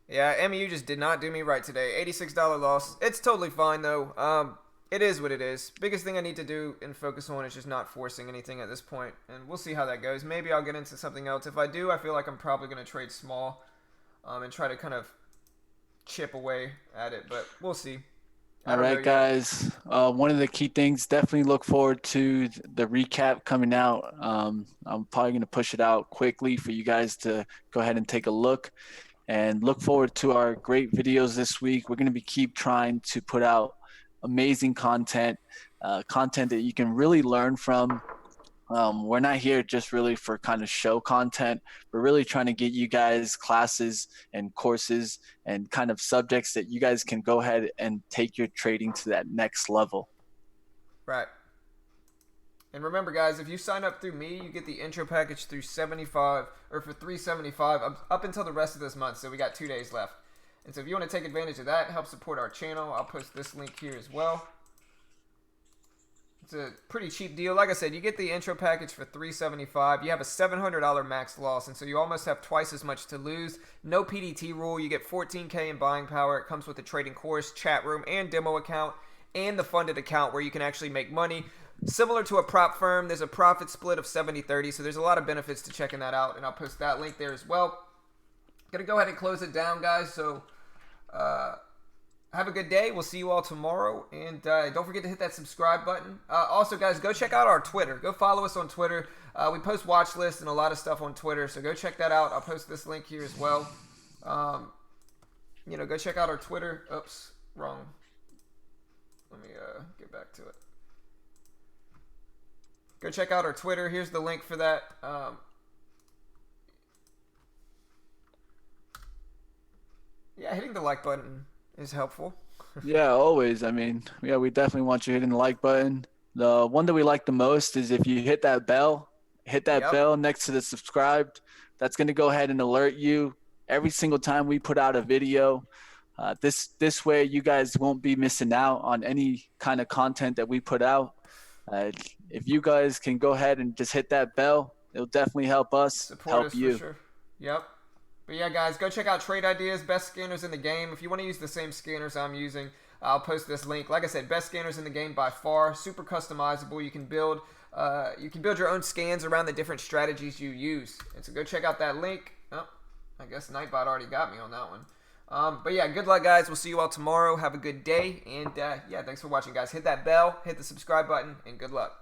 Yeah, MU just did not do me right today. $86 loss. It's totally fine, though. It is what it is. Biggest thing I need to do and focus on is just not forcing anything at this point, and we'll see how that goes. Maybe I'll get into something else. If I do, I feel like I'm probably going to trade small, and try to kind of chip away at it, but we'll see. All right, guys. One of the key things, definitely look forward to the recap coming out. I'm probably going to push it out quickly for you guys to go ahead and take a look. And look forward to our great videos this week. We're going to keep trying to put out amazing content, content that you can really learn from. We're not here just really for kind of show content. We're really trying to get you guys classes and courses and kind of subjects that you guys can go ahead and take your trading to that next level. Right. And remember, guys, if you sign up through me, you get the intro package through 75 or for 375 up until the rest of this month. So we got 2 days left. And so if you want to take advantage of that, help support our channel, I'll post this link here as well. It's a pretty cheap deal. Like I said, you get the intro package for $375. You have a $700 max loss, and so you almost have twice as much to lose. No PDT rule. You get 14K in buying power. It comes with a trading course, chat room, and demo account, and the funded account where you can actually make money. Similar to a prop firm, there's a profit split of 70-30, so there's a lot of benefits to checking that out, and I'll post that link there as well. Gonna go ahead and close it down, guys, so have a good day. We'll see you all tomorrow. And don't forget to hit that subscribe button. Also, guys, go check out our Twitter. Go follow us on Twitter. We post Watchlist and a lot of stuff on Twitter. So go check that out. I'll post this link here as well. Go check out our Twitter. Oops, wrong. Let me get back to it. Go check out our Twitter. Here's the link for that. Yeah, hitting the like button is helpful. Yeah, always. I mean, yeah, we definitely want you hitting the like button. The one that we like the most is if you hit that bell next to the subscribed. That's going to go ahead and alert you every single time we put out a video. This way you guys won't be missing out on any kind of content that we put out. If you guys can go ahead and just hit that bell, it'll definitely help us, Support help us you. For sure. Yep. But yeah, guys, go check out Trade Ideas, best scanners in the game. If you want to use the same scanners I'm using, I'll post this link. Like I said, best scanners in the game by far, super customizable. You can build your own scans around the different strategies you use. And so go check out that link. Oh, I guess Nightbot already got me on that one. But yeah, good luck, guys. We'll see you all tomorrow. Have a good day. And yeah, thanks for watching, guys. Hit that bell, hit the subscribe button, and good luck.